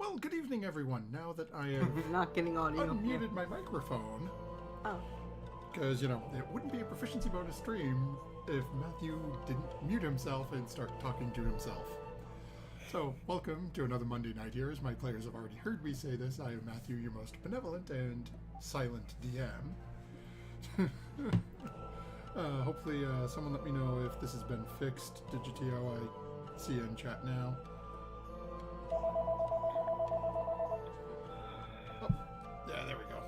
Well, good evening, everyone. Now that I have not getting on unmuted my microphone, because, it wouldn't be a proficiency bonus stream if Matthew didn't mute himself and start talking to himself. So, welcome to another Monday night here. As my players have already heard me say this, I am Matthew, your most benevolent and silent DM. Hopefully, someone let me know if this has been fixed. Digitio, I see you in chat now. Yeah, there we go.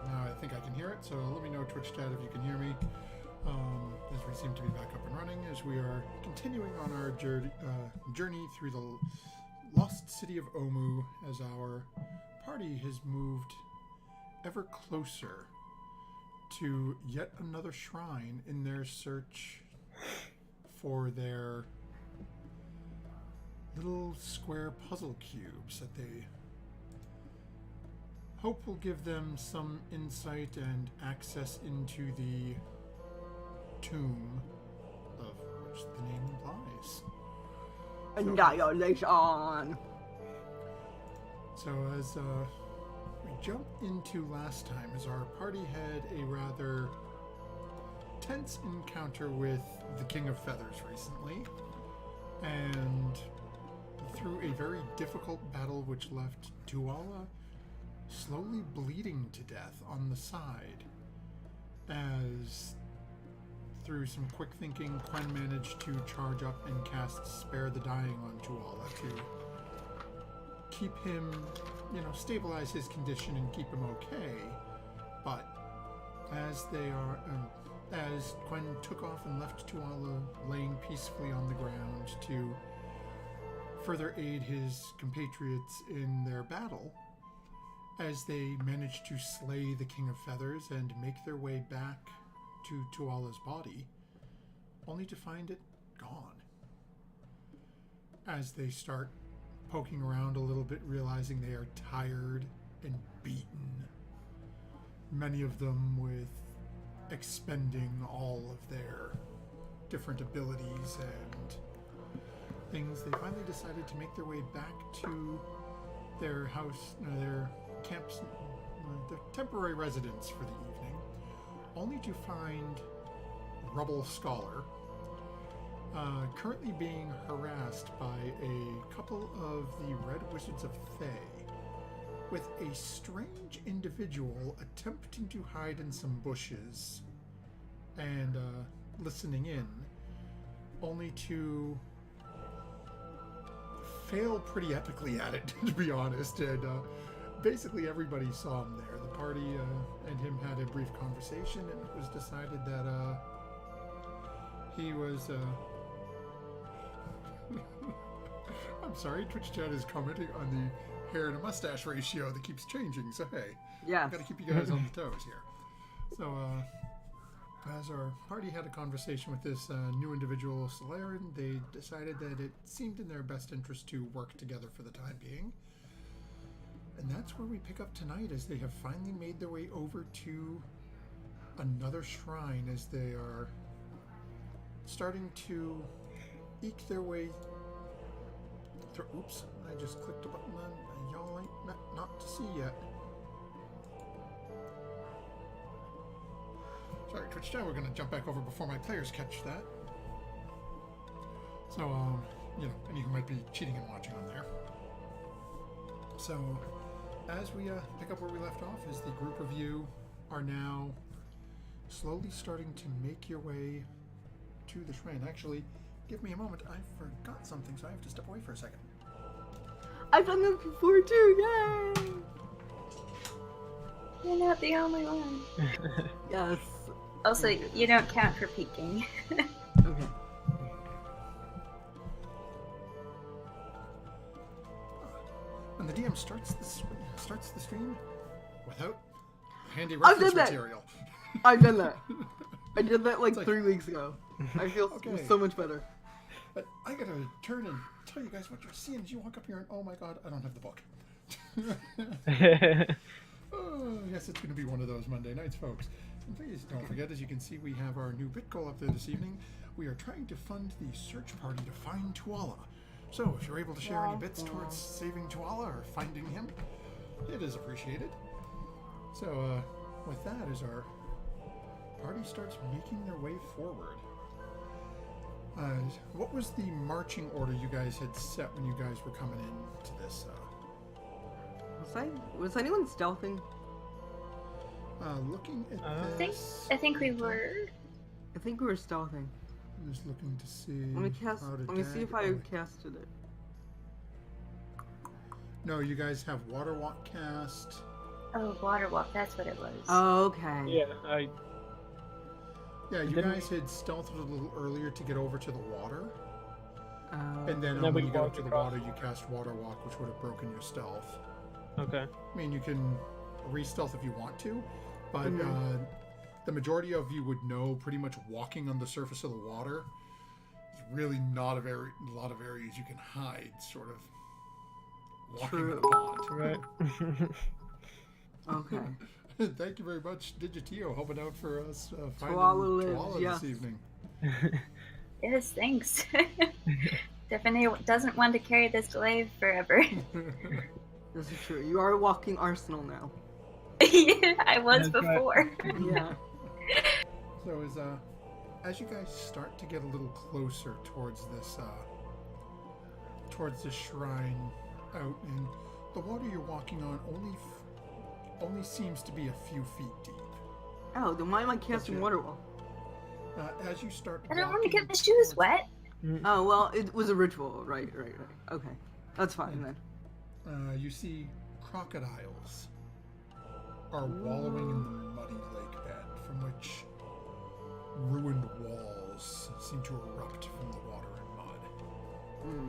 Now I think I can hear it, so let me know, Twitch chat, if you can hear me. As we seem to be back up and running, as we are continuing on our journey through the lost city of Omu, as our party has moved ever closer to yet another shrine in their search for their little square puzzle cubes that they hope will give them some insight and access into the tomb of which the name implies. Annihilation! So as we jump into last time, as our party had a rather tense encounter with the King of Feathers recently, and through a very difficult battle which left Tuala slowly bleeding to death on the side, as through some quick thinking, Quen managed to charge up and cast Spare the Dying on Tuala to keep him, stabilize his condition and keep him okay. But as as Quen took off and left Tuala laying peacefully on the ground to further aid his compatriots in their battle, as they managed to slay the King of Feathers and make their way back to Tuala's body, only to find it gone. As they start poking around a little bit, realizing they are tired and beaten, many of them with expending all of their different abilities and things, they finally decided to make their way back to their house, their camps, their temporary residence for the evening, only to find Rubble Scholar currently being harassed by a couple of the Red Wizards of Thay, with a strange individual attempting to hide in some bushes and listening in, only to fail pretty epically at it, to be honest, and basically everybody saw him there. The party and him had a brief conversation, and it was decided that he was I'm sorry, Twitch chat is commenting on the hair and a mustache ratio that keeps changing, so hey, yeah, gotta keep you guys on the toes here. So as our party had a conversation with this new individual, Solarian, they decided that it seemed in their best interest to work together for the time being. And that's where we pick up tonight, as they have finally made their way over to another shrine, as they are starting to eke their way through. Oops, I just clicked a button that y'all ain't not to see yet. Sorry, Twitch chat, we're going to jump back over before my players catch that. So, any who might be cheating and watching on there. So, as we pick up where we left off, as the group of you are now slowly starting to make your way to the shrine. Actually, give me a moment. I forgot something, so I have to step away for a second. I've done this before too, yay! You're not the only one. Yes. Also, you don't count for peeking. Okay. When the DM starts the stream without handy reference material. I've done that. I did that like It's 3 weeks ago. I feel Okay. so much better. But I gotta turn and tell you guys what you're seeing as you walk up here, and oh my god, I don't have the book. Oh, yes, it's gonna be one of those Monday nights, folks. And please don't forget, as you can see, we have our new bit goal up there this evening. We are trying to fund the search party to find Tuala. So, if you're able to share any bits Yeah. towards saving Tuala or finding him, it is appreciated. So, with that, as our party starts making their way forward, what was the marching order you guys had set when you guys were coming into this? Was anyone stealthing? Looking at this, I think we were. I think we were stealthing. I'm just looking to see. Let me see if I casted it. No, you guys have Water Walk cast. Oh, water walk. That's what it was. Oh, okay. Yeah, Yeah, you Didn't guys had stealthed a little earlier to get over to the water. Oh. And then, then when we you get up walked to the across. water, you cast Water Walk, which would have broken your stealth. Okay. I mean, you can re-stealth if you want to, but Mhm. the majority of you would know pretty much walking on the surface of the water is really not a lot of areas you can hide, sort of walking in a True. pond. Right. Okay. Thank you very much, Digitio, helping out for us finding Tuala lives, Tuala yes. this evening. Yes, thanks. Definitely doesn't want to carry this glaive forever. This is true. You are a walking arsenal now. Yeah, I was That's right. before. Yeah. So as you guys start to get a little closer towards this shrine out, and the water you're walking on only seems to be a few feet deep. Oh, then why am I casting Gotcha. water wall? As you start, I don't want to walking get my shoes towards- wet. Oh, well, it was a ritual. Right. Okay. That's fine then. You see crocodiles are wallowing in the muddy lake bed, from which ruined walls seem to erupt from the water and mud. Hmm.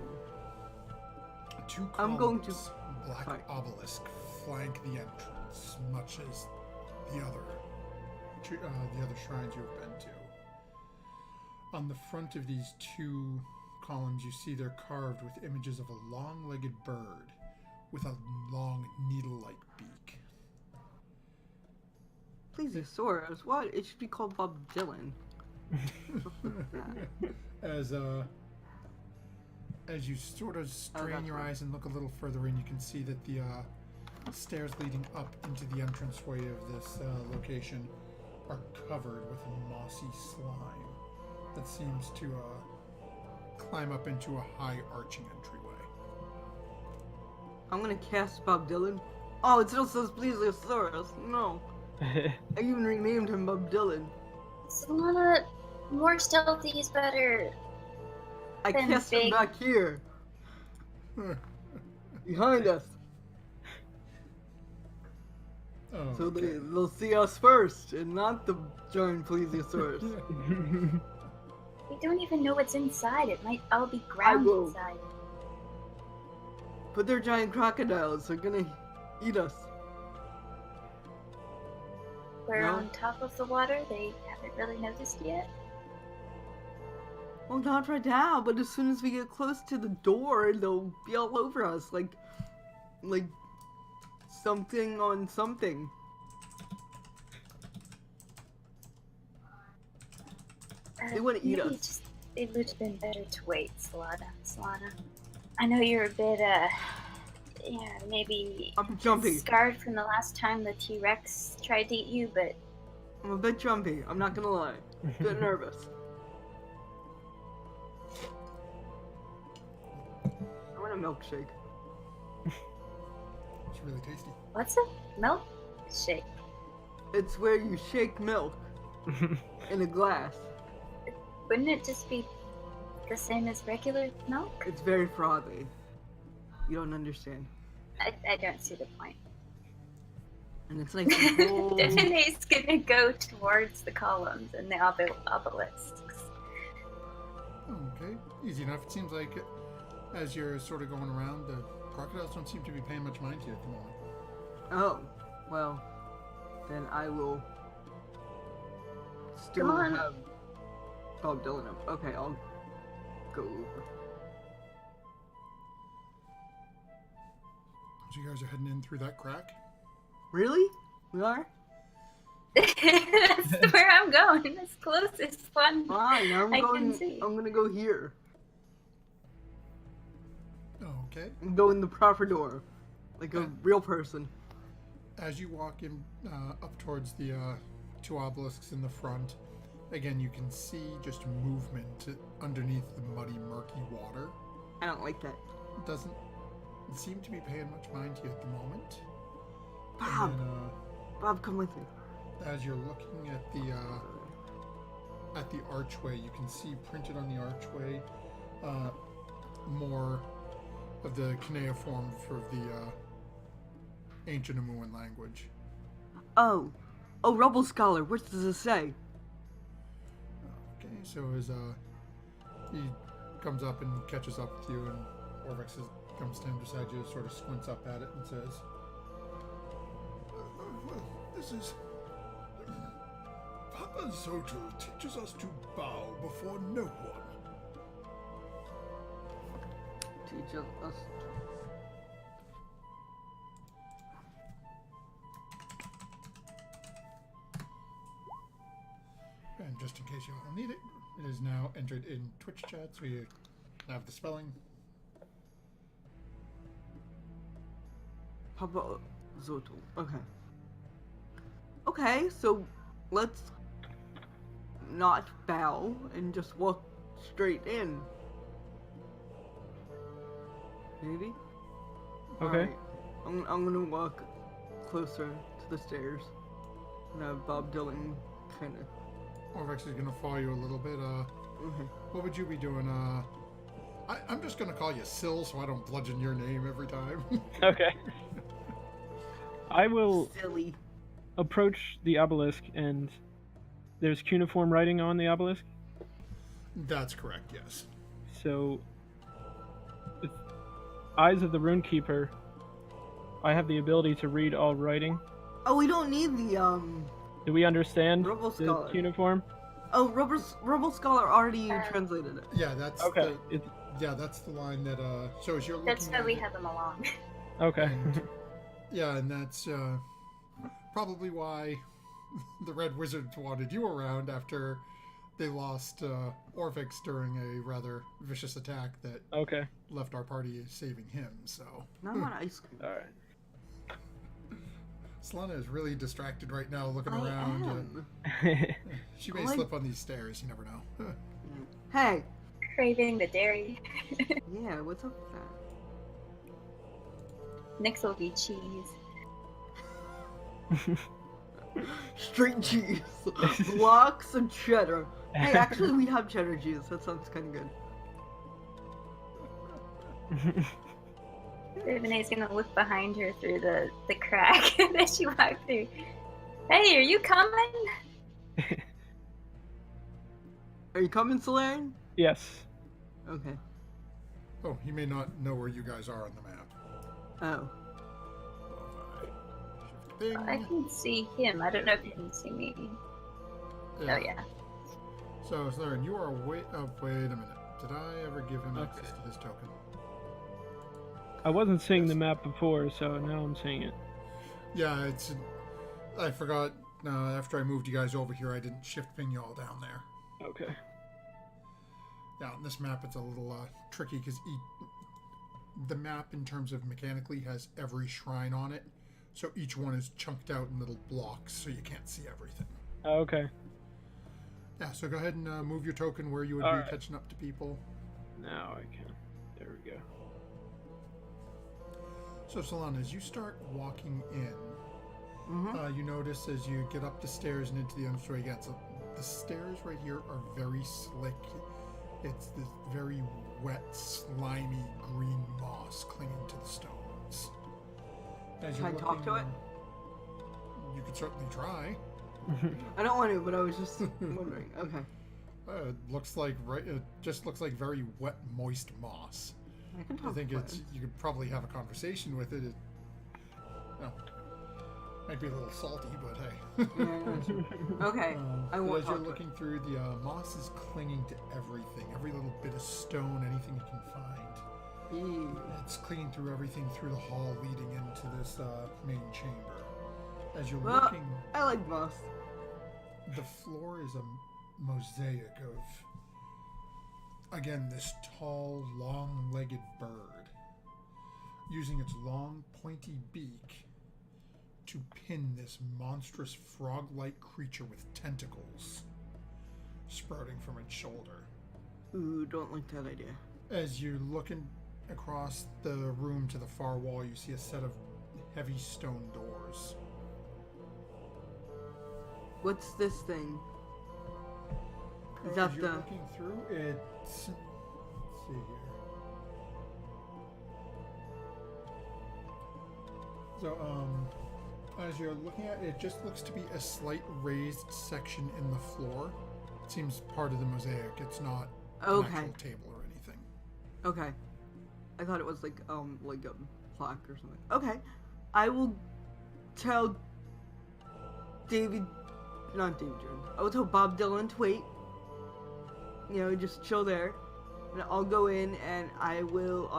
Two I'm going to- columns, black Sorry. obelisk, flank the entrance, much as the other shrines you've been to. On the front of these two columns, you see they're carved with images of a long-legged bird with a long needle-like beak. Plesiosaurus? What? It should be called Bob Dylan. As you sort of strain that's your right. eyes and look a little further in, you can see that the stairs leading up into the entranceway of this location are covered with mossy slime that seems to climb up into a high arching entryway. I'm gonna cast Bob Dylan. Oh, it still says Plesiosaurus. No. I even renamed him Bob Dylan. Solana, more stealthy is better. I Then cast him big. back here. Behind us. Oh, So okay. they'll see us first, and not the giant Plesiosaurus. We don't even know what's inside. It might all be ground will. inside. But they're giant crocodiles. They're gonna eat us. We're No. on top of the water. They haven't really noticed yet. Well, not right now, but as soon as we get close to the door, they'll be all over us, like something on something. They wanna eat maybe us. It would have been better to wait, Solana. I know you're a bit, maybe I'm jumpy. scarred from the last time the T-Rex tried to eat you, but I'm a bit jumpy. I'm not gonna lie. A bit nervous. I want a milkshake. It's really tasty. what's a milkshake? It's where you shake milk in a glass. Wouldn't it just be the same as regular milk? It's very frothy. You don't understand. I don't see the point. And it's like the whole... Destiny's gonna go towards the columns and the obelisks. Okay, easy enough. It seems like as you're sort of going around, the crocodiles don't seem to be paying much mind to you at the moment. Oh, well, then I will still Come on. have Bob Dylan up. Okay, I'll go over. So you guys are heading in through that crack? Really? We are? That's where I'm going. That's closest one. Fine, I can see. I'm gonna go here. Okay. And go in the proper door. Like a real person. As you walk in up towards the two obelisks in the front, again, you can see just movement underneath the muddy, murky water. I don't like that. It doesn't seem to be paying much mind to you at the moment. Bob! And then, Bob, come with me. as you're looking at the archway, you can see printed on the archway more of the cuneiform for the ancient Amuan language. Oh, Rebel Scholar, what does it say? Okay, so as he comes up and catches up with you, and Orvex comes to him beside you, sort of squints up at it and says, well, this is... Papa Zotel teaches us to bow before no one. Teach us. And just in case you all need it, it is now entered in Twitch chat, so you have the spelling. Papa Zotel. Okay. Okay, so let's not bow and just walk straight in. Maybe? Okay. Alright. I'm gonna walk closer to the stairs and have Bob Dylan kind of. Orvex is going to follow you a little bit. Okay. What would you be doing? I'm just going to call you Syl so I don't bludgeon your name every time. Okay. I will Silly. approach the obelisk, and there's cuneiform writing on the obelisk. That's correct, yes. So, with Eyes of the Runekeeper, I have the ability to read all writing. Oh, we don't need the Do we understand Rebel the Scholar. cuneiform? Oh, Rebel Scholar already translated it. Yeah, that's Okay. that's the line that so as you're looking That's why at we it, have them along. Okay. yeah, and that's probably why the Red Wizards wanted you around after they lost Orvex during a rather vicious attack that Okay. left our party saving him, so... Now I want ice cream. Alright. Solana is really distracted right now looking I around. am. She may I- slip on these stairs, you never know. Hey. Craving the dairy. Yeah, what's up with that? Next will be cheese. Straight cheese. Blocks of cheddar. Hey, actually, we have cheddar cheese. That sounds kind of good. Renee's gonna look behind her through the crack that she walked through. Hey, are you coming? Are you coming, Solane? Yes. Okay. Oh, he may not know where you guys are on the map. Oh. Bing. I can see him. I don't know if you can see me. Oh yeah. So, Slaren, you are wait a minute. Did I ever give him Okay. access to this token? I wasn't seeing the map before, so now I'm seeing it. Yeah, I forgot. After I moved you guys over here, I didn't shift ping you all down there. Okay. Yeah, on this map, it's a little tricky because the map, in terms of mechanically, has every shrine on it. So each one is chunked out in little blocks, so you can't see everything. Okay. Yeah, so go ahead and move your token where you would All be right. catching up to people. Now I can. There we go. So, Solana, as you start walking in, Mm-hmm. you notice as you get up the stairs and into the understory again, so the stairs right here are very slick. It's this very wet, slimy green moss clinging to the stones. As Can I talk to it? You could certainly try. I don't want to, but I was just wondering. Okay. It looks like it just looks like very wet, moist moss. I can talk I think to it's it. you could probably have a conversation with it. Might be a little salty, but hey. Yeah. Okay. I But won't as you're talk to it. looking through, the moss is clinging to everything, every little bit of stone, anything you can find. Ew. It's clinging through everything through the hall leading into this main chamber. As you're Well- looking, I like moss. the floor is a mosaic of, again, this tall, long-legged bird. using its long, pointy beak to pin this monstrous frog-like creature with tentacles sprouting from its shoulder. Ooh, don't like that idea. As you look across the room to the far wall, you see a set of heavy stone doors. What's this thing? Is As that you're the... looking through, let's see here. So, as you're looking at it, it just looks to be a slight raised section in the floor. It seems part of the mosaic. It's not an actual table or anything. Okay. I thought it was like a plaque or something. Okay. I will tell not David Jones. I will tell Bob Dylan to wait. You know, just chill there. And I'll go in and I will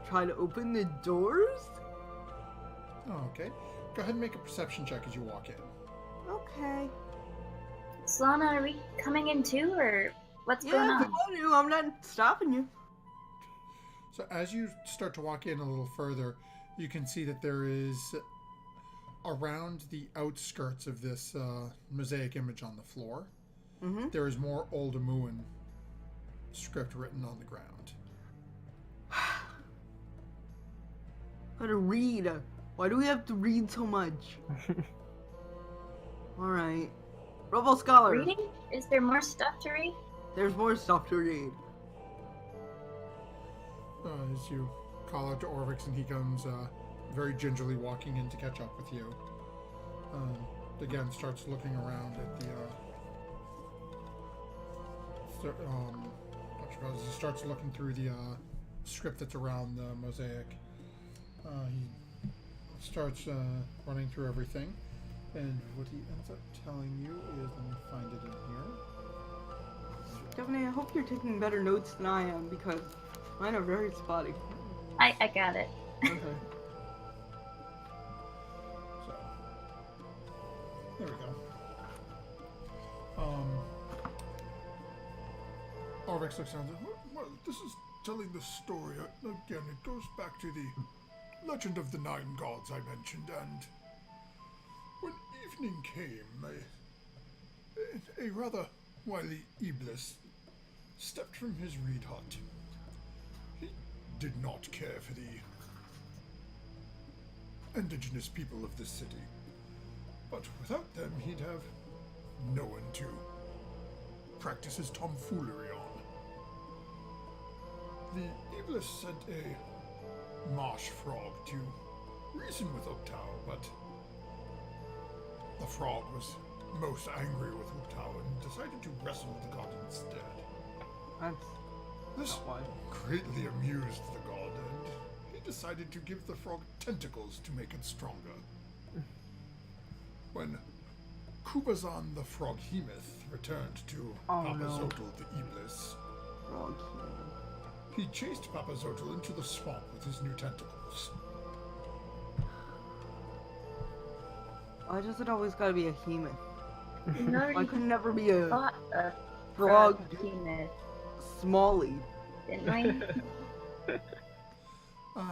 try to open the doors. Oh, okay. Go ahead and make a perception check as you walk in. Okay. Solana, are we coming in too, or what's going Yeah, on? come on, you. I'm not stopping you. So as you start to walk in a little further, you can see that there is, around the outskirts of this mosaic image on the floor, there is more Old Amuan script written on the ground. How to read. Why do we have to read so much? Alright. Robo Scholar. Reading? Is there more stuff to read? There's more stuff to read. As you call out to Orvix, and he comes very gingerly walking in to catch up with you. Again, starts looking around at the... he starts looking through the script that's around the mosaic. He starts running through everything, and what he ends up telling you is, let me find it in here. Stephanie, I hope you're taking better notes than I am, because mine are very spotty. I got it. Okay. So, there we go. Orvix looks down and says, well, this is telling the story. Again, it goes back to the legend of the 9 gods I mentioned, and when evening came, a rather wily Iblis stepped from his reed hut. He did not care for the indigenous people of this city, but without them he'd have no one to practice his tomfoolery on. The Iblis sent a marsh frog to reason with Uktau, but the frog was most angry with Uktau and decided to wrestle the god instead. This greatly amused the god, and he decided to give the frog tentacles to make it stronger. When Kubazan the Froghemoth returned to Papazotel the Iblis, he chased Papazotel into the swamp with his new tentacles. Why does it always gotta be a human? Why could it never be a frog? Smalley? Didn't we?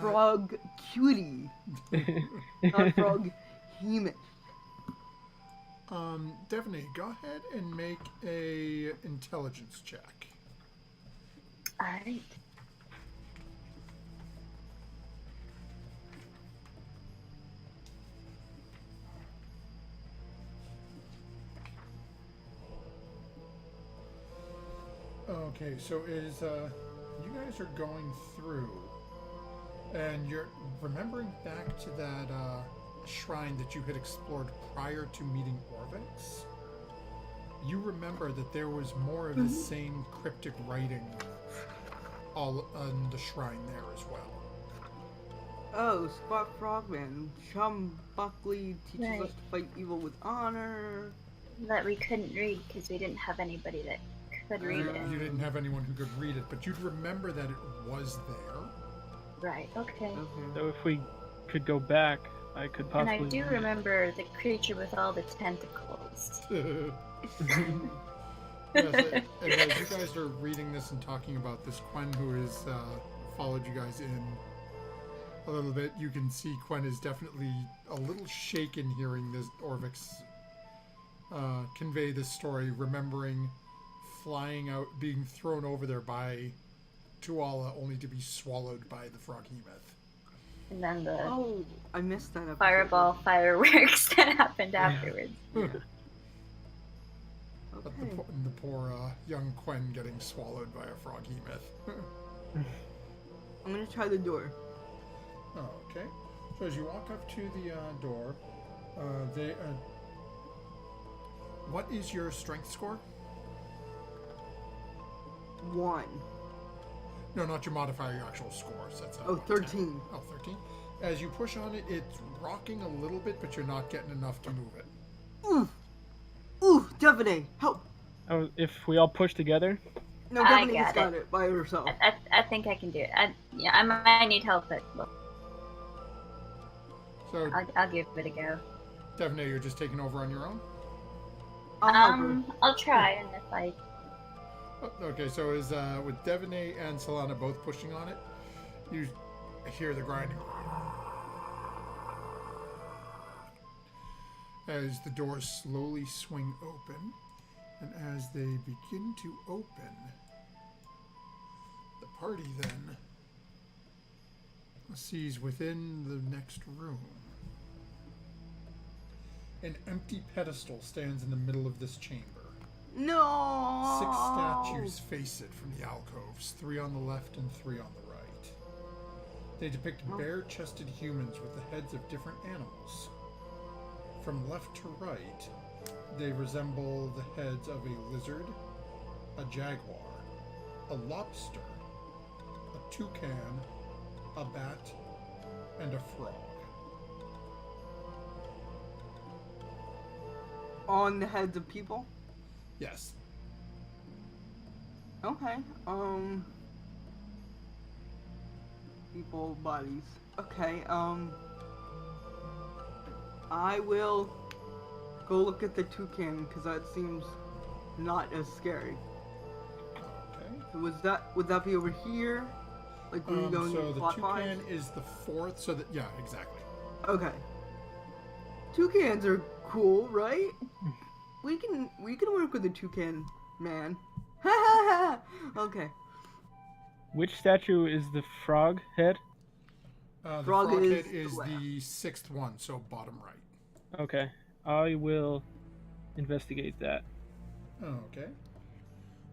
Frog cutie. Not frog human. Devaney, go ahead and make a intelligence check. Alright. Okay, so is you guys are going through, and you're remembering back to that shrine that you had explored prior to meeting Orvix. You remember that there was more of the same cryptic writing all on the shrine there as well. Oh, Spot Frogman. Chum Buckley teaches us to fight evil with honor. That we couldn't read because we didn't have anybody that could read it. You didn't have anyone who could read it, but you'd remember that it was there. Right, okay. So if we could go back, I could possibly... And I do remember the creature with all the tentacles. Yes, and as you guys are reading this and talking about this, Quen, who has followed you guys in, a little bit, you can see Quen is definitely a little shaken hearing this Orvix convey this story, remembering flying out, being thrown over there by Tuala, only to be swallowed by the Froghemoth. And then the I missed that episode. fireball fireworks that happened afterwards. Yeah. But Okay. the poor young Quen getting swallowed by a Froghemoth. I'm gonna try the door. Oh, okay. So as you walk up to the door, what is your strength score? 1. No, not your modifier, your actual score. So that's 13. 13. As you push on it, it's rocking a little bit, but you're not getting enough to move it. Ooh, Devine, help! Oh, if we all push together? No, I Devine has got got it by herself. I think I can do it. I might need help, but well, So, I'll give it a go. Devine, you're just taking over on your own? I'll help her. I'll try, and if I Oh, okay, so is with Devine and Solana both pushing on it, you hear the grinding as the doors slowly swing open, and as they begin to open, the party then sees within the next room an empty pedestal stands in the middle of this chamber. No! 6 statues face it from the alcoves, 3 on the left and 3 on the right. They depict bare-chested humans with the heads of different animals. From left to right, they resemble the heads of a lizard, a jaguar, a lobster, a toucan, a bat, and a frog. On the heads of people? Yes. Okay, people bodies. Okay, I will go look at the toucan, because that seems not as scary. Okay. Would that be over here? Like, were you going So the clockwise? toucan is the 4th, so that, yeah, exactly. Okay. Toucans are cool, right? We can work with the toucan man. Ha ha ha! Okay. Which statue is the frog head? The Frog frog is head is left. the 6th one, so bottom right. Okay. I will investigate that. Okay.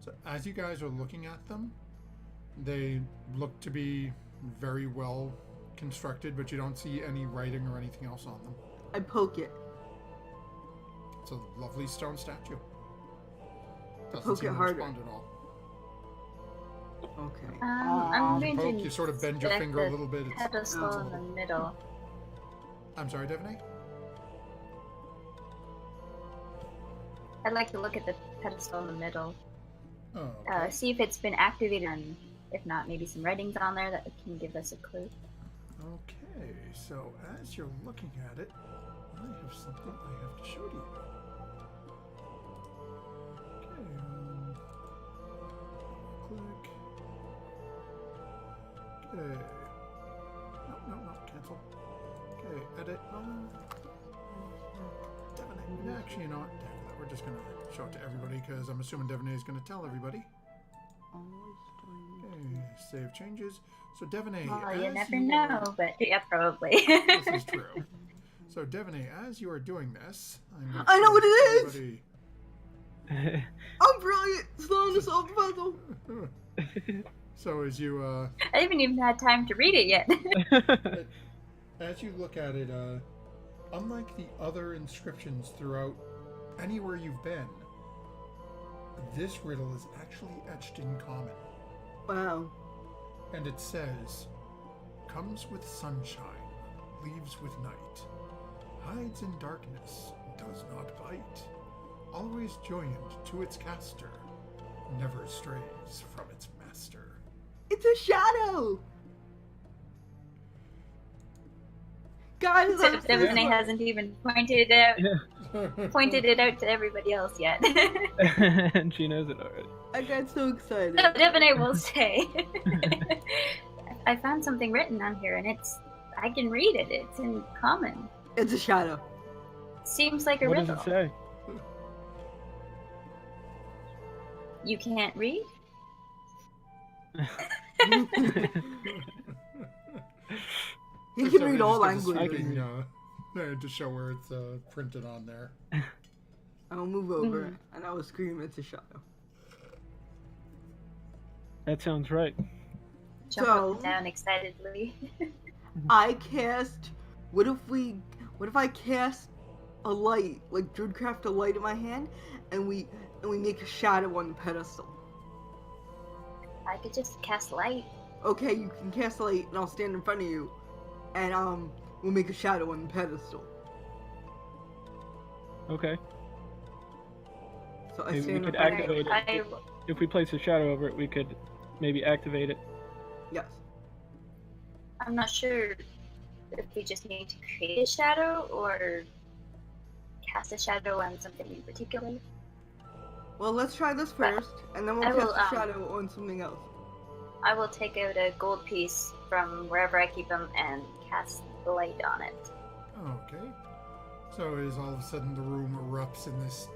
So as you guys are looking at them, they look to be very well constructed, but you don't see any writing or anything else on them. I poke it. It's a lovely stone statue. Doesn't Poke seem it to harder. respond at all. Okay. I'm going Poke, to you sort of bend your inspect finger a the little bit. It's pedestal a in the little... middle. I'm sorry, Devine? I'd like to look at the pedestal in the middle. Oh, okay. See if it's been activated, and if not, maybe some writings on there that can give us a clue. Okay, so as you're looking at it, I have something I have to show to you. Okay, click. Okay. No, cancel. Okay, edit. Devine. Actually, you know what? We're just going to show it to everybody because I'm assuming Devine is going to tell everybody. Okay, save changes. So Devine, Oh, as you never are- know, but yeah, probably. This is true. So Devine, as you are doing this, I know what it is! everybody- I'm brilliant! Slowing to solve the puzzle! So as you I haven't even had time to read it yet. as you look at it, unlike the other inscriptions throughout anywhere you've been, this riddle is actually etched in common. Wow. And it says, comes with sunshine, leaves with night, hides in darkness, does not bite, always joined to its caster, never strays from its master. It's a shadow! Guys, I'm Devine so hasn't even pointed it out to everybody else yet. And she knows it already. I got so excited. So Devine will say, I found something written on here, and it's I can read it. It's in common. It's a shadow. Seems like a What does riddle. it say? You can't read? He If can somebody read all just gives a languages. sweeping, to show where it's printed on there. I'll move over and I will scream, it's a shadow. That sounds right. Jump So- up and down excitedly. I cast. What if I cast a light, like Druidcraft a light in my hand, and we make a shadow on the pedestal? I could just cast light. Okay, you can cast a light, and I'll stand in front of you, and we'll make a shadow on the pedestal. Okay. So I Maybe we stand in could front of activate you. it. If we place a shadow over it, we could maybe activate it. Yes. I'm not sure if we just need to create a shadow or cast a shadow on something in particular. Well, let's try this first, and then we'll I cast will, a shadow on something else. I will take out a gold piece from wherever I keep them and cast the light on it. Okay. So as all of a sudden the room erupts in this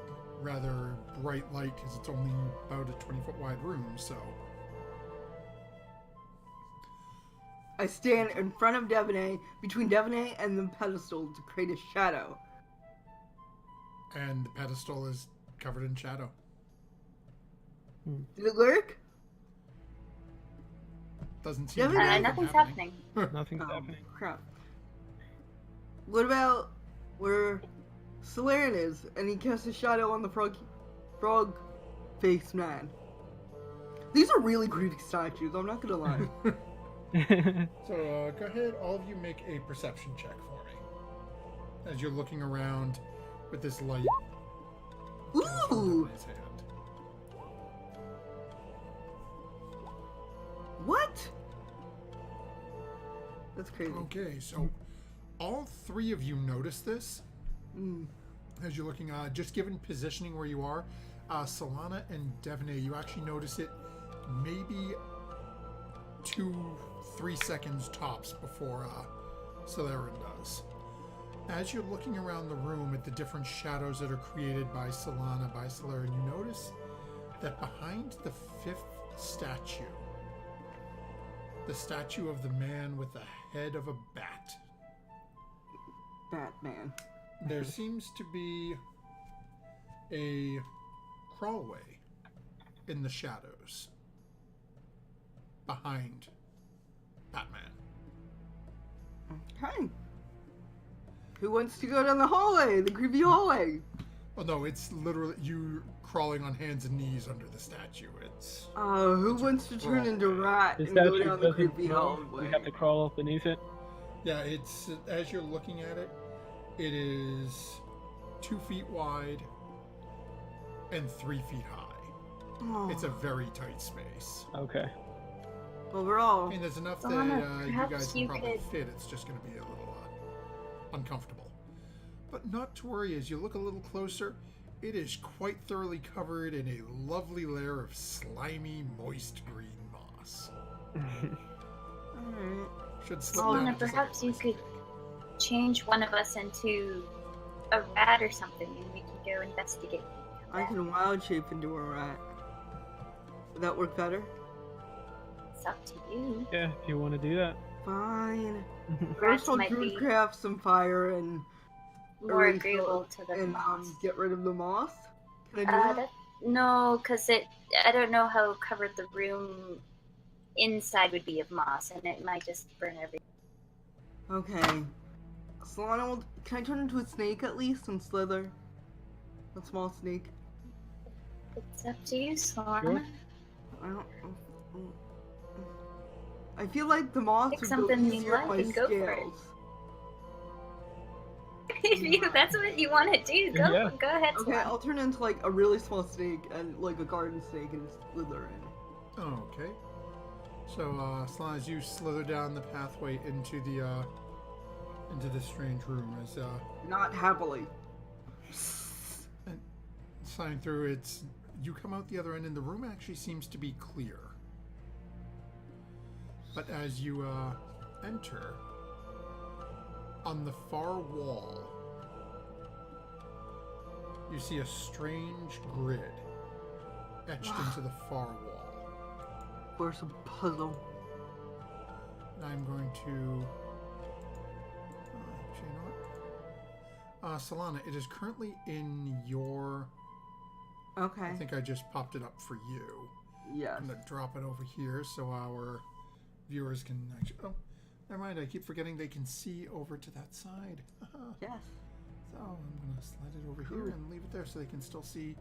rather bright light because it's only about a 20-foot wide room, so... I stand in front of Devaney, between Devaney and the pedestal to create a shadow. And the pedestal is covered in shadow. Did it work? Doesn't seem Yeah, to be but anything Nothing's happening. Nothing's Oh, happening. crap. What about where Solarian is, and he casts a shadow on the frog face man? These are really creepy statues, I'm not gonna lie. So go ahead, all of you make a perception check for me. As you're looking around with this light. Ooh! In his hand. What? That's crazy. Okay, so all three of you notice this Mm. as you're looking, just given positioning where you are, Solana and Devaney, you actually notice it maybe 2-3 seconds tops before Celerin does. As you're looking around the room at the different shadows that are created by Solana, by Celerin, you notice that behind the fifth statue, the statue of the man with the head of a bat, Batman. there seems to be a crawlway in the shadows behind Batman. Okay. Who wants to go down the hallway? The creepy hallway? Well, no, it's literally you crawling on hands and knees under the statue. It's Who wants to turn into Rat The and go statue down the doesn't creepy move. hallway? We have to crawl beneath it. yeah, it's as you're looking at it, it is 2 feet wide and 3 feet high. Oh. It's a very tight space. Okay. Overall. I mean, there's enough Solana, that you perhaps guys can you probably could- fit. It's just going to be a little uncomfortable. But not to worry, as you look a little closer, it is quite thoroughly covered in a lovely layer of slimy, moist green moss. Alright. Should slip Oh, down Solana, just like perhaps a you moist could change one of us into a rat or something and we can go investigate. I can wild shape into a rat. Would that work better? It's up to you. Yeah, if you want to do that. Fine. Rats First I'll might be Druidcraft some fire and more erase agreeable to the and moss. get rid of the moss. Can I do that? No, because I don't know how covered the room inside would be of moss, and it might just burn everything. Okay. Solana, can I turn into a snake at least and slither? A small snake. It's up to you, Solana. Sure. I don't. I feel like the moss Pick would something go you easier on like my and go for it. scales. If that's what you want to do, go Yeah. go ahead, Okay, Solana. I'll turn into like a really small snake and like a garden snake and slither in. Okay. So, Solana, as you slither down the pathway into this strange room, as Not happily. sliding through, you come out the other end, and the room actually seems to be clear. But as you enter, On the far wall, you see a strange grid etched into the far wall. Where's a puzzle? And I'm going to... actually, you know what? Solana, it is currently in your... Okay. I think I just popped it up for you. Yes. I'm going to drop it over here so our viewers can actually... Oh, never mind. I keep forgetting they can see over to that side. Yes. So I'm going to slide it over here and leave it there so they can still see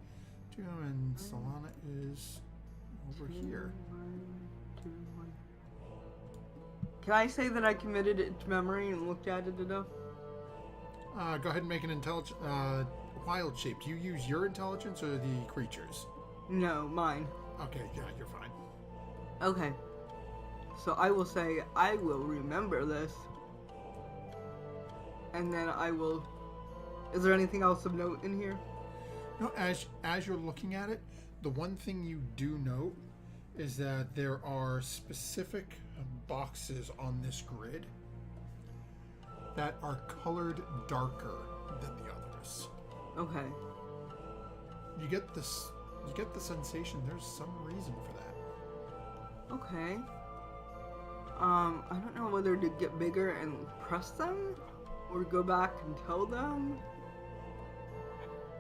too. And Solana is over here. Can I say that I committed it to memory and looked at it enough? Go ahead and make an wild shape. Do you use your intelligence or the creatures? No, mine. Okay, yeah, you're fine. Okay. So I will say, I will remember this. And then I will... Is there anything else of note in here? No, as you're looking at it, the one thing you do note is that there are specific boxes on this grid that are colored darker than the others. Okay. You get the sensation there's some reason for that. Okay. I don't know whether to get bigger and press them, or go back and tell them.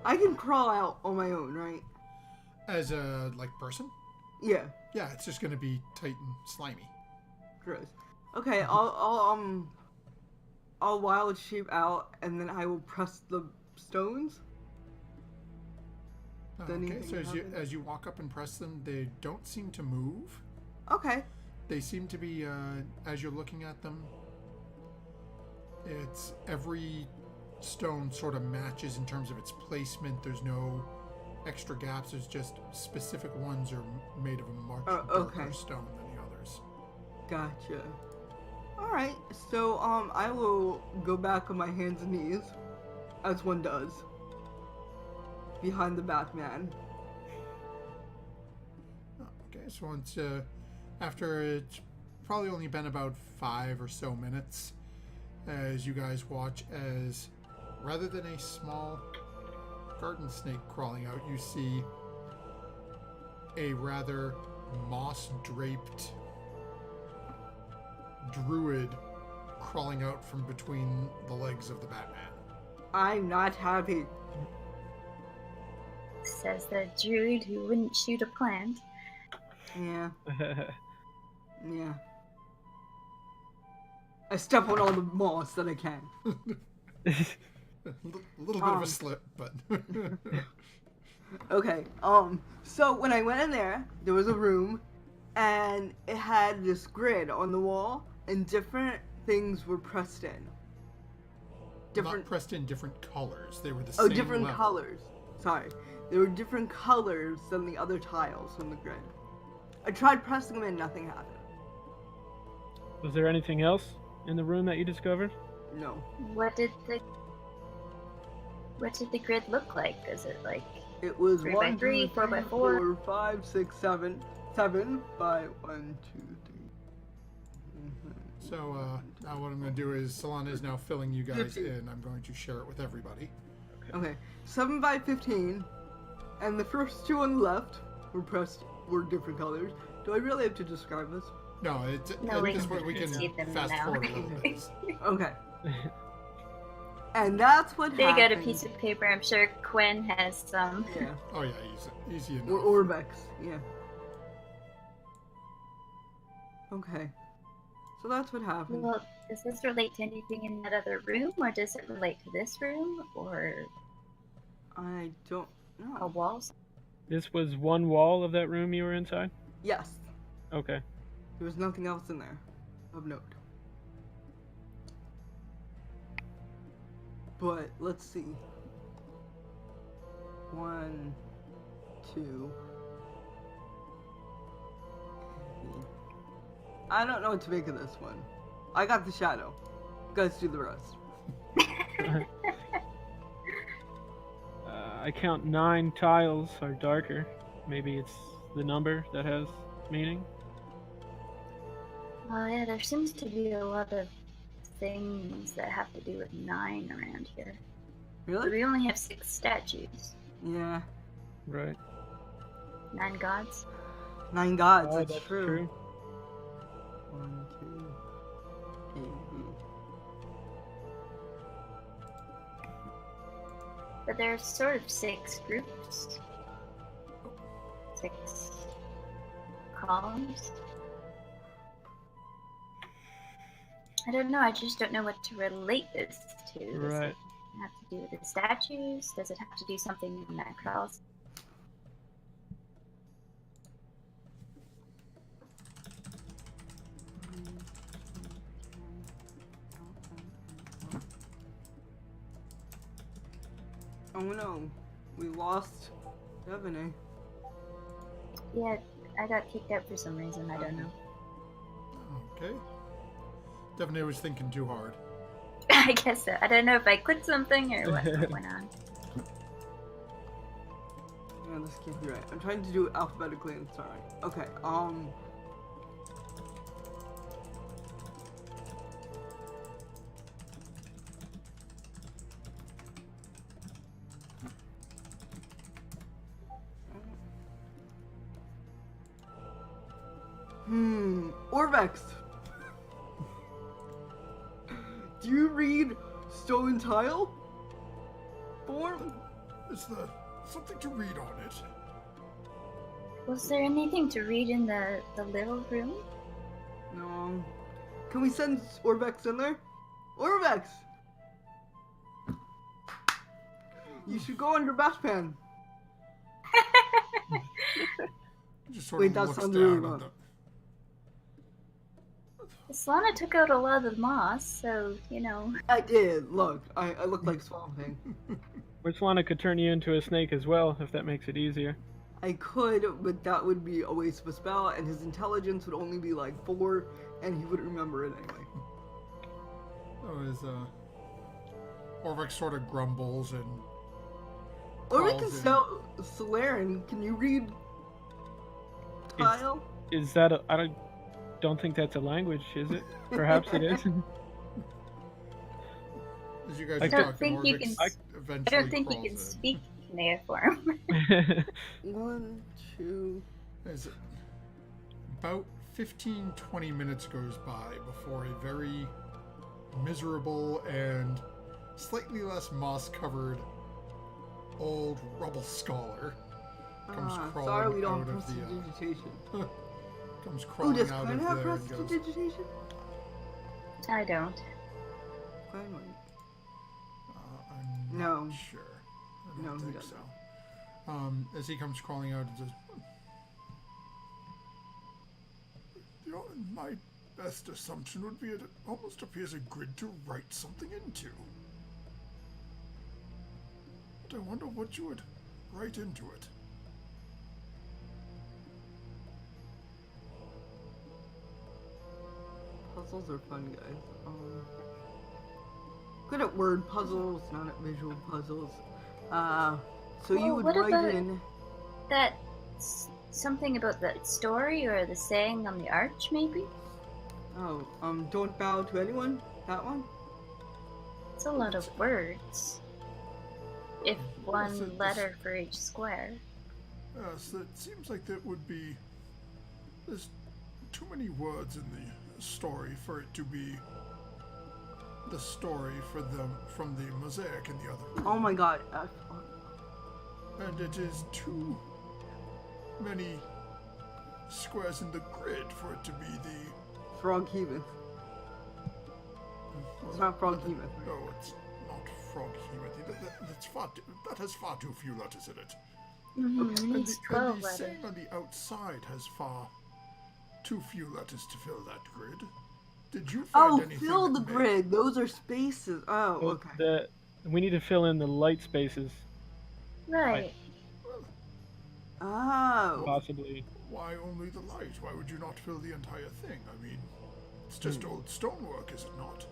I can crawl out on my own, right? As a person? Yeah. Yeah, it's just gonna be tight and slimy. Gross. Okay, I'll wild shape out, and then I will press the stones. Does Okay, anything so happen? as you walk up and press them, they don't seem to move. Okay. They seem to be, as you're looking at them, it's every stone sort of matches in terms of its placement. There's no extra gaps. There's just specific ones are made of a much okay. darker stone than the others. Gotcha. Alright, so, I will go back on my hands and knees, as one does, behind the Batman. Okay, so once, after it's probably only been about 5 or so minutes, as you guys watch as, rather than a small garden snake crawling out, you see a rather moss-draped druid crawling out from between the legs of the Batman. I'm not happy. Says the druid who wouldn't shoot a plant. Yeah. Yeah. I step on all the moss that I can. A little bit of a slip, but... Okay, so when I went in there was a room, and it had this grid on the wall, and different things were pressed in. Not pressed in different colors. They were the same different level. colors. Sorry. There were different colors than the other tiles on the grid. I tried pressing them in, nothing happened. Was there anything else in the room that you discovered? No. What did the grid look like? Is it like It was 3 by 1, 3, 2, 4 by 3, 4? 4, 5, 6, 7. 7 by 1, 2, 3. So now what I'm going to do is Solana is now filling you guys in. I'm going to share it with everybody. Okay. 7 by 15. And the first two on the left were different colors. Do I really have to describe this? No, it's No, at we this can point we can see them fast now. forward a little bit. Okay. And that's what They happened. got a piece of paper. I'm sure Quinn has some. Yeah. Oh yeah, easy enough. Or Orbex, yeah. Okay. So that's what happened. Well, does this relate to anything in that other room, or does it relate to this room, or I don't a know. wall? This was one wall of that room you were inside? Yes. Okay. There was nothing else in there of note. But let's see. 1, 2. I don't know what to make of this one. I got the shadow. You guys do the rest. I count 9 tiles are darker. Maybe it's the number that has meaning. Yeah, there seems to be a lot of things that have to do with 9 around here. But Really? we only have 6 statues. Yeah. Right. 9 gods. 9 gods. Oh, that's true. 1, 2, 3. But there's sort of 6 groups. 6 columns. I don't know, I just don't know what to relate this to. Does Right. it have to do with the statues? Does it have to do something in Macross? Oh no, we lost Devine. Yeah, I got kicked out for some reason, I don't know. Okay. Definitely was thinking too hard. I guess so. I don't know if I clicked something or what went on. Yeah, this can't be right. I'm trying to do it alphabetically and it's alright. Okay, Orvex! Do you read Stone Tile? Form? Is there something to read on it? Was there anything to read in the little room? No. Can we send Orvex in there? Orvex! You should go under Batman. Just sort Wait, of that looks sounds down really at wrong. Solana took out a lot of the moss, so, you know. I did. Look, I look like Swamp Thing. Which one could turn you into a snake as well, if that makes it easier. I could, but that would be a waste of a spell, and his intelligence would only be like 4, and he wouldn't remember it anyway. Oh, is Orvex sort of grumbles and Or we calls can in. sell Solaren. Can you read Tile? Is that a... I don't think that's a language, is it? Perhaps it is. As you guys I are don't talking, think you Orvex can- eventually I don't think you crawls can in. speak Nea form. 1, 2. As about 15-20 minutes goes by before a very miserable and slightly less moss-covered old rubble scholar comes crawling Sorry, we don't out have of the prestidigitation. comes Oh, crawling does out Clan of have there and goes, prestidigitation? I don't. Clan might. I'm No. not sure. I No, don't he think doesn't. so. As he comes crawling out, and says, my best assumption would be it almost appears a grid to write something into. But I wonder what you would write into it. Puzzles are fun, guys. Good at word puzzles, not at visual puzzles. So you Well, would what write about- in. Something about the story or the saying on the arch, maybe? Oh, don't bow to anyone. That one. It's a lot of words. If Yes, one letter for each square. Yes, it seems like that would be... There's too many words in the story for it to be the story for them from the mosaic in the other room. Oh my god. And it is too many squares in the grid for it to be the... Frog Hemoth. It's not Frog Hemoth. No, it's not Frog Hemoth. That has far too few letters in it. It And needs the 12 letters. saying on the outside has far too few letters to fill that grid. Did you find Oh, anything fill that the made- grid. Those are spaces. Oh, Well, okay. we need to fill in the light spaces, Right. Oh. possibly. Why only the light? Why would you not fill the entire thing? I mean, it's just old stonework, is it not?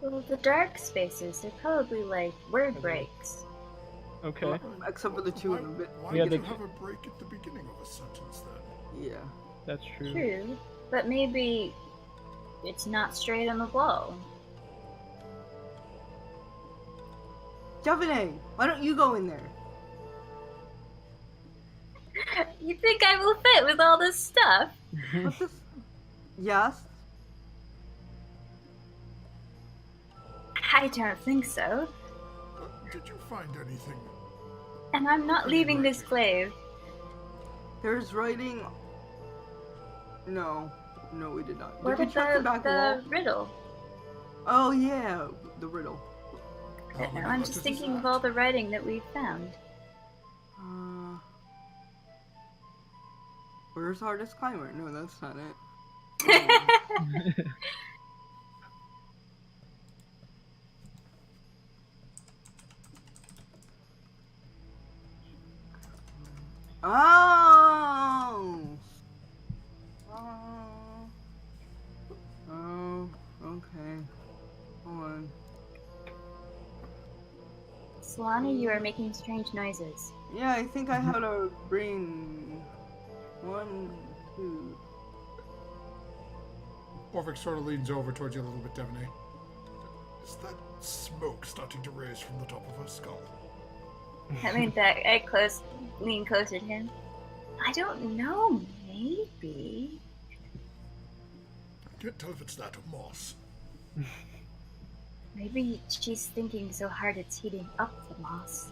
Well, the dark spaces, they're probably like word breaks. Okay. Except for the two Why, of them. But why Yeah, would you the- have a break at the beginning of a sentence then? yeah. That's true. True. But maybe it's not straight on the wall. Javine, why don't you go in there? You think I will fit with all this stuff? What's this? Yes? I don't think so. Did you find anything? And I'm not leaving this glaive. There's writing... No, we did not. What Did we check the back wall? about the riddle? Oh yeah, the riddle. I don't know, I'm just thinking of all the writing that we've found. Where's our disclaimer? No, that's not it. Oh! Oh, okay. Hold on. Solana, you are making strange noises. Yeah, I think I had to bring 1, 2. Orvik sort of leans over towards you a little bit, Devaney. Is that smoke starting to raise from the top of her skull? I lean back, lean closer to him. I don't know, maybe. I can't tell if it's that or moss. Maybe she's thinking so hard it's heating up the moss.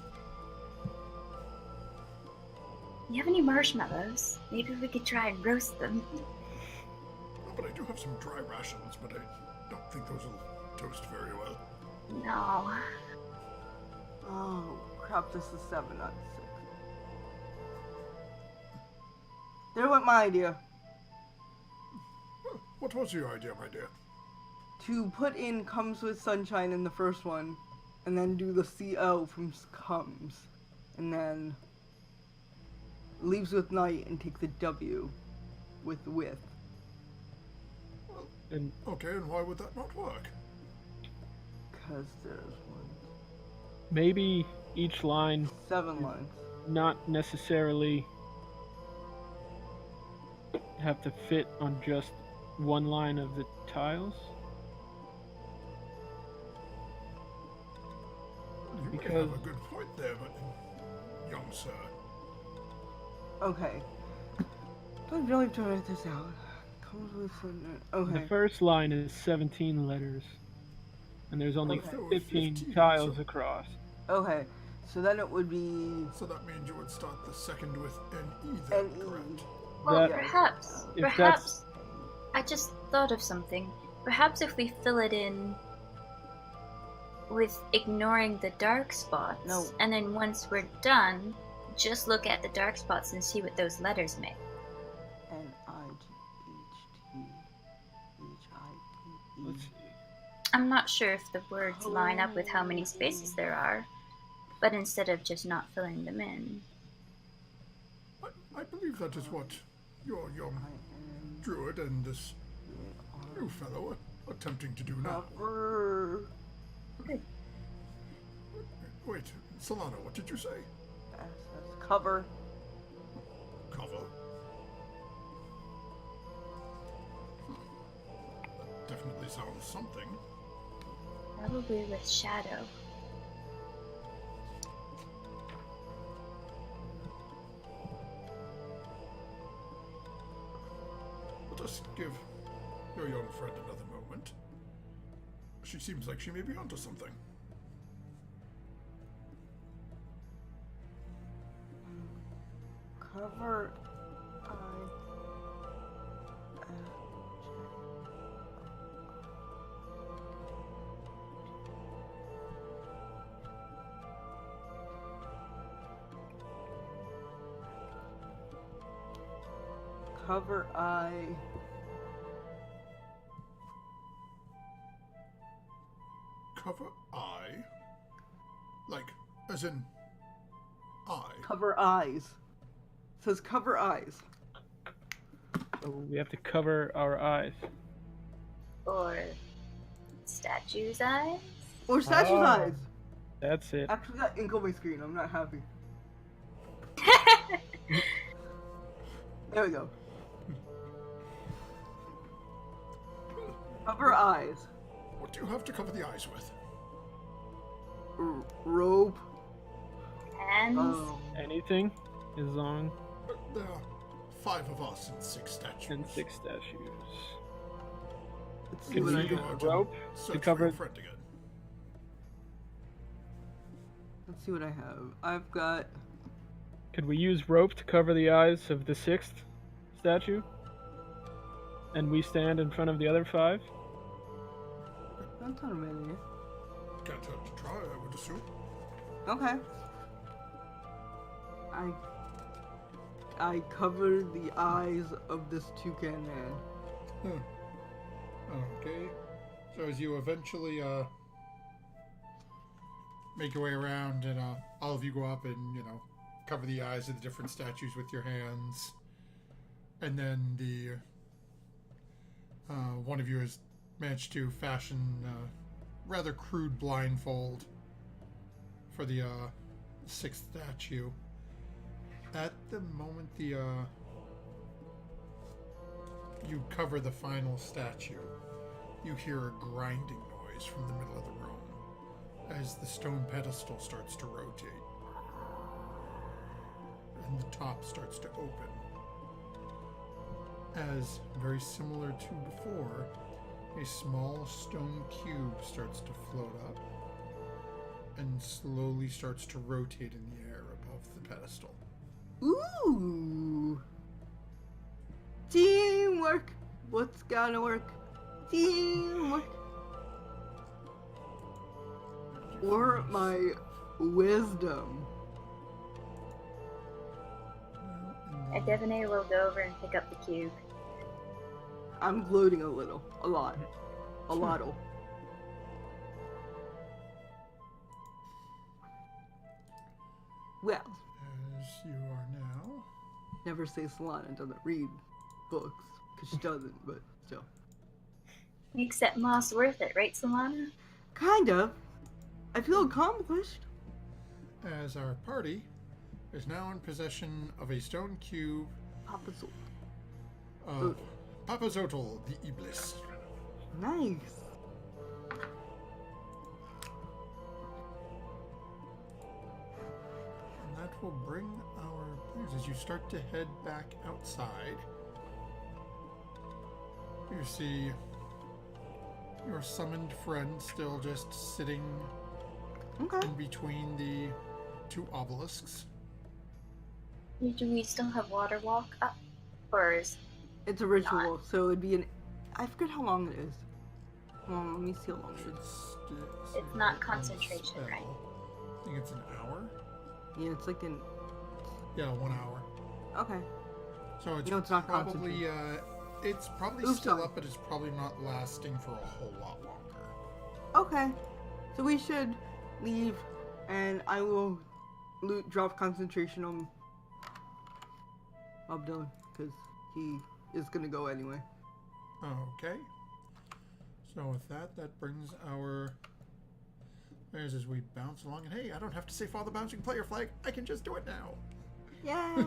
You have any marshmallows? Maybe we could try and roast them. Oh, but I do have some dry rations, but I don't think those will toast very well. No. Oh, crap, this is 7, not 6. There went my idea. What was your idea, my dear? To put in comes with sunshine in the first one, and then do the CO from comes, and then leaves with night and take the W with. And Okay, and why would that not work? Because there's 1, maybe each line 7 lines. not necessarily have to fit on just one line of the tiles. You may have a good point there, but young sir. Okay. I'm really trying to write this out. Comes with okay. The first line is 17 letters, and there's only Okay. 15 tiles across. Okay. So then it would be So that means you would start the second with NE then, NE. correct? Well, That- perhaps. if Perhaps. I just thought of something. Perhaps if we fill it in with ignoring the dark spots, No. and then once we're done, just look at the dark spots and see what those letters make. NIGHTHEHIT. Let's see. I'm not sure if the words line up with how many spaces there are, but instead of just not filling them in. I believe that is what your young druid and this new fellow are attempting to do now. Cover. Wait, Solana, what did you say? Cover. Cover? That definitely sounds something. Probably with shadow. Let us give your young friend another moment. She seems like she may be onto something. Cover. Cover I. Cover eye? Like, as in eye? Cover eyes. It says cover eyes. So we have to cover our eyes. Or statue's eyes? Or statue's Oh. eyes. That's it. Actually got ink on my screen. I'm not happy. There we go. Cover eyes. What do you have to cover the eyes with? rope. Hands. Anything as long There are 5 of us and 6 statues. and 6 statues. Let's see Can what we I use have. rope Search to for cover? your friend again. Let's see what I have. I've got. Could we use rope to cover the eyes of the 6th statue? And we stand in front of the other 5? That's not a bad idea. Can't hurt to try, I would assume. Okay. I covered the eyes of this toucan man. Okay. So as you eventually make your way around and all of you go up and, cover the eyes of the different statues with your hands. And then the one of you has managed to fashion rather crude blindfold for the 6th statue. At the moment you cover the final statue, you hear a grinding noise from the middle of the room as the stone pedestal starts to rotate and the top starts to open. As, very similar to before, a small stone cube starts to float up and slowly starts to rotate in the air above the pedestal. Ooh! Teamwork! What's gonna work? Teamwork! Or my wisdom. A diviner will go over and pick up the cube. I'm gloating a little. A lot. A lottle. Well, As you are now, never say Solana doesn't read books, because she doesn't, but still. Makes that moss worth it, right, Solana? Kind of. I feel accomplished. as our party is now in possession of a stone cube Papa Zol. of Papa Zotl, the Iblis. Nice. And that will bring our players as you start to head back outside. You see your summoned friend still just sitting Okay. in between the 2 obelisks. Do we still have water walk up? Or is It's a ritual, so it'd be an. I forget how long it is. Hold on, let me see how long it Should is. It's not concentration, right? I think it's an hour. Yeah, it's like an. Yeah, 1 hour. Okay. So it's, No, it's not probably it's probably Oops, still sorry. up, but it's probably not lasting for a whole lot longer. Okay. So we should leave, and I will drop concentration on Bob Dylan, because he is gonna go anyway. Okay. So with that, that brings our players as we bounce along. And hey, I don't have to say follow the bouncing player flag. I can just do it now. Yay!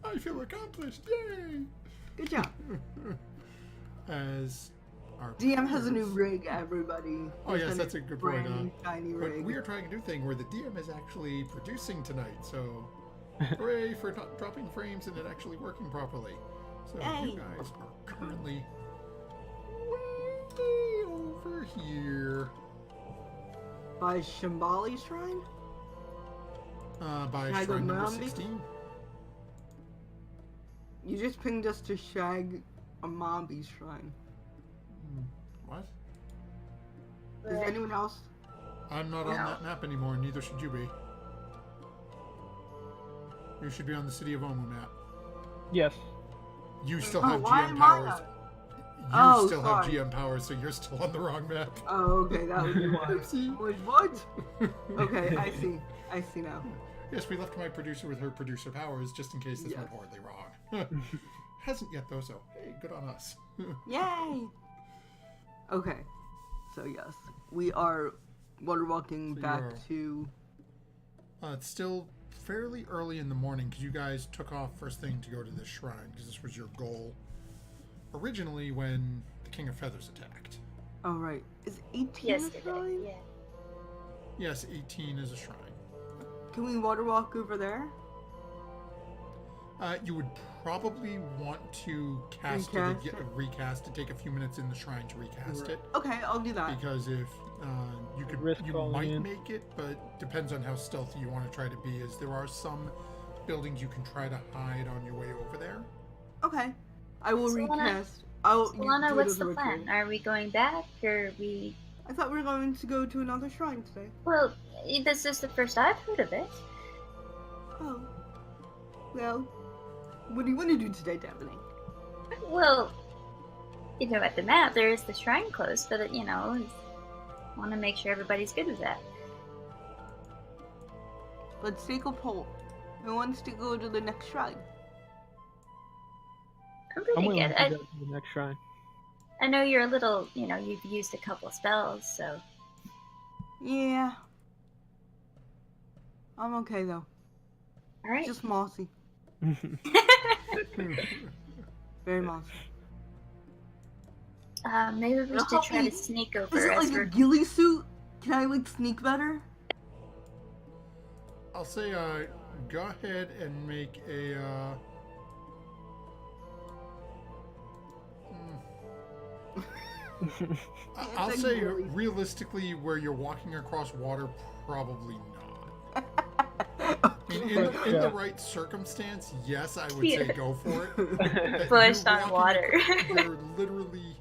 I feel accomplished. Yay! Good job. As our DM has a new players- rig, everybody. Oh He's yes, got that's a good point. brand new shiny But rig. we are trying a new thing where the DM is actually producing tonight. So hooray for not dropping frames and it actually working properly. So Yay. you guys are currently way over here By Shambhali Shrine? by Can I go shrine number Mambi? 16. You just pinged us to Shag Amambi Shrine. What? Is anyone else? I'm not on No. that map anymore, neither should you be. You should be on the City of Omu map. Yes. You still Oh, have why GM am I powers. not? You Oh, still sorry. have GM powers, so you're still on the wrong map. Oh, okay, that would be why. Oopsie. Wait, what? Okay, I see. I see now. Yes, we left my producer with her producer powers just in case this went Yes. horribly wrong. Hasn't yet though, so hey, good on us. Yay! Okay, so yes, we are water walking So back you're- to. It's still fairly early in the morning because you guys took off first thing to go to this shrine because this was your goal originally when the King of Feathers attacked. Oh, right. Is 18 Yes, a it shrine? is. Yeah. Yes, 18 is a shrine. Can we water walk over there? You would probably want to cast Recast it, it. recast to take a few minutes in the shrine to recast it. Okay, I'll do that. Because if Risk you falling might in. make it, but depends on how stealthy you want to try to be. As there are some buildings you can try to hide on your way over there. Okay, I will Solana- recast. I'll Solana, do it what's as a the plan? ritual. Are we going back, or we? I thought we were going to go to another shrine today. Well, this is the first I've heard of it. Oh. Well, what do you want to do today, Daphne? Well, at the map there is the shrine closed, but want to make sure everybody's good with that. Let's take a poll. Who wants to go to the next shrine? I'm I'm pretty willing good. to go to the next shrine. I know you're a little, you've used a couple spells, so. Yeah. I'm okay though. All right. Just mossy. Very mossy. Maybe we should try to sneak over. Is it as like a we're... ghillie suit? Can I like sneak better? I'll say, go ahead and make a. I'll It's a say ghillie. realistically, where you're walking across water, probably not. In the right circumstance, yes, I would say go for it. But Pushed you're on walking water. You're literally,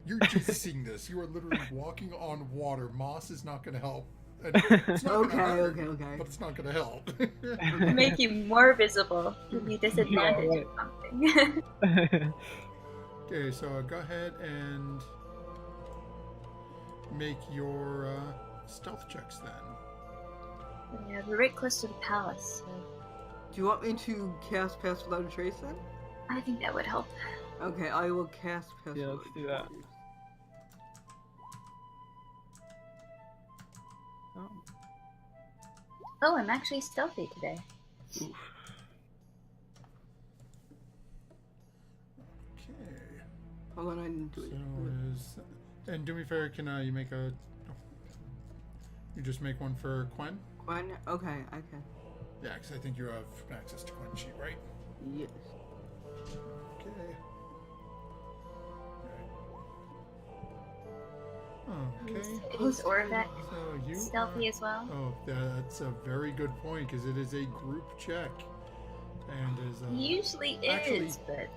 you're just seeing this. You are literally walking on water. Moss is not going to help. And it's not Okay, gonna hurt, okay. but it's not going to help. Make you more visible. Give you disadvantage Yeah, or something. Okay, so go ahead and make your stealth checks then. Yeah, we're right close to the palace, so Do you want me to cast Pass Without a Trace then? I think that would help. Okay, I will cast Pass Yeah, Without let's a do that. Trace. Oh, I'm actually stealthy today. Okay. Hold on, I didn't do it. And do me a favor, can you make a... You just make one for Quen? Quen? Okay, I can. Yeah, because I think you have access to Quen sheet, right? Yes. Okay. Okay. Is Orvet So you stealthy as well? Oh, that's a very good point, because it is a group check. And is... Usually actually- is, but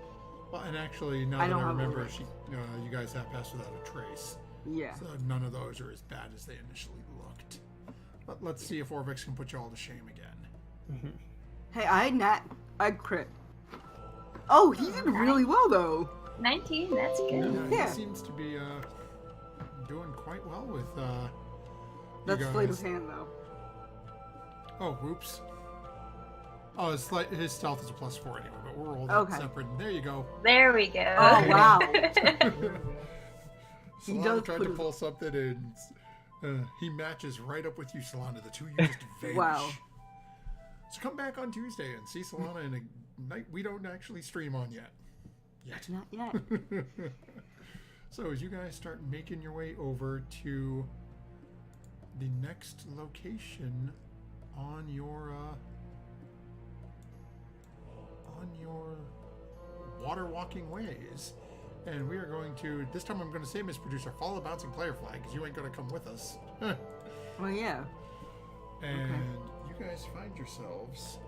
Well, and actually, now I that don't I have remember, Orvet. you guys have Pass Without a Trace. Yeah. So none of those are as bad as they initially looked. But let's see if Orvex can put you all to shame again. Hey, I crit. Oh, he did really well though. 19, that's good. Yeah. He seems to be doing quite well with That's you sleight guys. of hand though. Oh, whoops. Oh, his stealth is a +4 anyway, but we're all Okay. separate. There you go. There we go. Oh wow. He Solana does tried put to his- pull something and he matches right up with you, Solana. The two of you just vanish. Wow. So come back on Tuesday and see Solana in a night we don't actually stream on yet. Not yet. So as you guys start making your way over to the next location on your water walking ways, and we are going to, this time I'm going to say, Miss Producer, follow the bouncing player flag because you ain't going to come with us. Well, yeah. And you guys find yourselves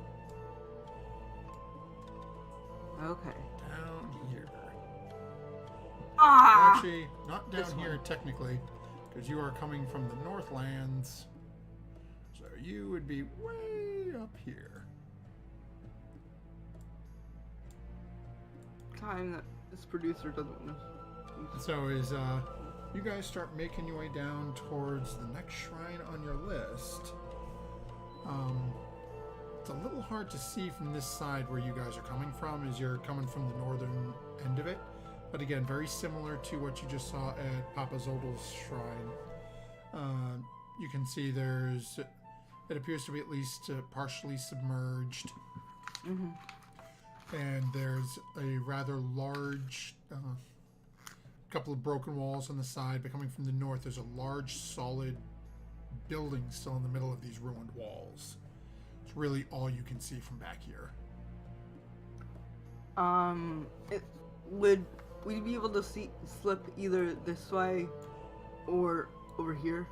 Okay. down here. Ah. Actually, not down This here one. technically, because you are coming from the Northlands. So you would be way up here. Time that this producer doesn't know. So as you guys start making your way down towards the next shrine on your list, it's a little hard to see from this side where you guys are coming from, as you're coming from the northern end of it. But again, very similar to what you just saw at Papa Zodal's shrine. You can see it appears to be at least partially submerged. Mm-hmm. And there's a rather large couple of broken walls on the side, but coming from the north, there's a large, solid building still in the middle of these ruined walls. It's really all you can see from back here. Would we be able to slip either this way or over here?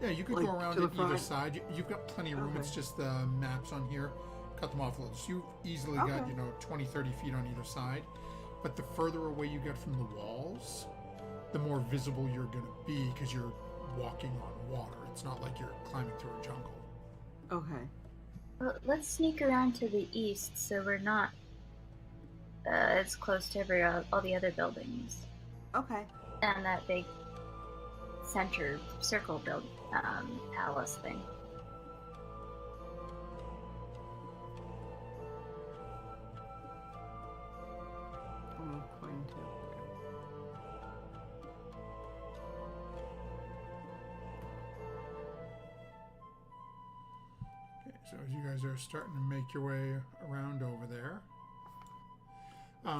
Yeah, you could Like, go around to the at either front? side. You've got plenty of room. Okay. It's just the maps on here cut them off a little. So you've easily got, Okay. 20, 30 feet on either side. But the further away you get from the walls, the more visible you're going to be because you're walking on water. It's not like you're climbing through a jungle. Okay. Well, let's sneak around to the east so we're not as close to all the other buildings Okay. and that big circle palace thing. I'm going to. Okay, so as you guys are starting to make your way around over there.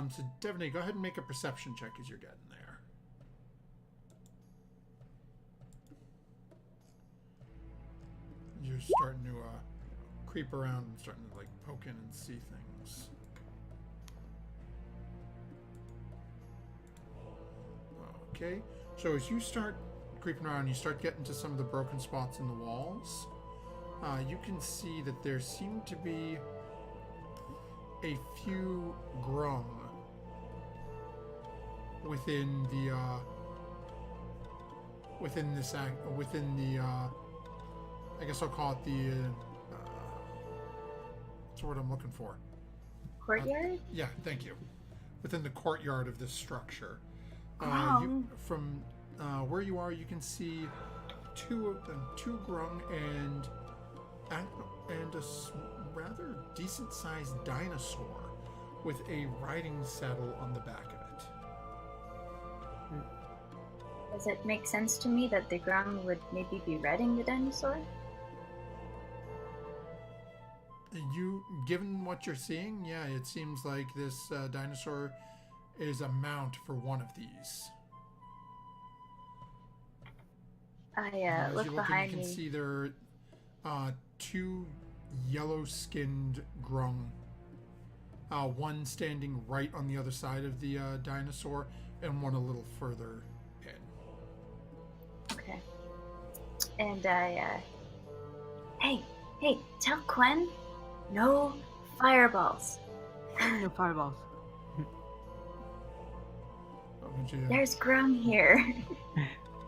So Devaney, go ahead and make a perception check as you're getting there. You're starting to creep around and starting to poke in and see things. Okay, so as you start creeping around, you start getting to some of the broken spots in the walls. You can see that there seem to be a few grung within the I guess I'll call it the what's the word I'm looking for? Courtyard? Yeah, thank you. Within the courtyard of this structure. Grung? From where you are, you can see two of them, two grung and a rather decent-sized dinosaur with a riding saddle on the back of it. Does it make sense to me that the ground would maybe be riding the dinosaur? Given what you're seeing, yeah, it seems like this dinosaur is a mount for one of these. As Look you look behind in, you can me. see there are two yellow-skinned grung. One standing right on the other side of the dinosaur, and one a little further in. Okay. And hey, tell Quen, no fireballs. No fireballs. There's Grum here.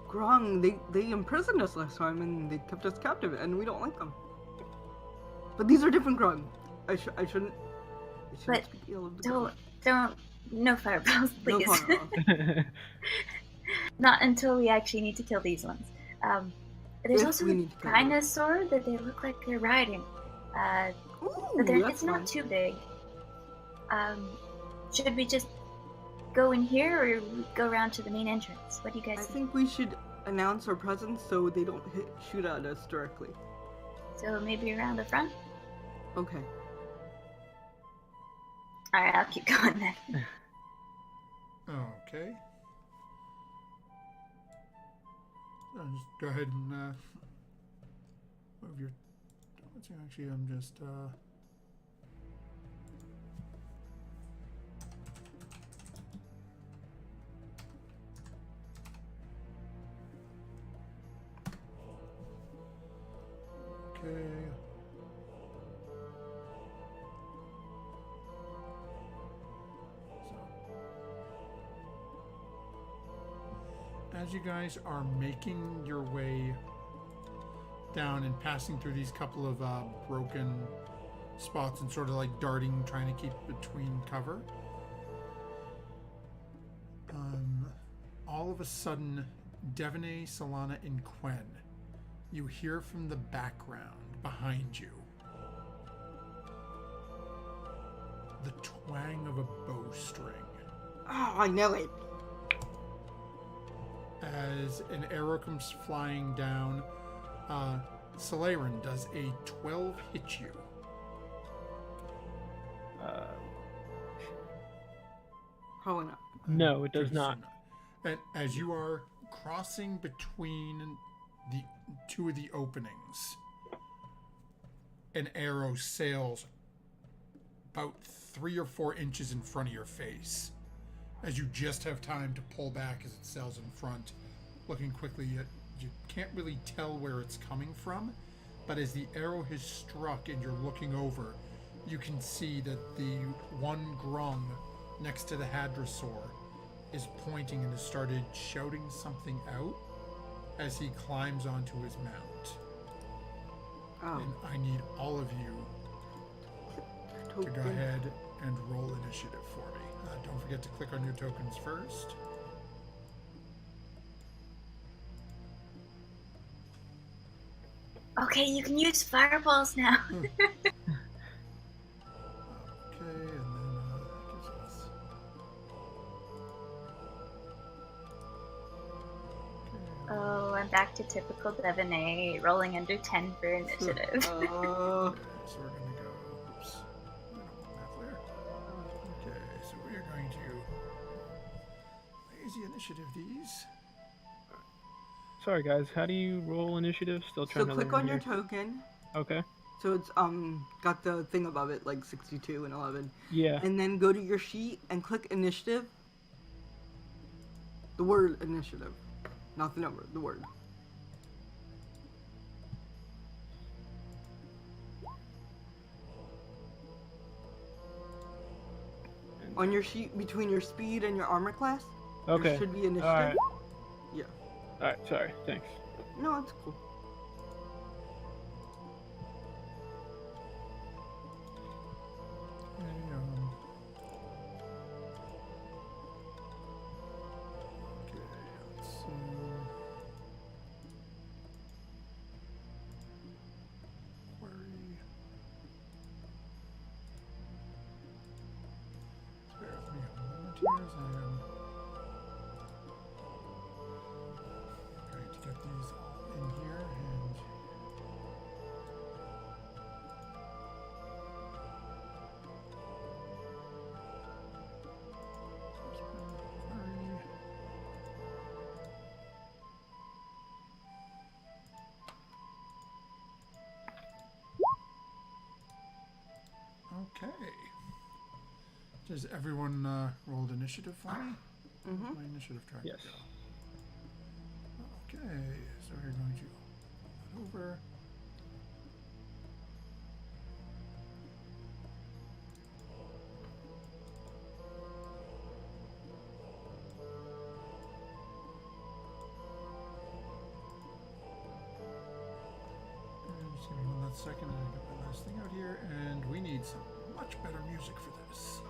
Grung, they imprisoned us last time and they kept us captive and we don't like them. But these are different Grung. I shouldn't But speak ill of the don't, no fireballs, No please. fireballs. Not until we actually need to kill these ones. There's If also we a need to kill them. dinosaur that they look like they're riding. Ooh, But that's it's not fun. too big. Should we just go in here or go around to the main entrance? What do you I guys think? think we should announce our presence so they don't shoot at us directly. So maybe around the front? Okay. Alright, I'll keep going then. Okay. So just go ahead and move your. Actually, I'm just. Okay. As you guys are making your way down and passing through these couple of broken spots and sort of darting, trying to keep between cover, all of a sudden, Devaney, Solana, and Quen, you hear from the background behind you the twang of a bowstring. Oh, I know it. As an arrow comes flying down, Solaren, does a 12 hit you? Probably not. No, it does Good not. to know. And as you are crossing between the two of the openings, an arrow sails about 3 or 4 inches in front of your face. As you just have time to pull back as it sails in front, looking quickly at, you can't really tell where it's coming from, but as the arrow has struck and you're looking over, you can see that the one grung next to the hadrosaur is pointing and has started shouting something out as he climbs onto his mount. Oh. And I need all of you to go ahead and roll initiative for me. Don't forget to click on your tokens first. Okay, you can use fireballs now. Okay, and then that gives us... Okay. Oh, I'm back to typical Devaney, rolling under 10 for initiative. So we're gonna go... Oops. I don't want that there. Okay, so we are going to... Lazy initiative these. Sorry, guys. How do you roll initiative? Still trying So to click learn on your here. token. Okay. So it's got the thing above it, like 62 and 11. Yeah. And then go to your sheet and click initiative. The word initiative. Not the number, the word. On your sheet between your speed and your armor class, Okay. there should be initiative. All right. Yeah. All right. Sorry. Thanks. No, it's cool. Okay, let's see. Query. Bear with me a moment here as I am trying to get these all in here and query. Okay. Does everyone rolled initiative for me? Mm-hmm. My initiative tracker. Yes. Go. Okay, so we're going to roll that over. And just give me 1 second and I get my last thing out here, and we need some much better music for this. So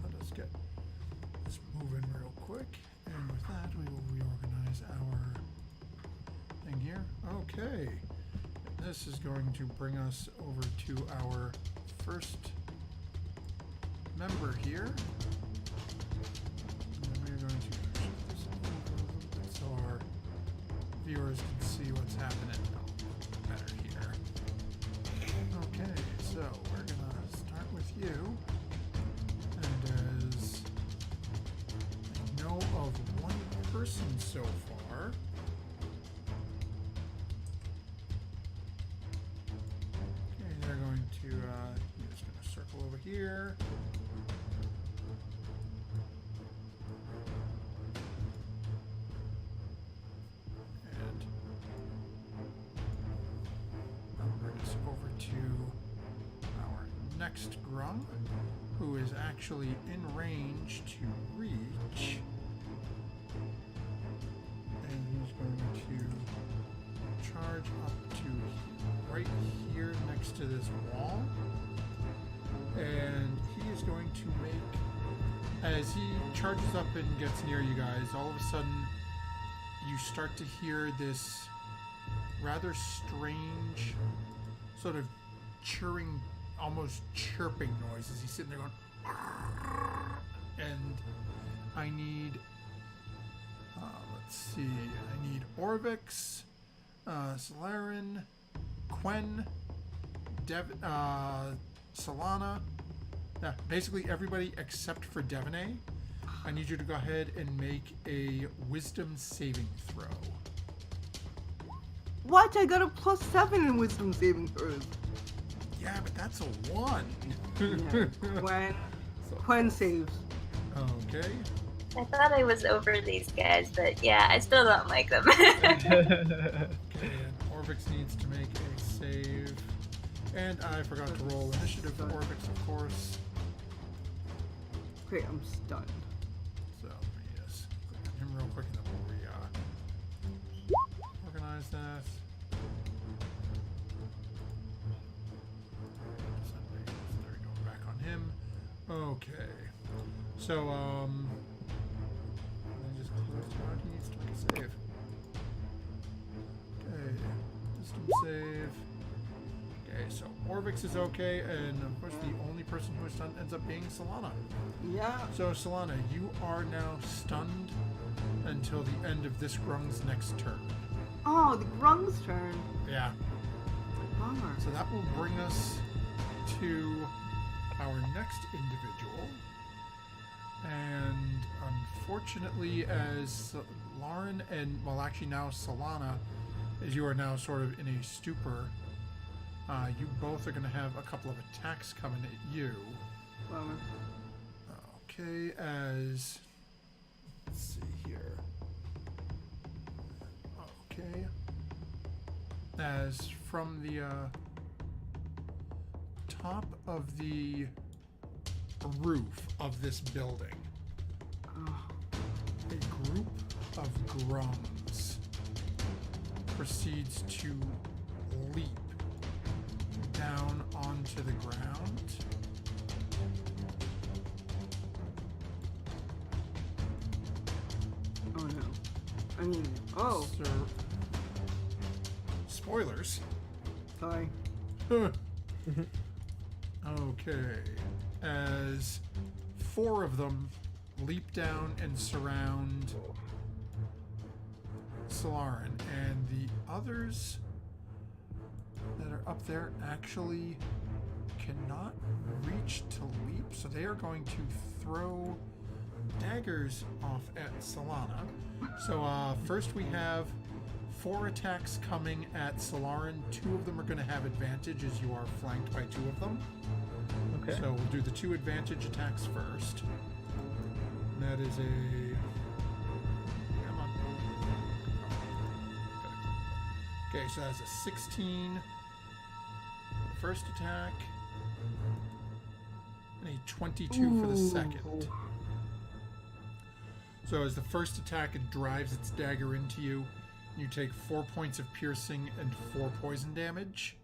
let us get this moving real quick, and with that we will reorganize our thing here. Okay, this is going to bring us over to our first member here. And then we're going to shift this over a little bit so our viewers can see what's happening better here. Okay, so we're gonna start with you. And as I know of one person so far, okay, they're going to, you're just gonna circle over here. And that'll bring us over to our next grung, who is actually in range to reach. And he's going to charge up to right here next to this wall. And he is going to make, as he charges up and gets near you guys, all of a sudden you start to hear this rather strange sort of chirring, almost chirping noise as he's sitting there going, and I need, let's see, I need Orvix, Solarin, Quen, Solana, yeah, basically everybody except for Devaney I need you to go ahead and make a wisdom saving throw. What? I got a +7 in wisdom saving throws. Yeah, but that's a 1. Yeah. So- Quen saves. Okay. I thought I was over these guys, but yeah, I still don't like them. Okay, and Orvix needs to make a save. And I forgot to roll initiative for Orvix, of course. Great, I'm stunned. So, yes. Click on him real quick and then we'll organize that. There we go, back on him. Okay. So, let me just close him out. He needs to make a save. Okay. Wisdom save. Okay, so Orvix is okay, and of course the only person who is stunned ends up being Solana. Yeah. So Solana, you are now stunned until the end of this Grung's next turn. Oh, the Grung's turn. Yeah. Bummer. So that will bring us to our next individual. And unfortunately, as Lauren and, well, actually now Solana, as you are now sort of in a stupor, you both are going to have a couple of attacks coming at you. Bummer. Okay, as... Let's see here. Okay. As from the top of the roof of this building, Oh. a group of grungs proceeds to leap down onto the ground. Oh no. I mean, oh, So, spoilers. sorry. Okay. As 4 of them leap down and surround Solarin, and the others that are up there actually cannot reach to leap, so they are going to throw daggers off at Solana. So first we have 4 attacks coming at Solarin. 2 of them are going to have advantage as you are flanked by 2 of them. Okay. So we'll do the 2 advantage attacks first. And that is a... Come on. Okay, so that's a 16. The first attack. And a 22 for the second. So as the first attack, it drives its dagger into you. You take 4 points of piercing and 4 poison damage.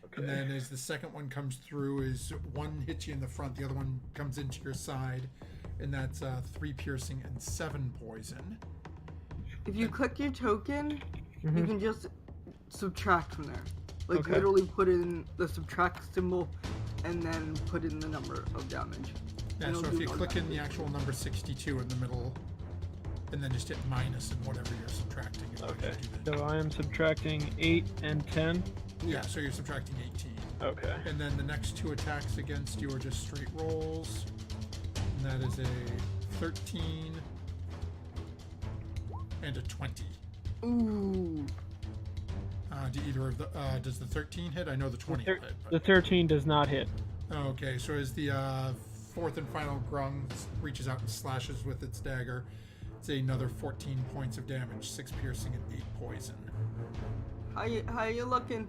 Okay. And then as the second one comes through, is one hits you in the front, the other one comes into your side, and that's 3 piercing and 7 poison. If you click your token, you Mhm. can just subtract from there. Like Okay. literally put in the subtract symbol and then put in the number of damage. Yeah, And so it'll if do you more click in the damage. actual number 62 in the middle, and then just hit minus and whatever you're subtracting. it will Okay. just do that. So I am subtracting 8 and 10. Yeah, so you're subtracting 18. Okay. And then the next 2 attacks against you are just straight rolls. And that is a 13 and a 20. Ooh. Do either of the does the 13 hit? I know the 20 thir- hit. The 13 does not hit. Okay, so as the 4th and final grung reaches out and slashes with its dagger, it's another 14 points of damage, 6 piercing and 8 poison. How you looking?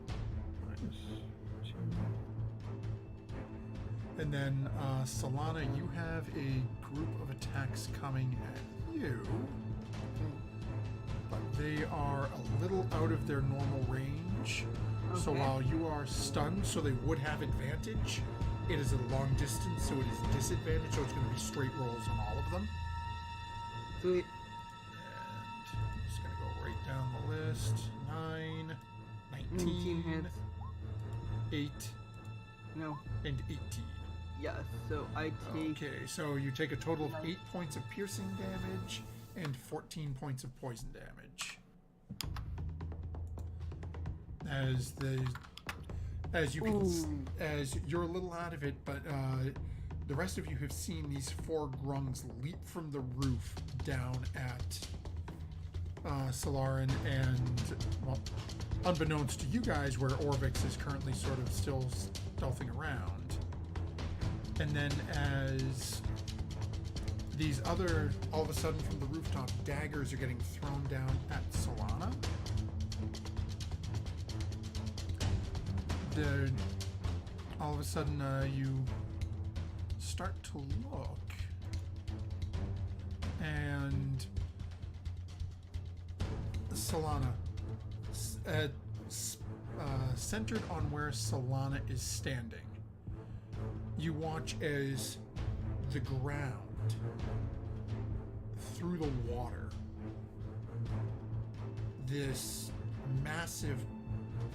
And then Solana, you have a group of attacks coming at you, but they are a little out of their normal range. So Okay. while you are stunned, so they would have advantage, it is a long distance, so it is disadvantage, so it's going to be straight rolls on all of them. Sweet. And I'm just going to go right down the list. 9, 19, 19 hits. 8, No. and 18. Yes. So I take. Okay, so you take a total of 8 points of piercing damage and 14 points of poison damage. As you can, Ooh. as you're a little out of it, but the rest of you have seen these 4 grungs leap from the roof down at Solarin, and, well, unbeknownst to you guys, where Orvix is currently sort of still stealthing around. And then as these other, all of a sudden from the rooftop, daggers are getting thrown down at Solana. All of a sudden, you start to look, and Solana, centered on where Solana is standing, you watch as the ground through the water, this massive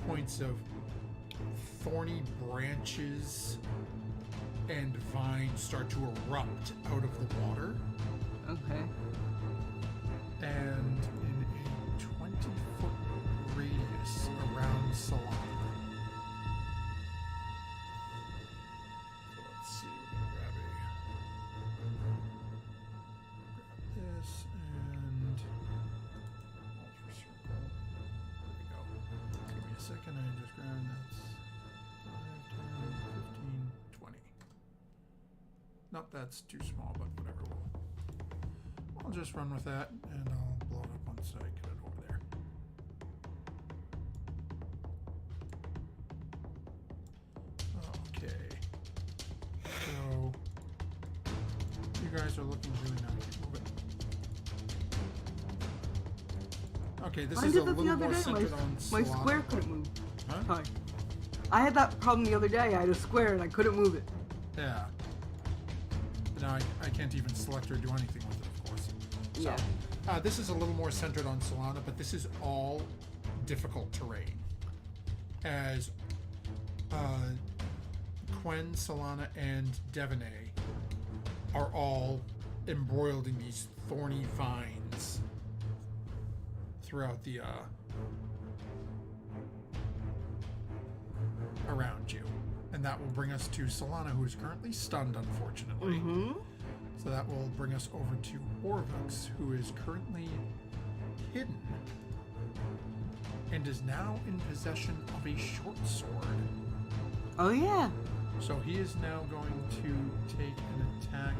points of thorny branches and vines start to erupt out of the water. Okay. And in a 20-foot radius around Solana. So let's see, we're gonna grab this and ultra circle. There we go. Give me a second, I just grabbed that's 5, 10, 15, 20. Nope, that's too small, but whatever. I'll just run with that, and I'll blow it up once I get it over there. Okay. So, you guys are looking really nice. Move it. Okay, this I is did a that the little other more day. centered on My Solana. square couldn't move. Huh? Sorry. I had that problem the other day. I had a square and I couldn't move it. Yeah. But now I can't even select or do anything with it, of course. So, Yeah. this is a little more centered on Solana, but this is all difficult terrain. As Quen, Solana, and Devaney are all embroiled in these thorny vines throughout the around you. And that will bring us to Solana, who is currently stunned, unfortunately. Mm-hmm. So that will bring us over to Orvix, who is currently hidden and is now in possession of a short sword. Oh, yeah. So he is now going to take an attack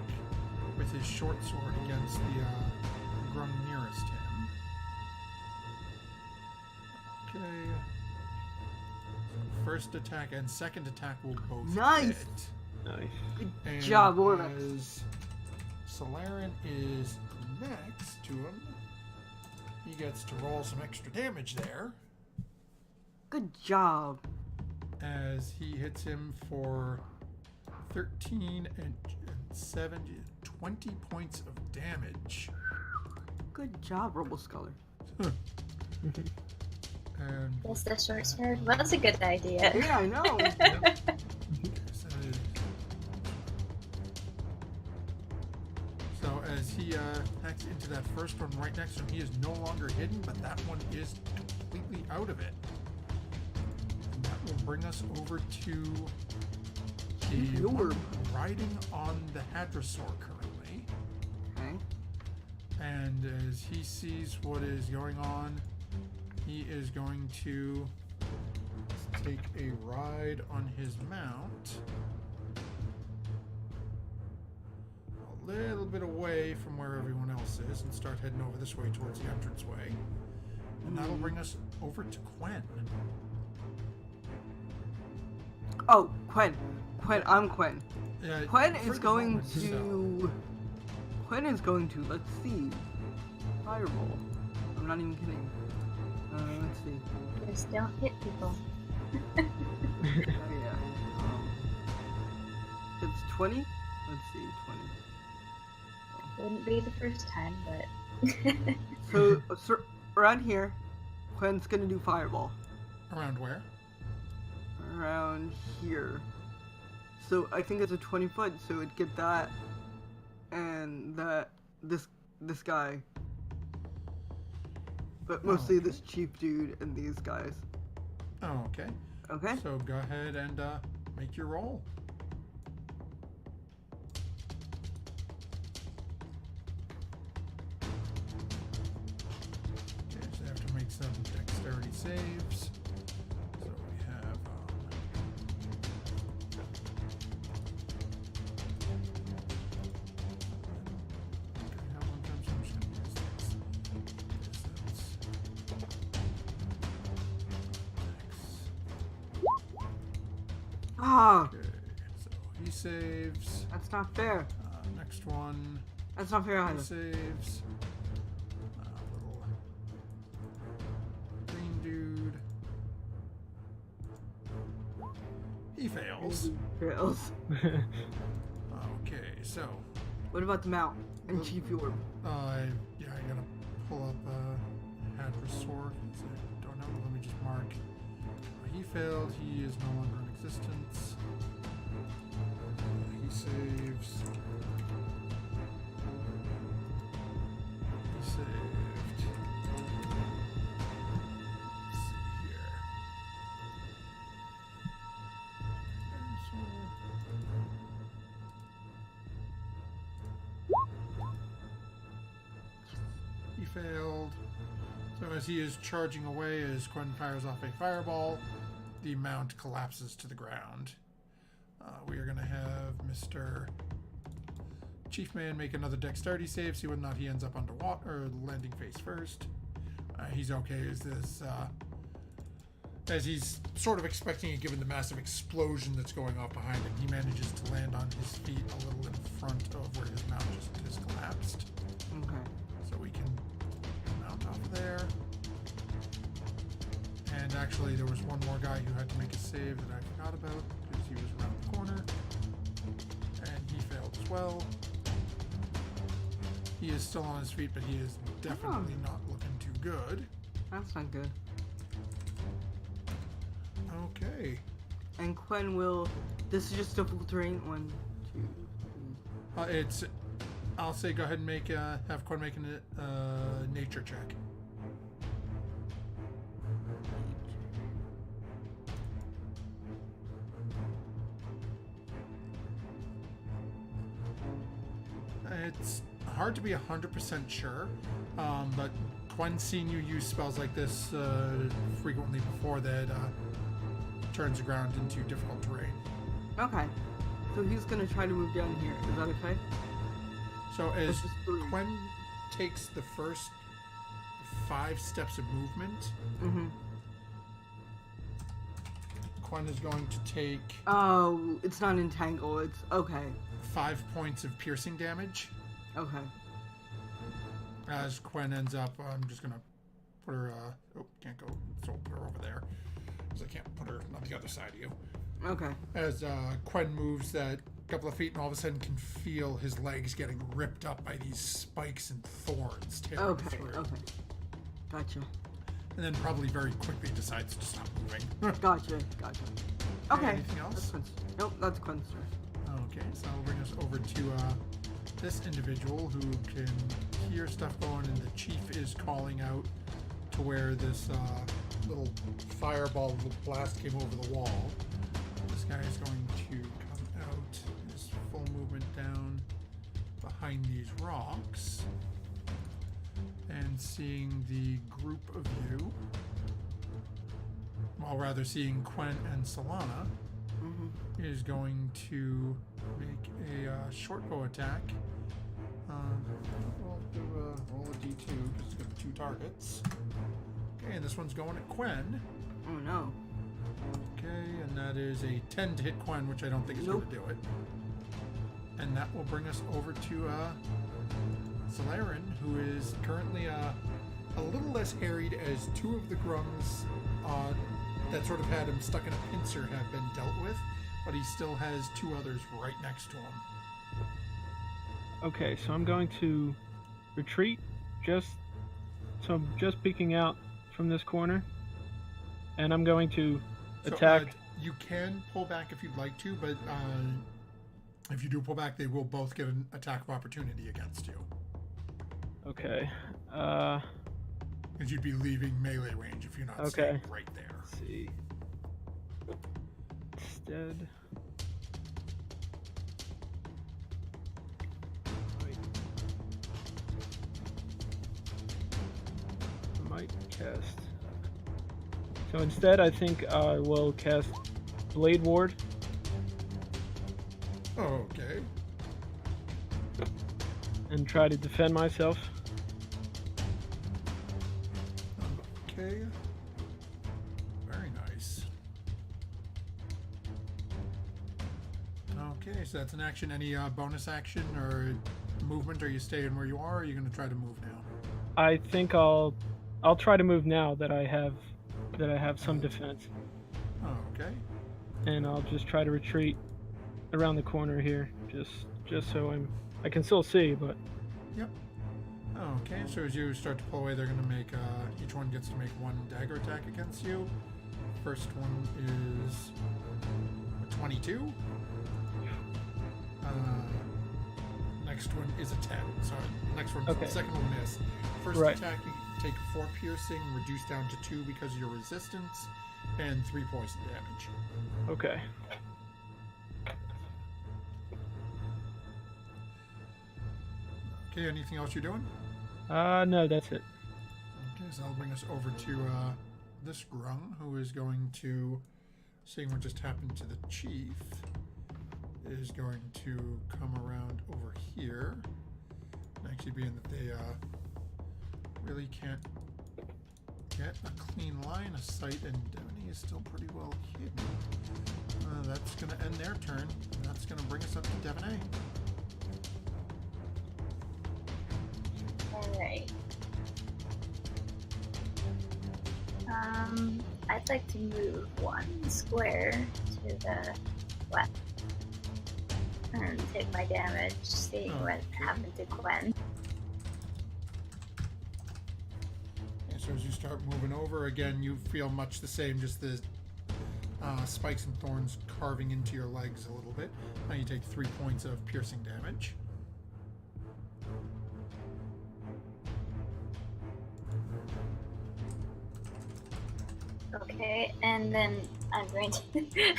with his short sword against the grung nearest him. Okay. So first attack and second attack will both Nice. hit. Nice. Good And job, Orvix. as Solaren is next to him, he gets to roll some extra damage there Good job. as he hits him for 13 and 7, 20 points of damage. Good job, Roboscholar. And Is the short sword? Well, that's a good idea. Yeah, I know. So as he hacks into that first one right next to him, he is no longer hidden, but that one is completely out of it. And that will bring us over to the Lord. one riding on the Hadrosaur currently. Okay. And as he sees what is going on, he is going to take a ride on his mount a little bit away from where everyone else is and start heading over this way towards the entranceway. And that'll bring us over to Quen. Oh, Quen. I'm Quen. Quen for is the going moment, so- to... Quen is going to, let's see, fireball. I'm not even kidding. Let's see. Just don't hit people. Oh, yeah. It's 20? Let's see, 20. Wouldn't be the first time, but So, around here, Quen's gonna do fireball. Around where? Around here. So I think it's a 20 foot, so it'd get that and that this guy. But mostly this chief dude and these guys. Oh, okay. Okay? So go ahead and make your roll. saves. So we have okay, how long time, so I'm just gonna use this. Ah, Okay, so he saves. that's not fair. Next one. That's not fair He either. saves. Little green dude. He fails. Fails. Okay, so What about the mount and Chief Orb? yeah, I gotta pull up Hadra's sword. So I don't know. Let me just mark. He failed. He is no longer in existence. He saves. He saved. Let's see here. He failed. So as he is charging away, as Quinn fires off a fireball, the mount collapses to the ground. We are going to have Mr. Chief Man make another dexterity save, see whether or not he ends up underwater or landing face first. He's okay as he's sort of expecting it, given the massive explosion that's going off behind him. He manages to land on his feet a little in front of where his mount just has collapsed. Okay. So we can mount off of there. And actually, there was one more guy who had to make a save that I forgot about because he was around the corner. And he failed as well. He is still on his feet, but he is definitely not looking too good. That's not good. Okay. And Quinn will. This is just difficult terrain. 1, 2, 3. I'll say go ahead and have Quinn make a nature check. It's hard to be 100% sure, but Quinn's seen you use spells like this frequently before that turns the ground into difficult terrain. Okay. So he's gonna try to move down here. Is that okay? So as This is 3. Quinn takes the first 5 steps of movement, Mm-hmm. Quinn is going to take Oh, it's not entangle. It's okay. 5 points of piercing damage. Okay. As Quinn ends up, I'm just gonna put her. Can't go. So we'll put her over there, because I can't put her on the other side of you. Okay. As Quinn moves that couple of feet, and all of a sudden can feel his legs getting ripped up by these spikes and thorns tearing Okay. through. Okay. Gotcha. And then probably very quickly decides to stop moving. Gotcha. Gotcha. Okay. Anything else? That's Quinn's. Nope. That's Quinn's turn. Okay, so I'll bring us over to this individual who can hear stuff going, and the chief is calling out to where this little fireball, little blast came over the wall. This guy is going to come out, his full movement down behind these rocks, and seeing the group of you, well, rather seeing Quinn and Solana, Mm-hmm. is going to make a short bow attack. We'll do roll a d2 because it's got 2 targets. Okay, and this one's going at Quinn. Oh no. Okay, and that is a 10 to hit Quinn, which I don't think is Nope. going to do it. And that will bring us over to Solaren, who is currently a little less harried, as 2 of the grungs that sort of had him stuck in a pincer have been dealt with, but he still has 2 others right next to him. Okay, so I'm going to retreat. So I'm just peeking out from this corner, and I'm going to attack. You can pull back if you'd like to, but if you do pull back, they will both get an attack of opportunity against you. Okay. Because you'd be leaving melee range if you're not staying right there. Let's see. Instead. I might cast So instead, I think I will cast Blade Ward. Okay. And try to defend myself. Okay. Very nice. Okay, so that's an action. Any bonus action or movement? Are you staying where you are? Or are you going to try to move now? I think I'll try to move now that I have some defense, Okay. and I'll just try to retreat around the corner here, just so I can still see, but. Yep. Okay, so as you start to pull away, they're going to make, each one gets to make one dagger attack against you. First one is a 22. Next one is a 10. Sorry, next one, Okay. The second will miss. First Right. attack, you take 4 piercing, reduced down to 2 because of your resistance, and 3 poison damage. Okay. Okay, anything else you're doing? No, that's it. Okay, so that'll bring us over to this Grung, who is going to, seeing what just happened to the chief, is going to come around over here. And actually, being that they really can't get a clean line of sight, and Devaney is still pretty well hidden. That's going to end their turn, and that's going to bring us up to Devaney. Alright. I'd like to move 1 square to the left and take my damage, seeing what happened to Gwen. And so as you start moving over again, you feel much the same, just the spikes and thorns carving into your legs a little bit. Now you take 3 points of piercing damage. Okay, and then I'm going to.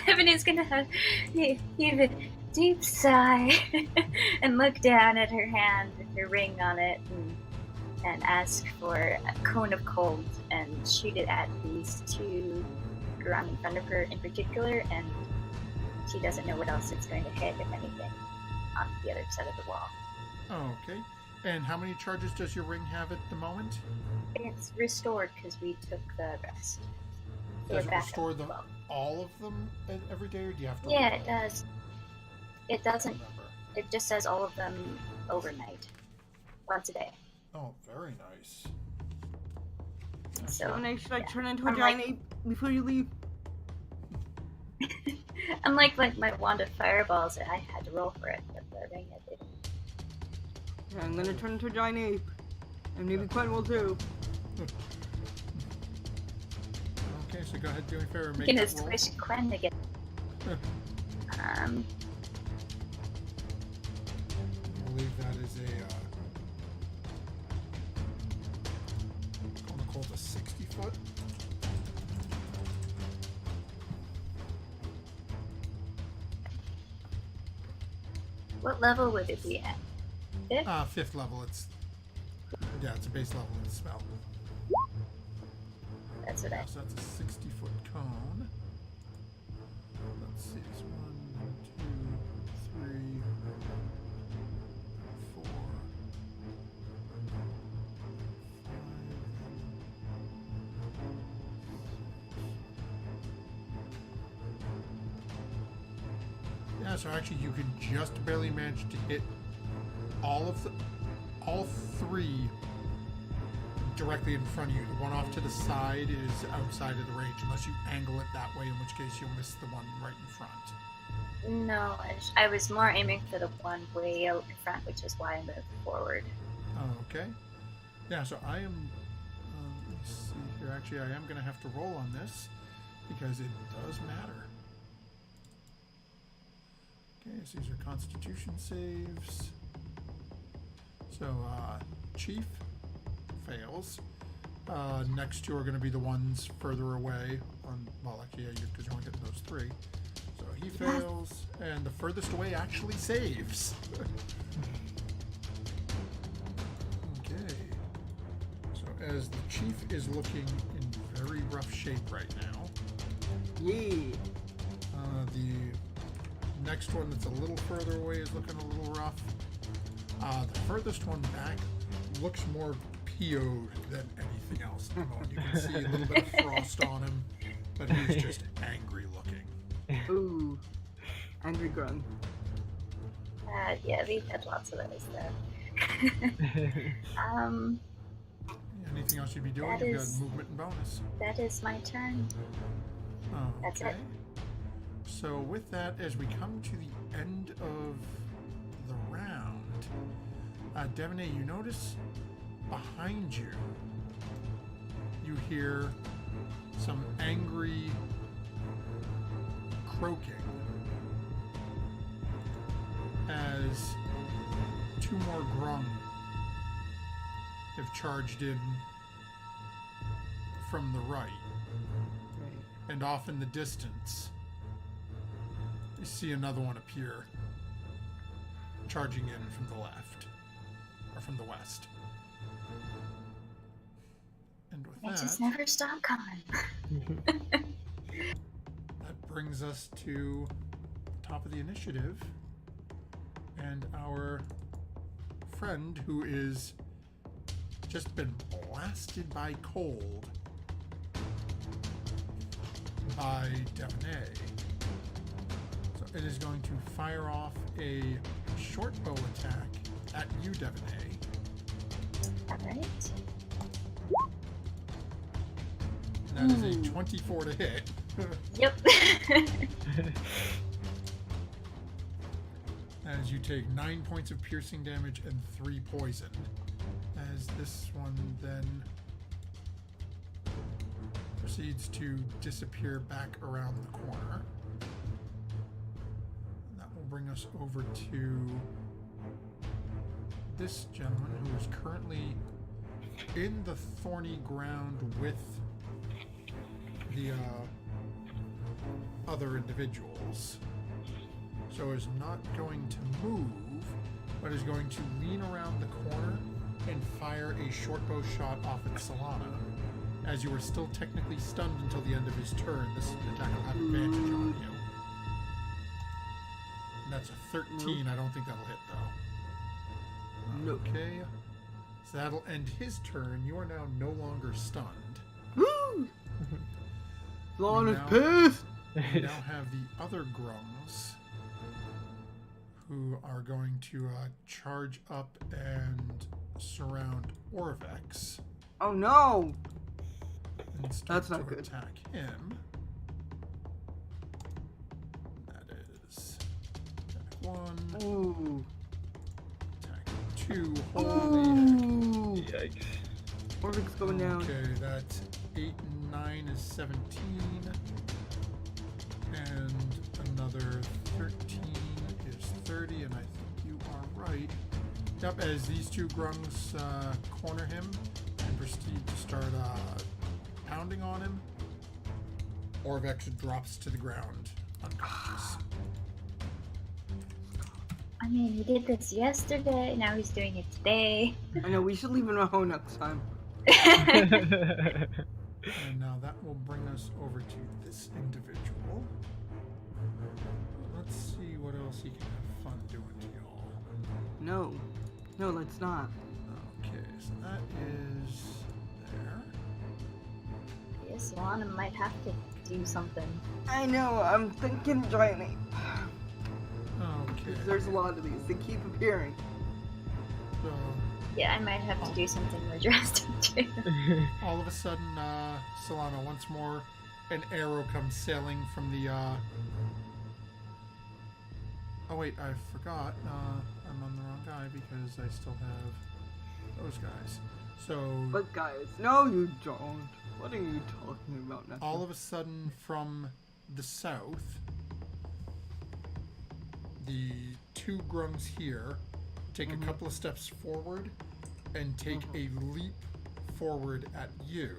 Ebony's gonna have heave a deep sigh and look down at her hand with her ring on it and ask for a cone of cold and shoot it at these 2 Grung in front of her in particular, and she doesn't know what else it's going to hit, if anything, on the other side of the wall. Okay. And how many charges does your ring have at the moment? It's restored because we took the rest. So Does we're it back restore up to them, 12. all of them every day, or do you have to? Yeah, roll it does. It doesn't. Remember. It just says all of them overnight, once a day. Oh, very nice. So Renee, should I turn into a I'm giant like- ape before you leave? unlike like my wand of fireballs, I had to roll for it, but the ring I didn't. Yeah, I'm gonna turn into a giant ape. And maybe Quinn will too. Okay, so go ahead, do me a favor, I'm make gonna that roll. squish Gwen again. I believe that is a called a 60-foot. What level would it be at? 5th? 5th level. It's a base level of the spell. That's what I. So that's a 60-foot cone. Let's see, it's 1, 2, 3, 4, 5. Yeah, so actually you can just barely manage to hit all 3 directly in front of you. The one off to the side is outside of the range, unless you angle it that way, in which case you'll miss the one right in front. No, I was more aiming for the one way out in front, which is why I moved forward. Okay. Yeah, so I am... let me see here. Actually, I am going to have to roll on this, because it does matter. Okay, so these are Constitution saves. So, Chief fails. Next 2 are going to be the ones further away. Well, actually, yeah, because you're only getting those 3. So he fails, and the furthest away actually saves. Okay. So as the chief is looking in very rough shape right now. Yeah. The next one that's a little further away is looking a little rough. The furthest one back looks more PO'd than anything else at the moment. You can see a little bit of frost on him, but he's just angry looking. Ooh. Angry grunt. Yeah, we've had lots of those though. Anything else you'd be doing? That You've is- got movement and bonus. That is my turn. Oh, That's okay. it. So with that, as we come to the end of the round, Devaney, you notice behind you, you hear some angry croaking as two more grung have charged in from the right. And off in the distance, you see another one appear, charging in from the left, or from the west. And with They that, just never stop coming. that brings us to the top of the initiative, and our friend who is just been blasted by cold by Devaney. So it is going to fire off a short bow attack at you, Devaney. Alright. And that is a 24 to hit. Yep. As you take 9 points of piercing damage and 3 poison. As this one then proceeds to disappear back around the corner. And that will bring us over to this gentleman who is currently in the thorny ground with the other individuals. So is not going to move, but is going to lean around the corner and fire a short bow shot off at Solana. As you are still technically stunned until the end of his turn, this attack will have advantage on you. And that's a 13. Nope. I don't think that'll hit though. Nope. Okay. So that'll end his turn. You are now no longer stunned. Woo! Lon is Now- pissed! We now have the other grungs who are going to charge up and surround Orvex Oh no! and start That's not to good. attack him. That is attack 1, Ooh. attack 2. Holy heck. Ooh. Yikes. Orvic's going down. Okay, that's 8 and 9 is 17. And another 13 is 30, and I think you are right. Yep, as these two grungs corner him and proceed to start pounding on him, Orvex drops to the ground unconscious. I mean, he did this yesterday, now he's doing it today. I know, we should leave him at home next time. And now that will bring us over to this individual. Let's see what else he can have fun doing to y'all. No. No, let's not. Okay, so that is there. Yes, Lana might have to do something. I know, I'm thinking joining. Okay. There's a lot of these. They keep appearing. So Yeah, I might have to do something more drastic too. all of a sudden, Solana, once more, an arrow comes sailing from the. Oh wait, I forgot. I'm on the wrong guy because I still have those guys. So But guys, no you don't. What are you talking about now? all of a sudden, from the south, the two grungs here take a couple of steps forward and take a leap forward at you.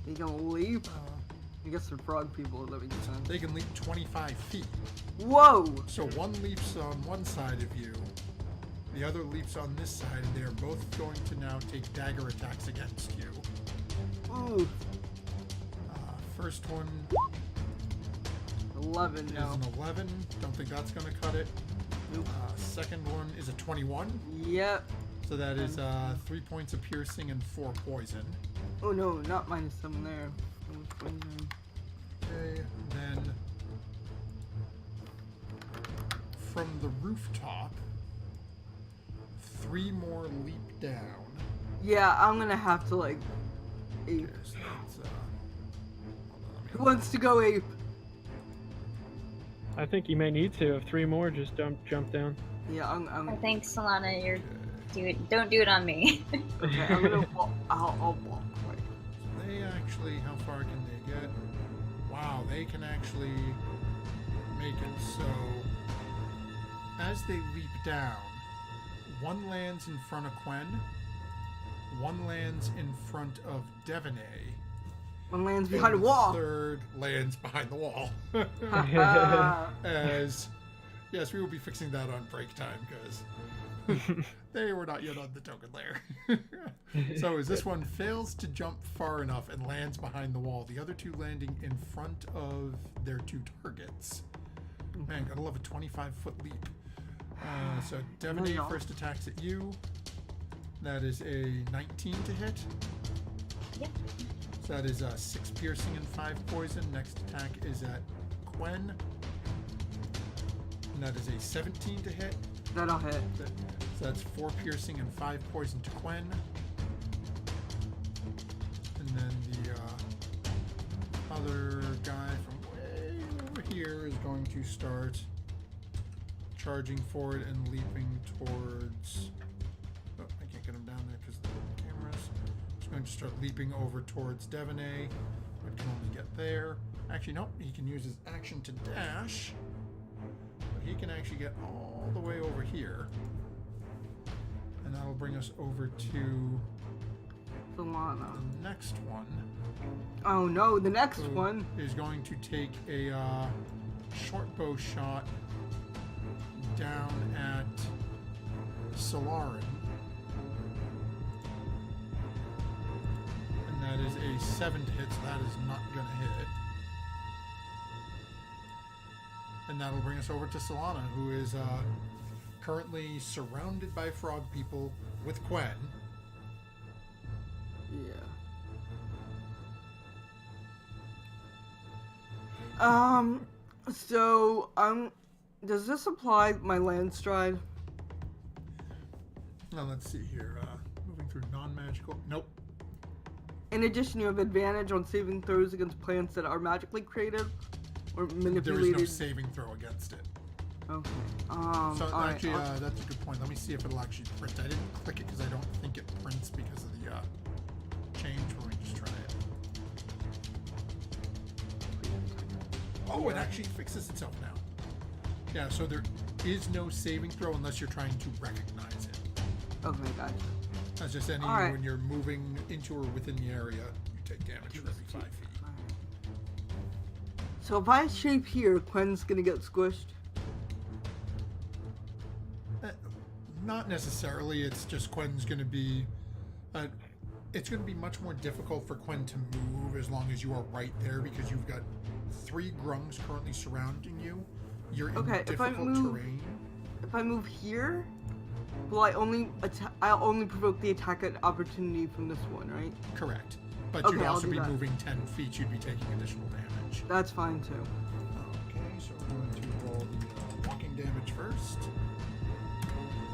You gonna leap? Uh, I guess the frog people that makes sense. they can leap 25 feet. Whoa! So one leaps on one side of you, the other leaps on this side, and they are both going to now take dagger attacks against you. Ooh. First one 11, is no. an 11. Don't think that's going to cut it. Nope. Second one is a 21. Yep. So that is 3 points of piercing and 4 poison. Oh no, not -7 there. Okay, then from the rooftop, 3 more leap down. Yeah, I'm gonna have to like ape. Okay, so that's, hold on, Who wants to go ape? I think you may need to. If 3 more just jump down. Yeah, I'm I think Solana, don't do it on me. okay. I'm gonna walk. I'll walk. Right. So they actually, how far can they get? Wow, they can actually make it so as they leap down, one lands in front of Quen, one lands in front of Devaney, One lands behind a and the wall. third lands behind the wall. As yes, we will be fixing that on break time because they were not yet on the token layer. So as this one fails to jump far enough and lands behind the wall, the other two landing in front of their 2 targets. Man, gotta love a 25-foot leap. So Devaney No. first attacks at you. That is a 19 to hit. Yep. So that is 6 piercing and 5 poison. Next attack is at Quen. And that is a 17 to hit. That'll hit. So that's 4 piercing and 5 poison to Quen. And then the other guy from way over here is going to start charging forward and leaping towards... Oh, I can't get him down there because of the cameras. He's going to start leaping over towards Devaney, but can only get there. Actually, no, he can use his action to dash. But he can actually get all the way over here. And that'll bring us over to Solana. the next one. Oh no, the next Who one. is going to take a short bow shot down at Solarin. And that is a 7 to hit, so that is not going to hit. And that'll bring us over to Solana, who is currently surrounded by frog people with Quen. Yeah. So does this apply my land stride? Now let's see here. Moving through non-magical. Nope. In addition, you have advantage on saving throws against plants that are magically created or manipulated. There is no saving throw against it. Okay. So alright, actually, that's a good point. Let me see if it'll actually print. I didn't click it because I don't think it prints because of the change. Let me just try it. Oh, it actually fixes itself now. Yeah, so there is no saving throw unless you're trying to recognize it. Okay, gotcha. That's just any Alright. when you're moving into or within the area, you take damage for every 5 feet. So if I shape here, Quen's gonna get squished. Not necessarily. It's just Quen's going to be. It's going to be much more difficult for Quen to move as long as you are right there because you've got 3 grungs currently surrounding you. You're in Okay, if I difficult move- terrain. If I move here, will I only I'll only provoke the attack at opportunity from this one, right? Correct. But Okay, you'd I'll also do be that. moving 10 feet. You'd be taking additional damage. That's fine too. Okay, so we're going to roll the walking damage first.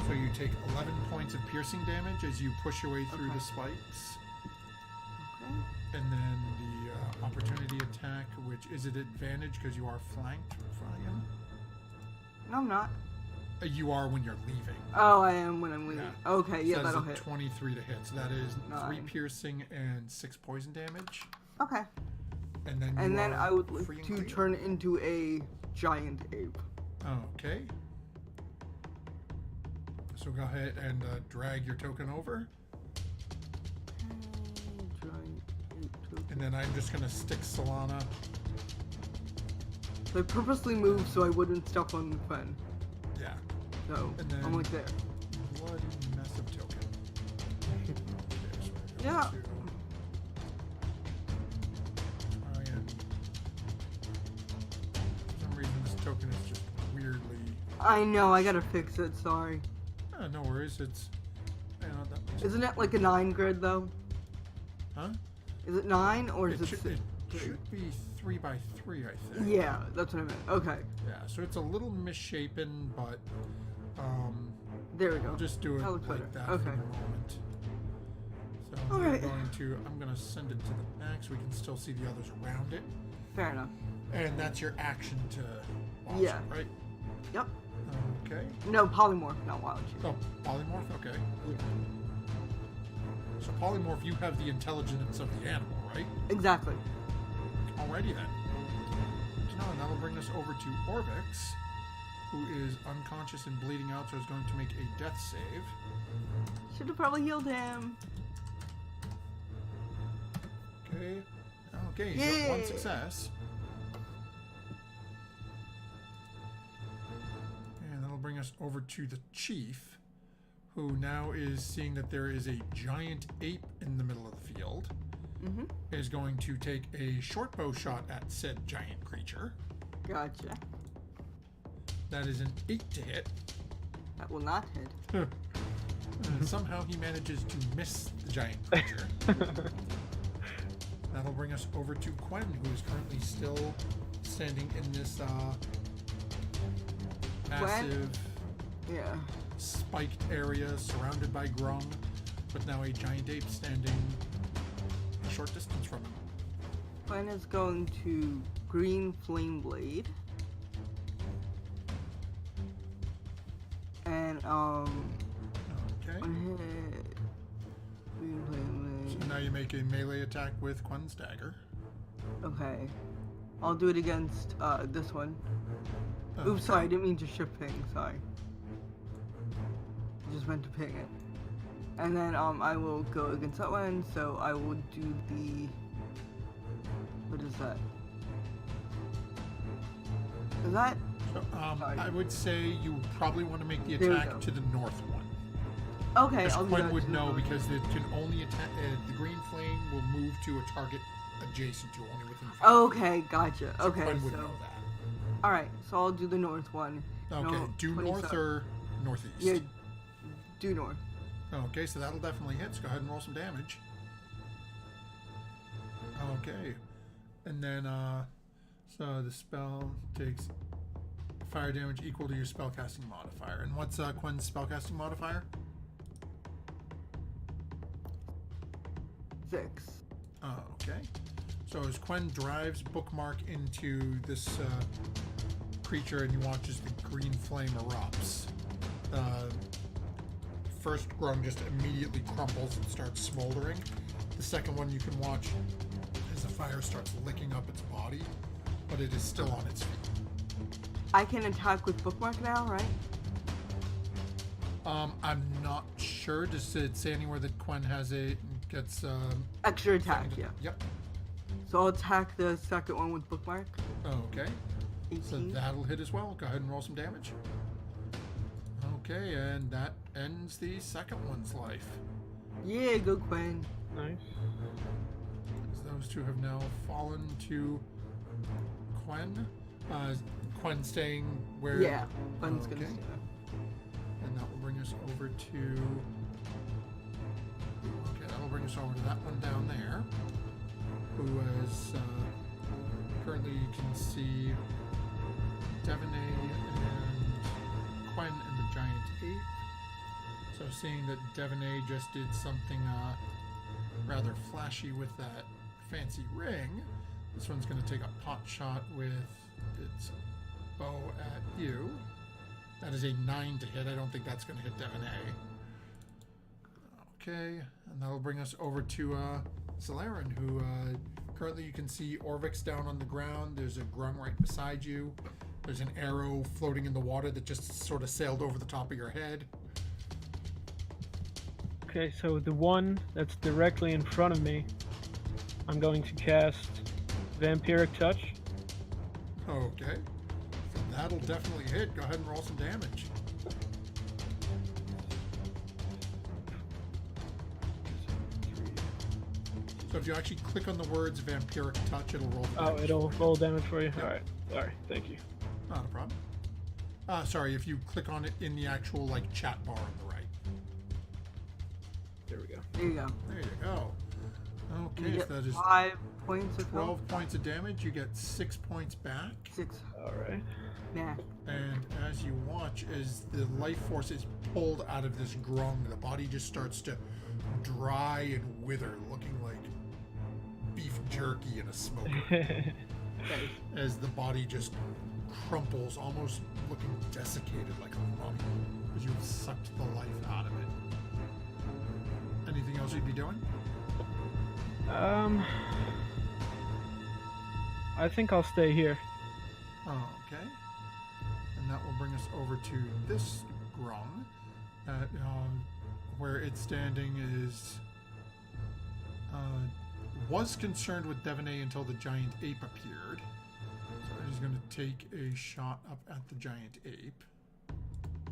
So you take 11 points of piercing damage as you push your way through Okay. the spikes. Okay. And then the opportunity attack, which is at advantage because you are flanked by him. No, I'm not. You are when you're leaving. Oh, I am when I'm leaving. Yeah. Okay, yeah, so that is that'll a hit. 23 to hit. So that is 3 9. piercing and 6 poison damage. Okay. And then And you then are I would like free and to clear. turn into a giant ape. Okay. So go ahead and drag your token over. Giant ape token. And then I'm just going to stick Solana. So I purposely moved so I wouldn't step on Quen. Yeah. So And then- I'm like there. Bloody mess of token. Okay, so we're going Yeah. to try and I know, I gotta fix it, sorry. No worries, it's... Isn't it like a 9 grid, though? Huh? Is it 9, or is It it... should be 3 by 3, I think. Yeah, that's what I meant. Okay. Yeah, so it's a little misshapen, but... There we go. We'll just do it That looks like better. that Okay. for the moment. So Alright. I'm gonna send it to the back so we can still see the others around it. Fair enough. And that's your action to watch Yeah. it, right? Yep. Okay. No, polymorph, not wild shape. Oh, polymorph? Okay. Yeah. So polymorph, you have the intelligence of the animal, right? Exactly. Alrighty then. So now that'll bring us over to Orvix, who is unconscious and bleeding out, so is going to make a death save. Should have probably healed him. Okay. Okay, he's got 1 Yay! success. And that'll bring us over to the chief, who now is seeing that there is a giant ape in the middle of the field. Mm-hmm. Is going to take a short bow shot at said giant creature. Gotcha. That is an 8 to hit. That will not hit. And somehow he manages to miss the giant creature. That'll bring us over to Quen, who is currently still standing in this massive Yeah. spiked area surrounded by grung, with now a giant ape standing a short distance from him. Glenn is going to green flame blade. And Okay. one hit. Green flame So blade. now you make a melee attack with Quen's dagger. Okay. I'll do it against this one. Okay. Oops, sorry, I didn't mean to shift ping, sorry. Just meant to ping it. And then I will go against that one, so I will do the... What is that? Is that? So, Sorry. I would say you probably want to make the There we attack go. to the north one. Okay, Because I'll do Quen that would to the know north. because it can only attack. The green flame will move to a target adjacent to, only within 5 feet. Okay, gotcha. So Okay, Quen would so... know that. Alright, so I'll do the north one. Okay, No, due north 27. or northeast? Yeah, due north. Okay, so that'll definitely hit. So go ahead and roll some damage. Okay. And then, so the spell takes fire damage equal to your spellcasting modifier. And what's Quen's spellcasting modifier? 6. Okay. So as Quen drives Bookmark into this creature and you watch as the green flame erupts, first grung just immediately crumples and starts smoldering. The second one you can watch as the fire starts licking up its body, but it is still on its feet. I can attack with bookmark now, right? I'm not sure. Does it say anywhere that Quen has gets Extra attack, yeah. Yep. So I'll attack the second one with bookmark. Okay. So 18. that'll hit as well. Go ahead and roll some damage. Okay, and that ends the second one's life. Yeah, go Quinn. Nice. As those two have now fallen to Quen. Quen staying where... Yeah, Quinn's gonna Okay. stay there. And that will bring us over to... Okay, that'll bring us over to that one down there. Who is... currently you can see Devaney and Quen and the giant ape. So seeing that Devaney just did something rather flashy with that fancy ring, this one's going to take a pot shot with its bow at you. That is a 9 to hit. I don't think that's going to hit Devaney. Okay, and that'll bring us over to Celerin, who currently you can see Orvix down on the ground. There's a grung right beside you. There's an arrow floating in the water that just sort of sailed over the top of your head. Okay, so the one that's directly in front of me, I'm going to cast Vampiric Touch. Okay, so that'll definitely hit. Go ahead and roll some damage. So if you actually click on the words Vampiric Touch, it'll roll the Oh, damage. it'll roll damage for you? Yep. Alright, sorry, thank you. Not a problem. Sorry, if you click on it in the actual like chat bar on the right. There we go. There you go. There you go. You Okay, so get that is 5 points of health. 12 points of damage. You get 6 points back. 6. All right. Nah. And as you watch, as the life force is pulled out of this grung, the body just starts to dry and wither, looking like beef jerky in a smoker. As the body just crumples, almost looking desiccated like a mummy, as you've sucked the life out of it. Anything else you'd be doing? I think I'll stay here. Okay. And that will bring us over to this grung. Where it's standing is... was concerned with Devaney until the giant ape appeared. So he's going to take a shot up at the giant ape.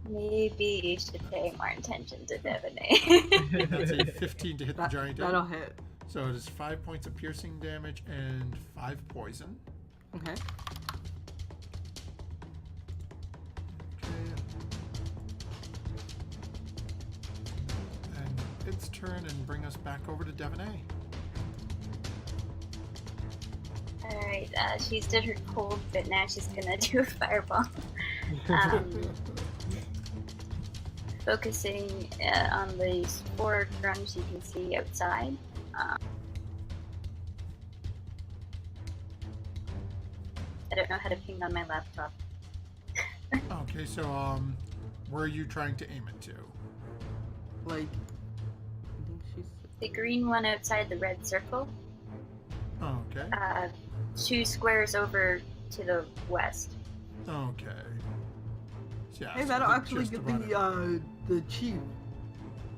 Maybe you should pay more attention to Devaney. That's a 15 to hit the giant ape. That'll hit. So it is 5 points of piercing damage and 5 poison. Okay. Okay. And its turn and bring us back over to Devaney. Alright, she's did her cold, but now she's gonna do a fireball. Focusing on these 4 grungs you can see outside. I don't know how to ping on my laptop. Okay, so where are you trying to aim it to? Like, I think she's... The green one outside the red circle. Okay. 2 squares over to the west. Okay. Yeah, Hey, so that'll just actually get about the chief.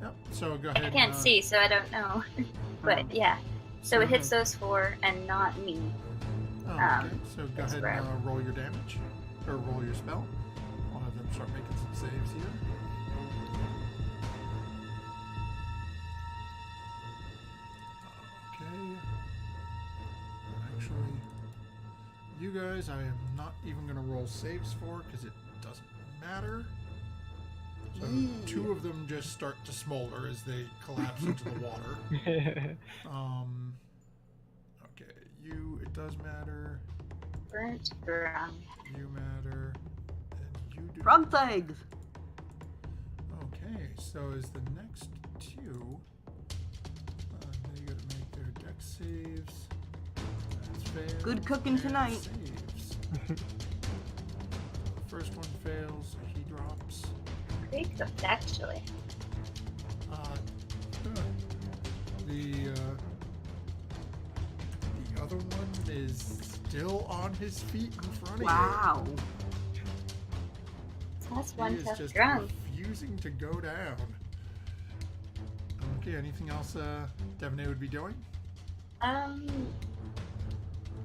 Yep. So go ahead. I can't see, so I don't know. But yeah, so it hits those 4 and not me. Okay. So go that's ahead and roll your damage, or roll your spell. One of them start making some saves here. Okay. Actually, you guys, I am not even going to roll saves for because it doesn't matter. So 2 of them just start to smolder as they collapse into the water. Okay, you, it does matter. Burnt grung. You matter. And you do. Front legs! Okay, so is the next 2. They gotta make their dex saves. That's failed. Good cooking and tonight. Saves. First one fails, so he drops. Pretty cooked, actually. The other one is still on his feet in front of Wow. That's you. one He is tough just grung. refusing to go down. Okay, anything else Devaney would be doing?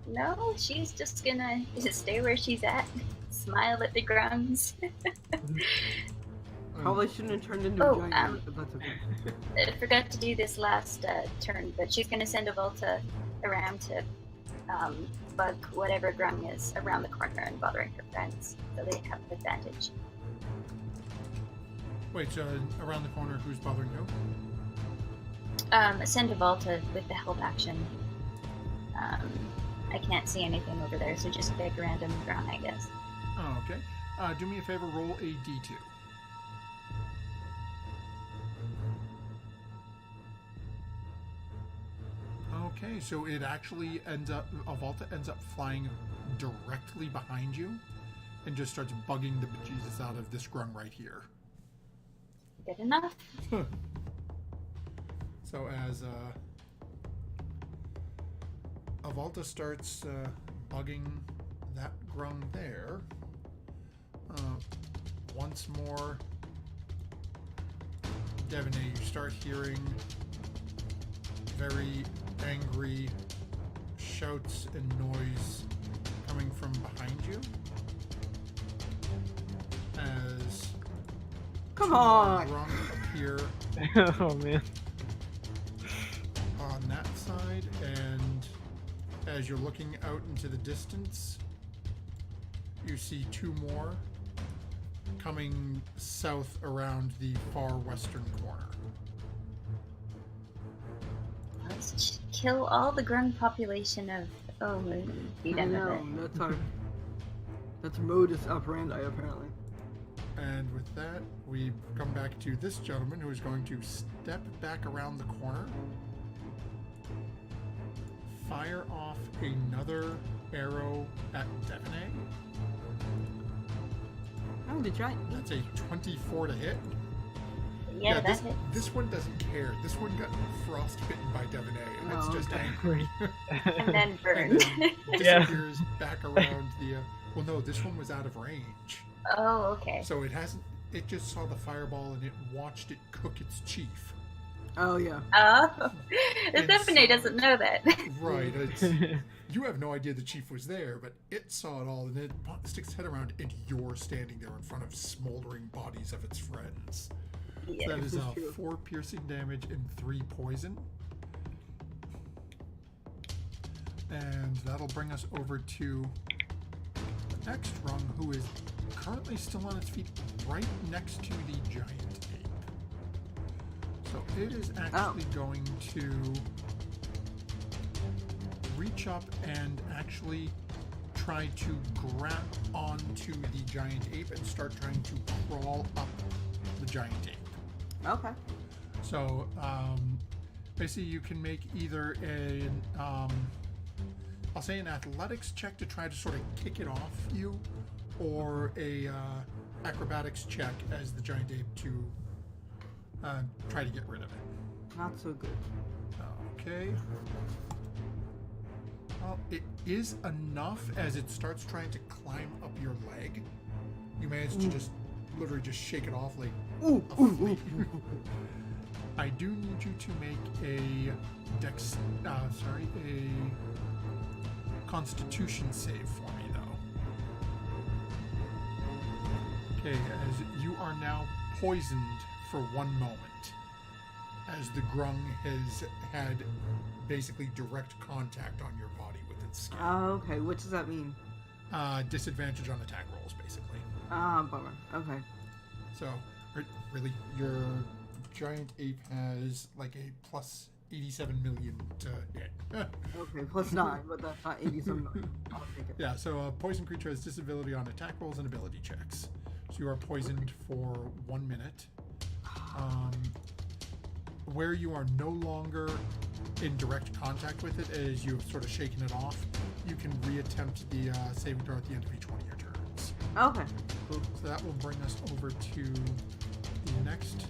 No, she's just gonna stay where she's at. Smile at the grungs. Probably shouldn't have turned into a giant, but that's okay. I forgot to do this last turn, but she's gonna send a Volta around to bug whatever grung is around the corner and bothering her friends, so they have an advantage. Wait, so around the corner, who's bothering who? Send a Volta with the help action. I can't see anything over there, so just pick a random grung, I guess. Oh, okay. Do me a favor, roll a d2. Okay, so it actually ends up, a Volta ends up flying directly behind you and just starts bugging the bejesus out of this grung right here. Good enough. So as Avalta starts bugging that grung there, once more, Devaney, you start hearing very angry shouts and noise coming from behind you as Come on! grung appear Oh man. on that side, and as you're looking out into the distance, you see 2 more coming south around the far western corner. Let's kill all the grung population of Omu and be I done know, with it. that's modus operandi, apparently. And with that, we come back to this gentleman who is going to step back around the corner, fire off another arrow at Devaney. Oh, the giant. That's a 24 to hit. Yeah, that this, hit. this one doesn't care. This one got frostbitten by Devaney, and it's Oh, just okay. angry. And then and burned. then disappears back around the... well, no, this one was out of range. Oh, okay. So it hasn't... It just saw the fireball, and it watched it cook its chief. Oh, yeah. Oh, And Stephanie so- doesn't know that. Right. It's, you have no idea the chief was there, but it saw it all, and it sticks its head around, and you're standing there in front of smoldering bodies of its friends. Yeah. That is This is true. 4 piercing damage and 3 poison. And that'll bring us over to the next rung, who is currently still on its feet right next to the giant ape. So it is actually going to reach up and actually try to grab onto the giant ape and start trying to crawl up the giant ape. Okay. So basically you can make either I'll say an athletics check to try to sort of kick it off you, or a acrobatics check as the giant ape to try to get rid of it. Not so good. Okay. Well, it is enough as it starts trying to climb up your leg. You manage to just literally just shake it off like Ooh, a flea. I do need you to make a a Constitution save for me, though. Okay, as you are now poisoned for 1 moment, as the grung has had basically direct contact on your body with its skin. Okay, what does that mean? Disadvantage on attack rolls, basically. Bummer. Okay. So, really, your giant ape has like a plus 87 million to hit. Okay, plus 9, but that's not 87 million. I'll take it. Yeah, so a poison creature has disability on attack rolls and ability checks. So you are poisoned for 1 minute. Where you are no longer in direct contact with it, as you've sort of shaken it off, you can reattempt the saving throw at the end of each one of your turns. Okay. Cool. So that will bring us over to the next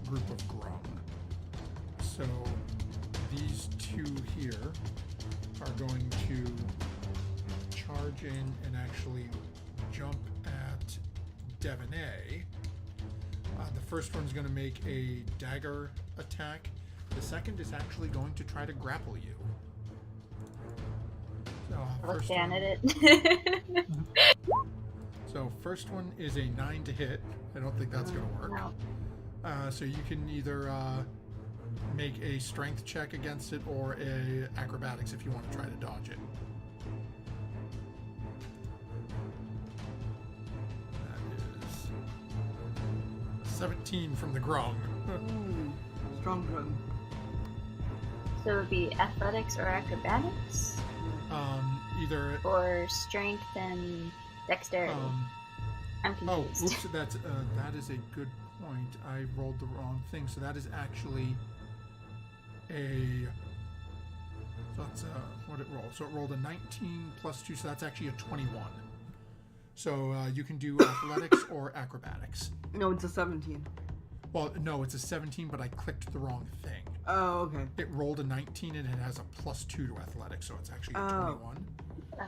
group of grung. So these two here are going to charge in and actually jump at Devaney. The first one's going to make a dagger attack. The second is actually going to try to grapple you. So, Look first down one- at it. So first one is a 9 to hit. I don't think that's going to work. No. So you can either make a strength check against it or a acrobatics if you want to try to dodge it. That is 17 from the grung. Ooh, strong drug. So it would be athletics or acrobatics? Either Or strength and dexterity? I'm oh, confused. oops, that is a good point. I rolled the wrong thing. So that is actually a... So that's what it rolled. So it rolled a 19 plus 2, so that's actually a 21. So you can do athletics or acrobatics. No, it's a 17. Well, no, it's a 17, but I clicked the wrong thing. Oh, okay. It rolled a 19 and it has a plus 2 to athletics, so it's actually a Oh. 21. Okay.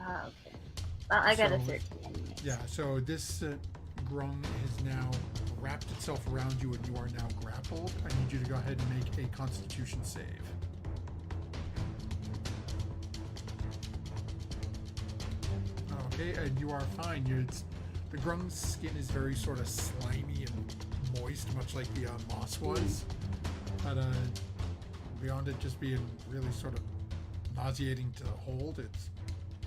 Well, I got a So, 13 anyways. Yeah, so this grung has now wrapped itself around you and you are now grappled. I need you to go ahead and make a Constitution save. Okay, and you are fine. The grung's skin is very sort of slimy and moist, much like the moss was. But beyond it just being really sort of nauseating to hold, it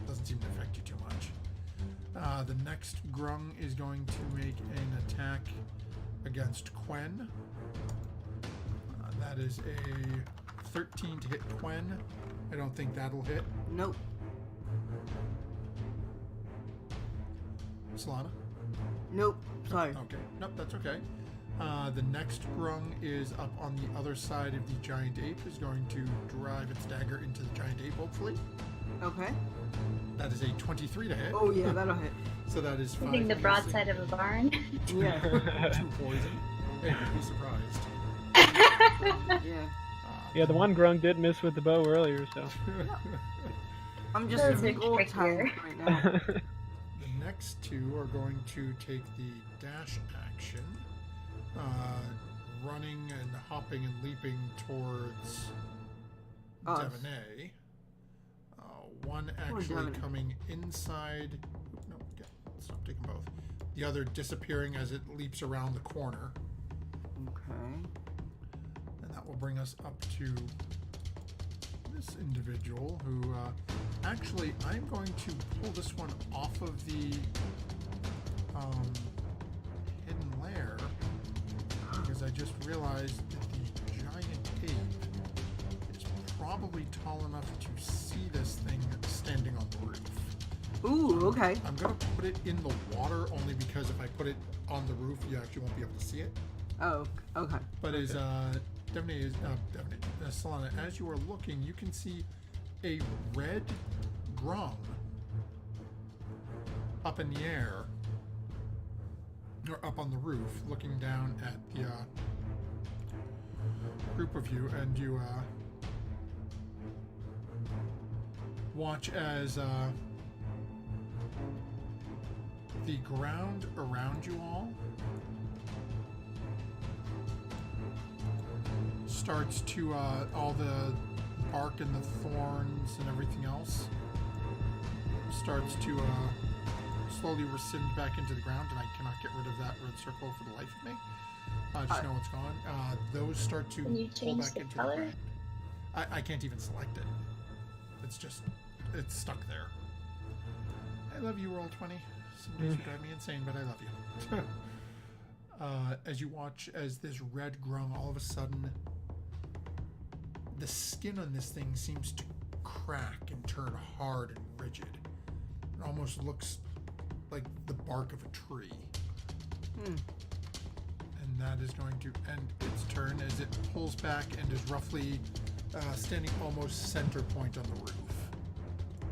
doesn't seem to affect you too much. The next Grung is going to make an attack against Quen. That is a 13 to hit Quen. I don't think that'll hit. Nope. Solana? Nope. Sorry. Okay. Nope, that's okay. The next Grung is up on the other side of the giant ape, is going to drive its dagger into the giant ape, hopefully. Okay. That is a 23 to hit. Oh yeah, that'll hit. So that is 5. Hitting the broadside of a barn. Yeah. 2 poison. Hey, you'd be surprised. Yeah. Yeah, the one Grung did miss with the bow earlier, so. I'm just Those a big are old trickier. tank right now. The next 2 are going to take the dash action, running and hopping and leaping towards Us. Devaney. One Poor actually Devaney. coming inside. No, yeah, stop taking both. The other disappearing as it leaps around the corner. Okay. And that will bring us up to this individual who, actually, I'm going to pull this one off of the hidden lair because I just realized that the giant ape is probably tall enough to see this thing standing on the roof. Ooh, okay. I'm going to put it in the water only because if I put it on the roof, you actually won't be able to see it. Oh, okay. But as Solana, as you are looking, you can see a red Grung up in the air, or up on the roof, looking down at the group of you, and you watch as the ground around you all starts to, all the bark and the thorns and everything else starts to slowly rescind back into the ground, and I cannot get rid of that red circle for the life of me. Just know it's gone. Those start to Can you pull change back the into color? the ground. I can't even select it. It's just, it's stuck there. I love you, Roll20. Sometimes you drive me insane, but I love you. As you watch as this red Grung all of a sudden, the skin on this thing seems to crack and turn hard and rigid. It almost looks like the bark of a tree. And that is going to end its turn as it pulls back and is roughly standing almost center point on the roof.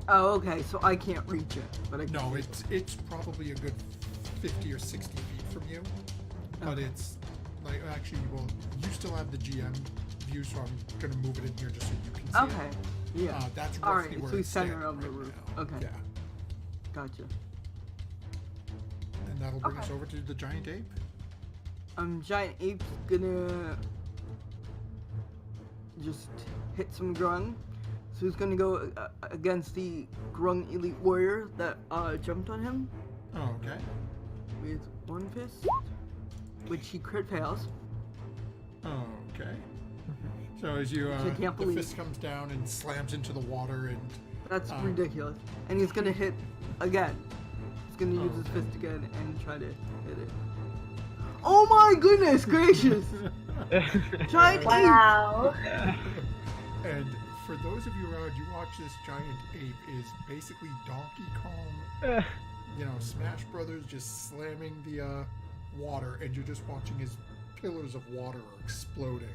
Oh, okay. So I can't reach it, but I can. No, it's probably a good 50 or 60 feet from you. But Okay. it's like, actually, well, you still have the GM view, so I'm going to move it in here just so you can see Okay. it. Yeah. That's All roughly right, where so it's center standing of the right roof. now. Okay. Yeah. Gotcha. And that'll bring us Okay. over to the giant ape. Giant ape's gonna just hit some Grung. So he's gonna go against the Grung elite warrior that jumped on him Oh, okay. with one fist, which he crit fails. Okay. So as you, I can't the believe- fist comes down and slams into the water, and That's ridiculous. And he's gonna hit again. He's gonna use his fist again and try to hit it. Oh my goodness gracious! Giant ape! Wow. and for those of you around, you watch this giant ape is basically Donkey Kong, Smash Brothers, just slamming the water, and you're just watching his pillars of water are exploding.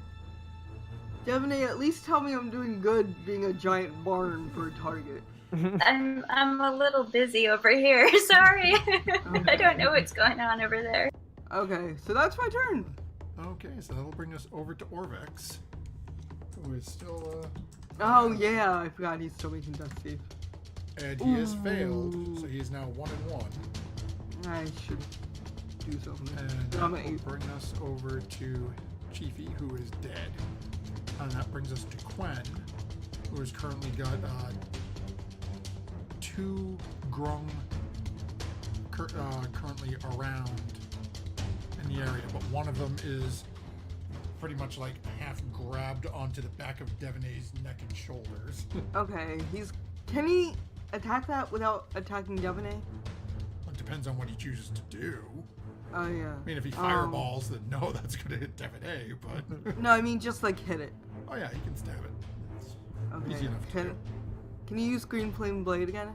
Devaney, at least tell me I'm doing good being a giant barn for a target. I'm a little busy over here. Sorry. I don't know what's going on over there. Okay, so that's my turn. Okay, so that'll bring us over to Orvex, who is still, Oh yeah, I forgot he's still making death save. and he has failed, so he is now 1-1. I should do something. And But that I'm at will 8. bring us over to Chiefy, who is dead. And that brings us to Quen, who has currently got 2 Grung currently around in the area, but one of them is pretty much like half grabbed onto the back of Devaney's neck and shoulders. Okay, can he attack that without attacking Devaney? depends on what he chooses to do. Oh yeah. I mean, if he fireballs, then no, that's going to hit Devin A, but... No, I mean just like hit it. Oh yeah, he can stab it. It's Okay. easy enough to Can, do. can you use Green Flame Blade again?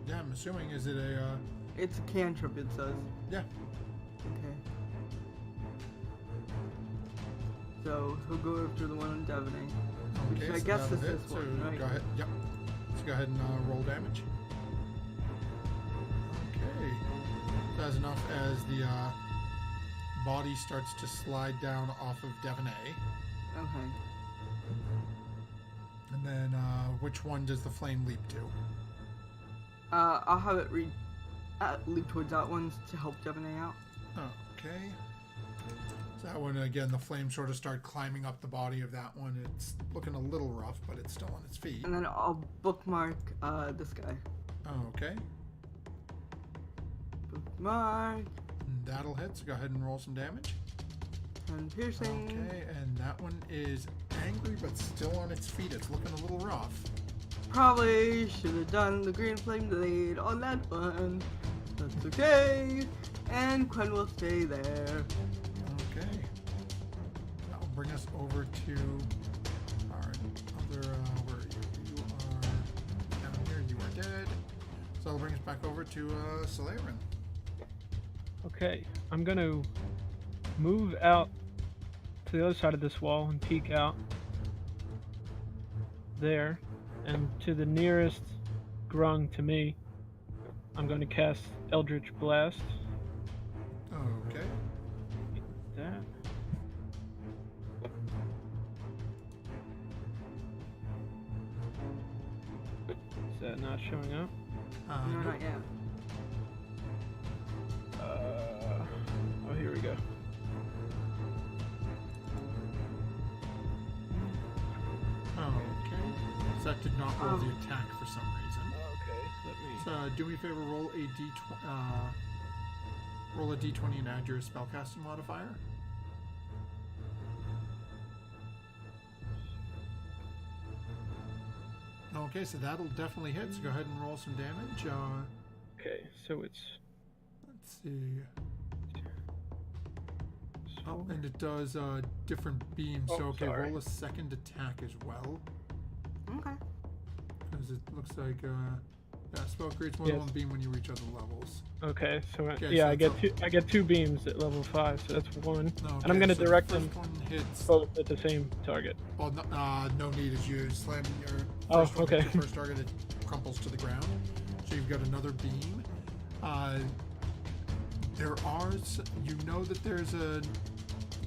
Yeah, I'm assuming, is it a... It's a cantrip, it says. Yeah. Okay. So he'll go after the one on Devin A. Okay, I so guess that'll this hit, is so one, right? go ahead. Yep. So go ahead and roll damage. Okay. That's enough as the body starts to slide down off of Devon A. Okay. And then which one does the flame leap to? I'll have it leap towards that one to help Devin A out. Okay. So that one, again, the flames sort of start climbing up the body of that one. It's looking a little rough, but it's still on its feet. And then I'll bookmark this guy. Okay. Bookmark. And that'll hit, so go ahead and roll some damage. And piercing. Okay, and that one is angry, but still on its feet. It's looking a little rough. Probably should have done the Green Flame Blade on that one. That's okay. And Quen will stay there. Okay. That will bring us over to our other, where are you? You are down here, you are dead. So that'll bring us back over to Solaren. Okay, I'm going to move out to the other side of this wall and peek out there. And to the nearest grung to me, I'm going to cast Eldritch Blast. Okay. That. Is that not showing up? No, Nope. not yet. Oh, here we go. Okay. So that did not roll the attack for some reason. Okay, let me. So do me a favor, roll a d20 and add your spellcasting modifier. Okay, so that'll definitely hit. So go ahead and roll some damage. Okay, so it's. Let's see. Oh, and it does different beams. Oh, So okay, sorry. roll a second attack as well, Okay. because it looks like yeah, spell creates more than Yes. one beam when you reach other levels. Okay, so Okay, yeah, so I get that's two. I get 2 beams at level 5, so that's 1. Okay, And I'm gonna so the direct first them one hits. both at the same target. Well, no need as you slam your Oh, first one okay. hits your first target, it crumples to the ground. So you've got another beam. There are, you know that there's a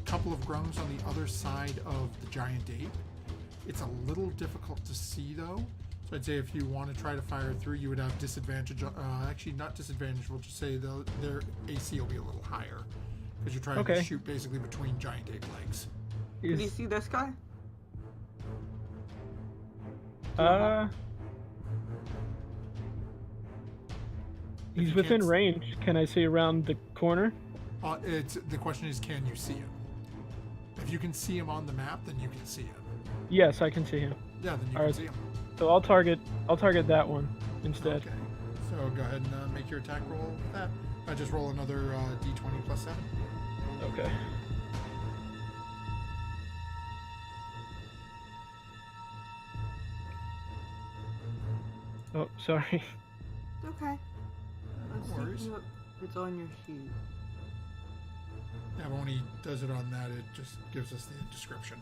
couple of grungs on the other side of the giant ape. It's a little difficult to see though. So I'd say if you want to try to fire through, you would have disadvantage. Actually, not disadvantage. We'll just say their AC will be a little higher because you're trying to Okay. shoot basically between giant ape legs. Can you see this guy? He's you within can't- range. Can I see around the corner? The question is, can you see him? If you can see him on the map, then you can see him. Yes, I can see him. Yeah, then you can Alright. see him. So I'll target that one instead. Okay. So go ahead and make your attack roll with that. Just roll another d20 plus 7. Okay. Oh, sorry. Okay. Let's No worries. see if it's on your sheet. Yeah, but when he does it on that, it just gives us the description.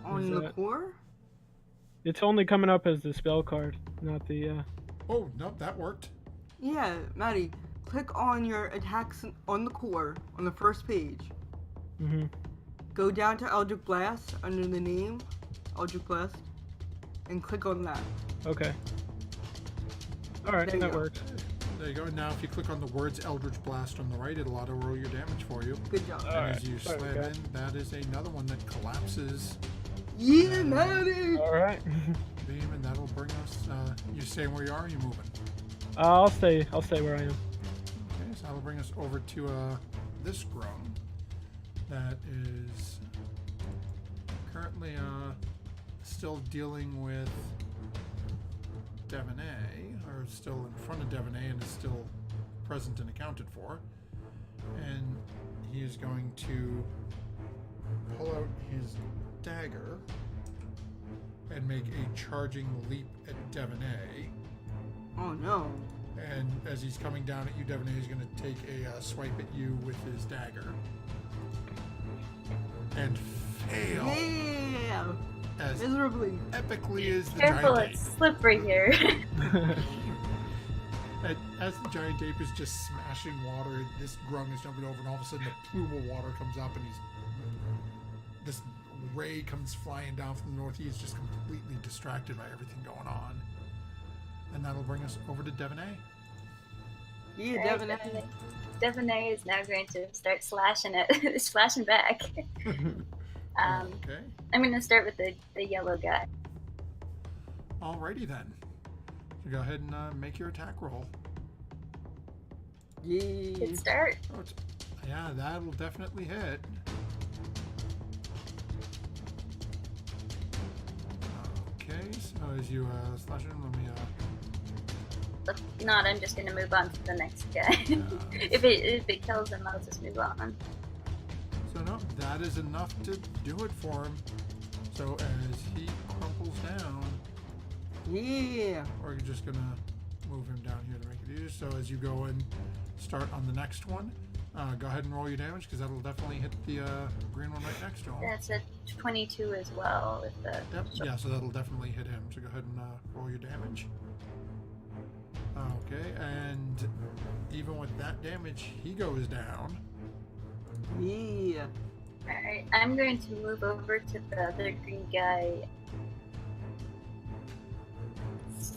On Is the that- core? It's only coming up as the spell card, not the. Oh, nope, that worked. Yeah, Maddie. Click on your attacks on the core on the first page. Mm-hmm. Go down to Eldritch Blast under the name Eldritch Blast, and click on that. Okay. All right, There you that go. works. There you go. Now, if you click on the words Eldritch Blast on the right, it'll auto-roll your damage for you. Good job. And Alright, as you there we slam go. in, that is another one that collapses Yeah, Maddie! All right. beam, and that'll bring us. You staying where you are? Or you moving? I'll stay where I am. Okay, so that'll bring us over to this grung that is currently still dealing with Devaney, or still in front of Devaney and is still present and accounted for. And he is going to pull out his dagger and make a charging leap at Devaney. Oh no. And as he's coming down at you, Devaney is going to take a swipe at you with his dagger. And fail. Yeah. As Miserably. epically as the Careful, giant it's ape. slippery here. As the giant ape is just smashing water, this grung is jumping over, and all of a sudden a plume of water comes up, and this ray comes flying down from the north. He is just completely distracted by everything going on. And that'll bring us over to Devaney. Yeah, definitely. Devaney is now going to start slashing back. Okay. I'm going to start with the yellow guy. Alrighty then. So go ahead and make your attack roll. Yeah. Good start. Oh, yeah, that'll definitely hit. Okay, so as you slash him, let me If not, I'm just going to move on to the next guy. If it kills him, I'll just move on. So no, that is enough to do it for him. So as he crumples down, Yeah. or you're just gonna move him down here to make it easier. So as you go and start on the next one, go ahead and roll your damage, because that'll definitely hit the green one right next to him. That's a 22 as well. With the Yep. Yeah, so that'll definitely hit him. So go ahead and roll your damage. Okay, and even with that damage, he goes down. Yeah. Alright, I'm going to move over to the other green guy.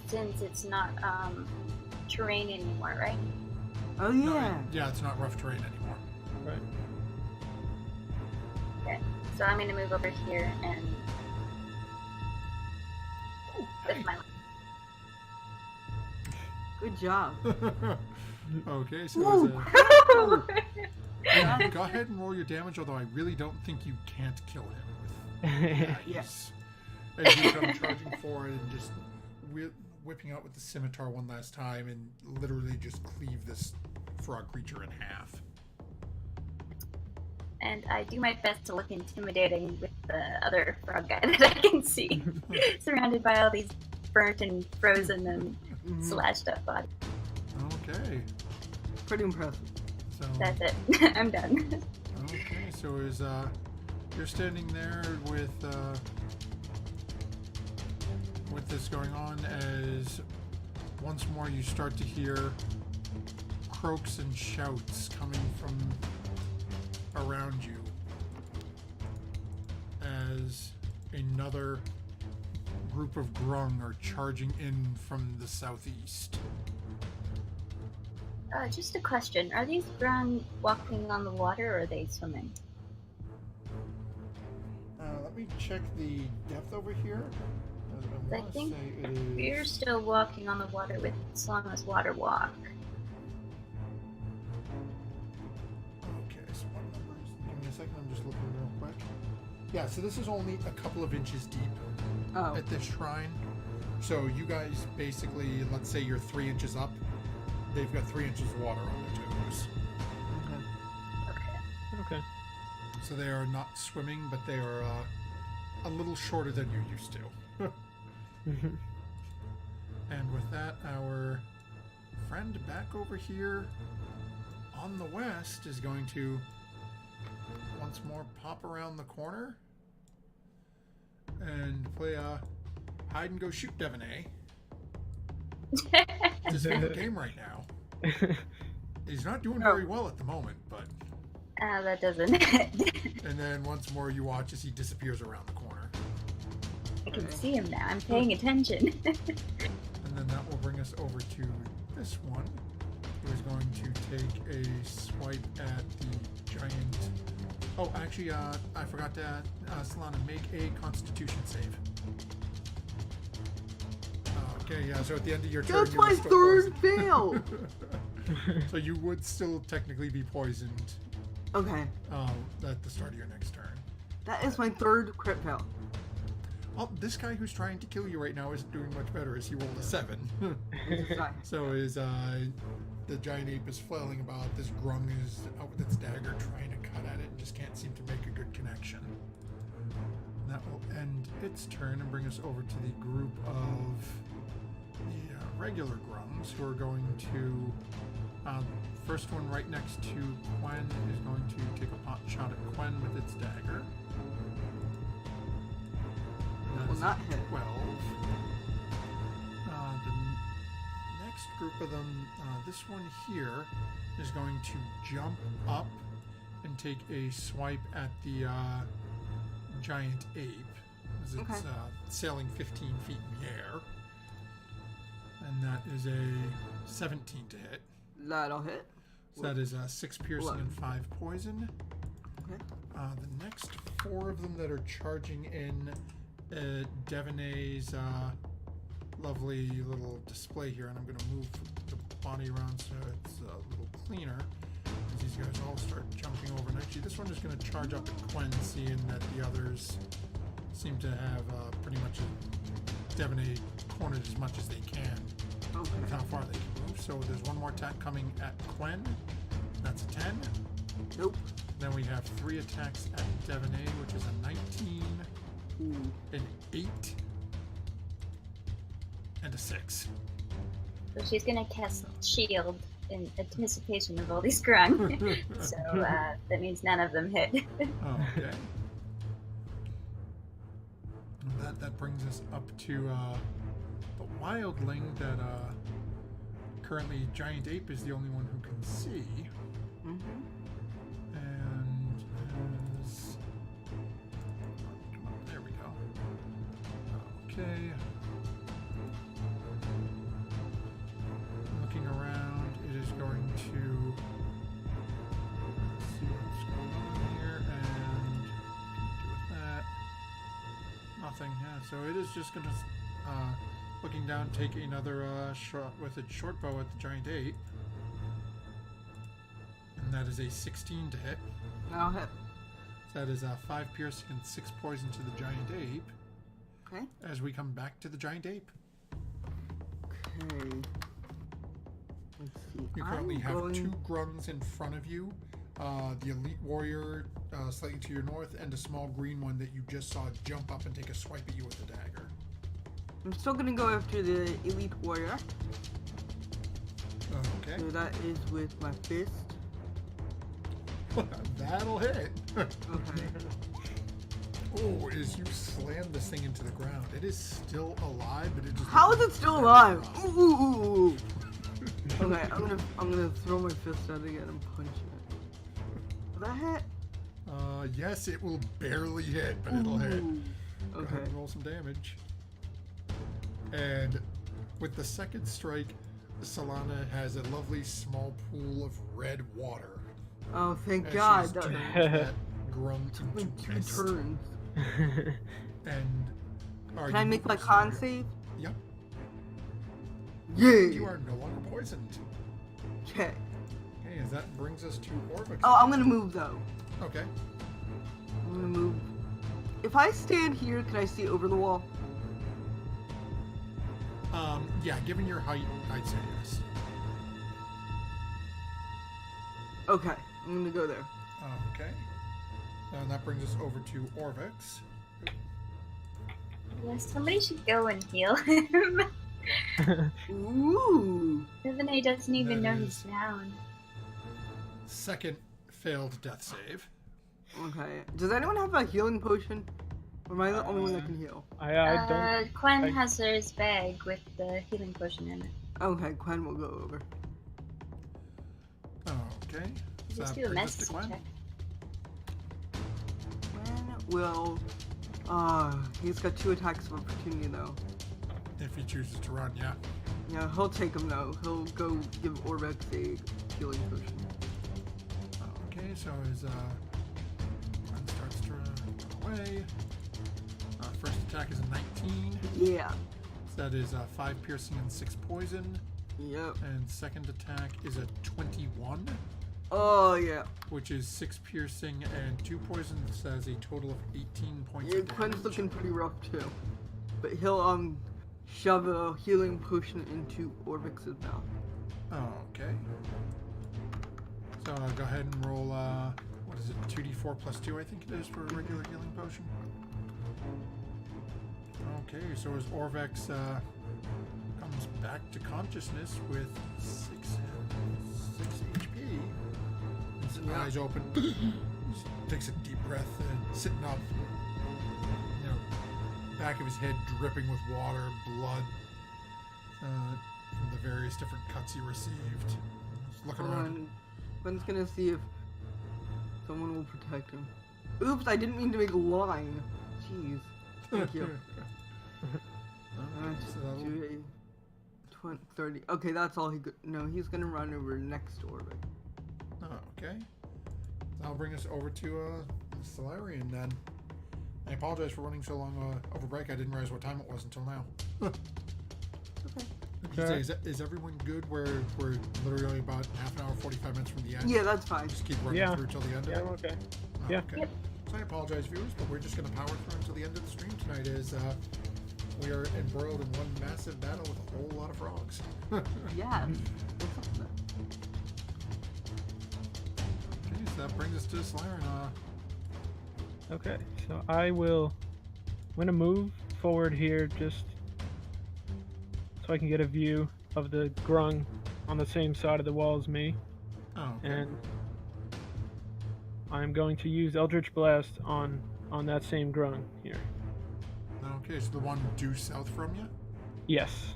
Since it's not terrain anymore, right? Oh No, yeah. yeah, it's not rough terrain anymore. Right. Okay, so I'm going to move over here and Oh, hey. with my Good job. Okay, so Woo. go ahead and roll your damage, although I really don't think you can't kill him with Yes. As you come charging forward and just whipping out with the scimitar one last time and literally just cleave this frog creature in half. And I do my best to look intimidating with the other frog guy that I can see. Surrounded by all these burnt and frozen and slashed up bodies. Okay, Pretty impressive. so That's it. I'm done. okay, so as you're standing there with this going on, as once more you start to hear croaks and shouts coming from around you as another group of grung are charging in from the southeast. Just a question. Are these grung walking on the water or are they swimming? Let me check the depth over here. I wanna think say it is... we're still walking on the water with as long as water walk. Okay, so what numbers? Give me a second, I'm just looking real quick. Yeah, so this is only a couple of inches deep Oh. at this shrine. So you guys basically, let's say you're 3 inches up, they've got 3 inches of water on their toes. Okay. Okay. So they are not swimming, but they are a little shorter than you're used to. And with that, our friend back over here on the west is going to once more pop around the corner and play a hide and go shoot Devaney. It's his favorite game right now. He's not doing very well at the moment, but... That doesn't. And then once more you watch as he disappears around the corner. I can see him now. I'm paying attention. And then that will bring us over to this one, who is going to take a swipe at the giant... Oh, actually, I forgot to Solana, make a Constitution save. Okay, yeah, so at the end of your turn, That's you my were still third poisoned. fail. So you would still technically be poisoned Okay. at the start of your next turn. That is my third crit fail. Oh, this guy who's trying to kill you right now isn't doing much better as he rolled a 7. So the giant ape is flailing about. This grung is out with its dagger trying to cut at it and just can't seem to make a good connection. And that will end its turn and bring us over to the group of the regular grungs who are going to... first one right next to Quen is going to take a pot shot at Quen with its dagger. That Will is not hit. 12. The next group of them, this one here, is going to jump up and take a swipe at the giant ape as it's sailing 15 feet in the air. And that is a 17 to hit. That'll hit. So that is 6 piercing and 5 poison. Okay. The next 4 of them that are charging in Devonay's lovely little display here, and I'm going to move the body around so it's a little cleaner as these guys all start jumping over. And actually, this one is going to charge up at Quen, seeing that the others seem to have pretty much Devonay cornered as much as they can with how far they can move. So there's one more attack coming at Quen. That's a 10. Nope. Then we have 3 attacks at Devonay, which is a 19, an 8, and a 6. So she's gonna cast shield in anticipation of all these grung. So that means none of them hit. Okay. That brings us up to the wildling that currently Giant Ape is the only one who can see. And as... there we go. Okay. Looking around, it is going to see what's going on here, and do with that. Nothing. Yeah, so it is just going to, looking down, take another shot with its short bow at the giant ape. And that is a 16 to hit. That'll hit. So that is 5 piercing and 6 poison to the giant ape. Okay. As we come back to the giant ape. Okay. Let's see. You currently have 2 grungs in front of you. The elite warrior slightly to your north, and a small green one that you just saw jump up and take a swipe at you with the dagger. I'm still gonna go after the elite warrior. Okay. So that is with my fist. That'll hit. Okay. Oh, as you slam this thing into the ground, it is still alive, but it just... How is it still alive? Ooh. Okay, I'm gonna throw my fist out again and punch it. Will that hit? Yes, it will barely hit, but it'll hit. Go ahead Okay. and roll some damage. And with the second strike, Solana has a lovely small pool of red water. Oh, thank as God. she's That turned that grunt into took 2 mist. turns. And Can I make my con save? Yep. Yeah. You are no longer poisoned. Okay. Okay, as that brings us to Orvix. Oh, I'm gonna move though. Okay. I'm gonna move. If I stand here, can I see over the wall? Yeah, given your height, I'd say yes. Okay, I'm gonna go there. Okay. And that brings us over to Orvix. Yeah, somebody should go and heal him. Ooh. Devonay doesn't even That know is- he's down. Second failed death save. Okay. Does anyone have a healing potion? Or am I the only one that can heal? I don't. Quen has his bag with the healing potion in it. Okay, Quen will go over. Okay. So Just that do a brings us to medicine Quen. check. Quen will. He's got 2 attacks of opportunity though. If he chooses to run, yeah. Yeah, he'll take them though. He'll go give Orvex a healing potion. Okay, so his Quen starts to run away. First attack is a 19. Yeah. So that is 5 piercing and 6 poison. Yep. And second attack is a 21. Oh, yeah. which is 6 piercing and 2 poison. This has a total of 18 points Yeah, of Quinn's damage. looking pretty rough, too. But he'll, shove a healing potion into Orvix's mouth. Okay. So go ahead and roll, what is it, 2d4 plus 2, I think it is, for a regular healing potion. Okay, so as Orvex comes back to consciousness with 6 HP, his eyes open, takes a deep breath, and sitting up, you know, back of his head dripping with water, blood, from the various different cuts he received. He's looking around. Quinn's gonna see if someone will protect him. Oops, I didn't mean to make a line. Jeez. Thank you. So that'll- 20, 30. Okay, that's all he could. No, he's gonna run over next to Orvix. Oh, okay. That'll bring us over to Solarian then. I apologize for running so long over break. I didn't realize what time it was until now. Okay. Is everyone good? We're literally about half an hour, 45 minutes from the end. Yeah, that's fine. Just keep running through till the end. Yeah, of I'm it? okay. Oh, Yeah. Okay. Yep. So I apologize, viewers, but we're just going to power through until the end of the stream tonight. As we are embroiled in one massive battle with a whole lot of frogs. Yeah. What's up with that? Okay, so that brings us to Solarian. Okay, so I'm gonna move forward here just so I can get a view of the grung on the same side of the wall as me. Oh, okay. And I'm going to use Eldritch Blast on that same grung here. Okay, so the one due south from you? Yes.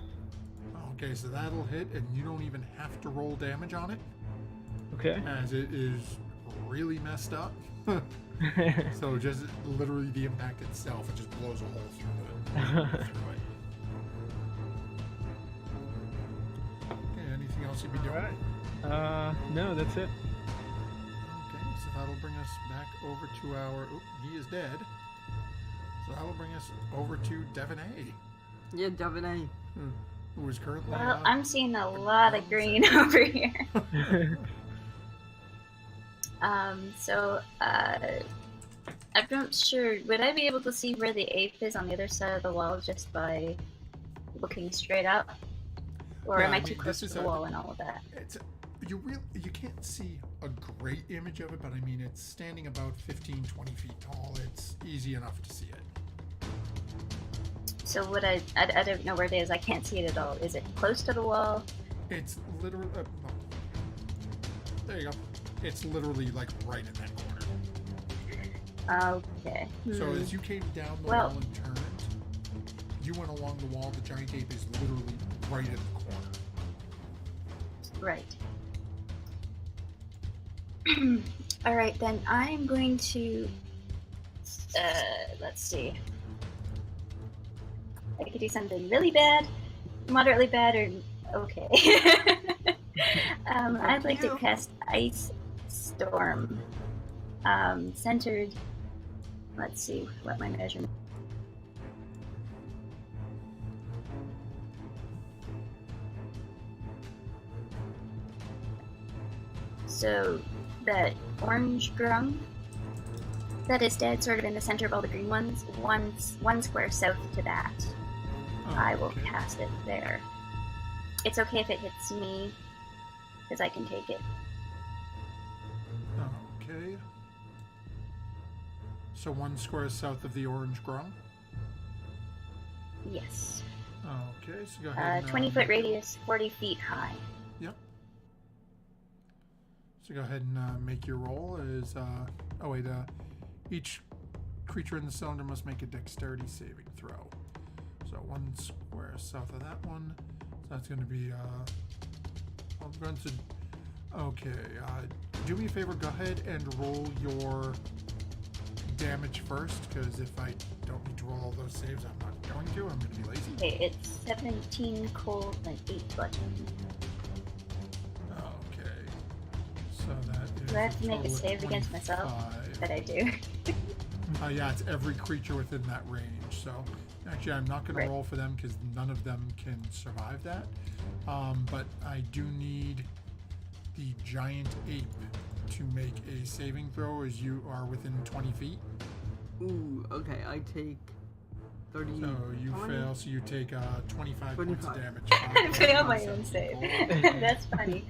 Okay, so that'll hit, and you don't even have to roll damage on it, Okay. as it is really messed up. So just literally the impact itself, it just blows a hole through it. Okay, anything else you'd be doing? Alright. No, that's it. Okay, so that'll bring us back over to our... Oop, he is dead. So that'll bring us over to Devon A. Yeah, Devon A. Who is currently... Well, I'm seeing a lot of green over here. So, I'm not sure. Would I be able to see where the ape is on the other side of the wall just by looking straight up? Or Yeah, am I I too mean, close this to is the a- wall and all of that? You can't see a great image of it, but I mean, it's standing about 15, 20 feet tall. It's easy enough to see it. So would I don't know where it is. I can't see it at all. Is it close to the wall? It's literally... no. There you go. It's literally like right in that corner. Okay. So as you came down the Well- wall and turned, you went along the wall. The giant ape is literally right in the corner. Right. Alright, then I'm going to... let's see. I could do something really bad, moderately bad, or okay. I'd like to cast Ice Storm. Centered... Let's see what my measurement... So, that orange grung that is dead, sort of in the center of all the green ones, one square south to that. Oh, I will okay. cast it there. It's okay if it hits me, because I can take it. Okay. So 1 square south of the orange grung. Yes. Okay, so go ahead. 20-foot radius, 40 feet high. Yep. So go ahead and make your roll. Each creature in the cylinder must make a dexterity saving throw. So 1 square south of that one. So that's going to be. I'm going to. Okay. Do me a favor. Go ahead and roll your damage first, because if I don't need to roll all those saves, I'm not going to. I'm going to be lazy. Okay, it's 17 cold and 8 bludgeoning. Okay. So that is. Do I have to make a total of save against myself? 25. But I do. Yeah, it's every creature within that range. So actually, I'm not going Right. to roll for them because none of them can survive that. But I do need the giant ape to make a saving throw as you are within 20 feet. Ooh, okay, I take 30. So you 20? fail, so you take 25 points of 25. damage. I failed my own 17. save. That's funny.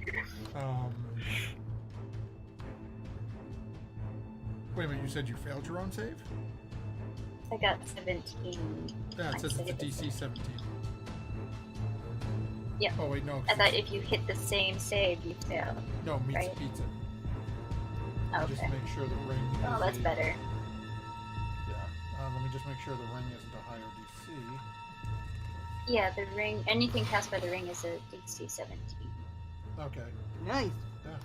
Wait a minute, you said you failed your own save? I got 17. Yeah, it says it's a I DC 17. Yeah. Oh wait, no. I thought if you hit the same save, you fail. No, meets right? pizza. Okay. Just make sure the ring Oh, is that's better. Yeah. Let me just make sure the ring isn't a higher DC. Yeah, the ring. Anything cast by the ring is a DC 17. Okay. Nice. Yeah.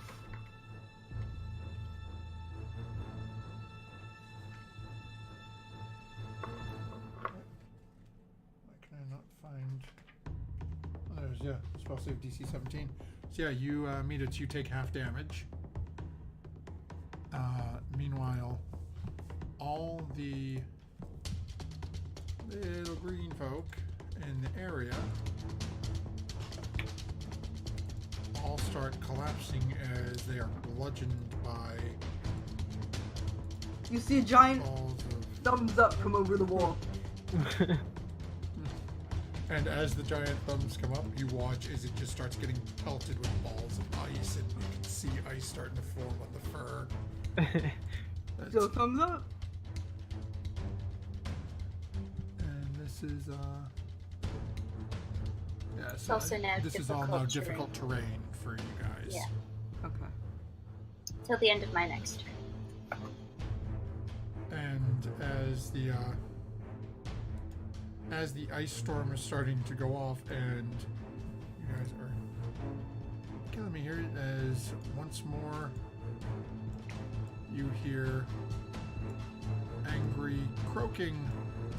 Why can I not find? Oh, there's spell save DC 17. So yeah, you meet it. You take half damage. Meanwhile, all the little green folk in the area all start collapsing as they are bludgeoned by You see a giant balls of... thumbs up come over the wall. And as the giant thumbs come up, you watch as it just starts getting pelted with balls of ice, and you can see ice starting to form on the fur. So thumbs up. And this is yeah, It's so also now this is all now difficult difficult terrain for you guys. Yeah. Okay. Till the end of my next turn. And as the ice storm is starting to go off, and you guys are killing me here, as once more you hear angry croaking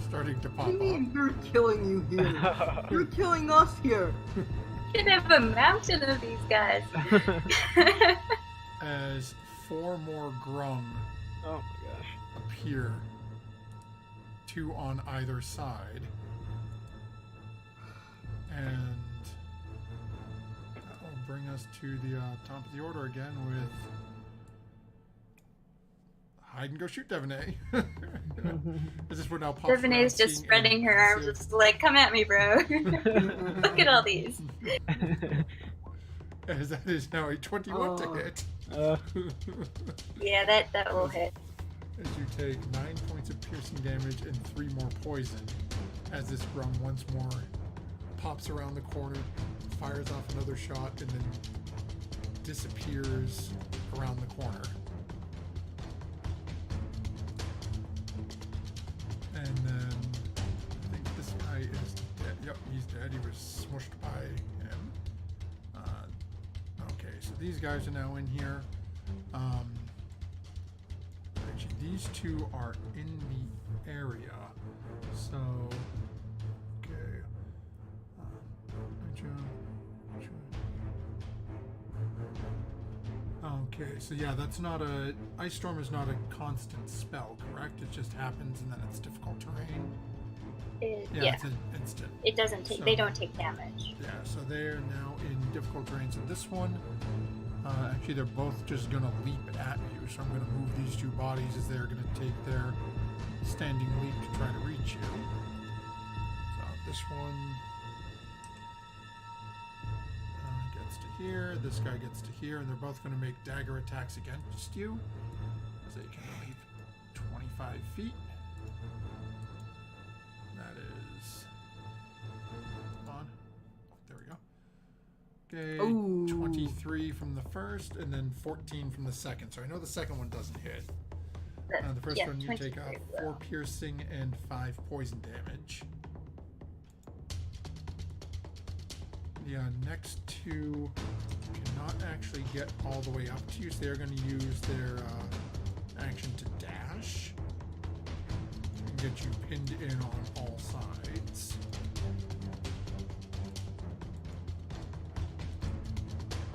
starting to pop What do you up. mean we're killing you here? You're killing us here. You can have a mountain of these guys. As 4 more grung Oh my gosh. appear, 2 on either side, and that will bring us to the top of the order again with hide and go shoot Devaney. Is this what now pops Devaney around is just seeing spreading her arms, invasive- just like, come at me, bro. Look at all these. As that is now a 21 Oh. to hit. Yeah, that will hit. As you take 9 points of piercing damage and 3 more poison, as this grung once more pops around the corner, fires off another shot, and then disappears around the corner. And then I think this guy is dead. Yep, he's dead. He was smushed by him. Okay, so these guys are now in here. Actually, these 2 are in the area. So, okay. Okay, so yeah, that's not a... Ice Storm is not a constant spell, correct? It just happens and then it's difficult terrain. Yeah, It's an instant. it doesn't take. So- They don't take damage. Yeah, so they're now in difficult terrain. So this one, actually, they're both just going to leap at you. So I'm going to move these 2 bodies as they're going to take their standing leap to try to reach you. So this one gets to here. This guy gets to here. And they're both going to make dagger attacks against you as they can leap 25 feet. That is... Hold on. There we go. Okay, Ooh. 23 from the first, and then 14 from the second. So I know the second one doesn't hit. The first Yeah, one you take 23 4 will. piercing and 5 poison damage. The next 2 cannot actually get all the way up to you, so they're going to use their action to dash and get you pinned in on all sides.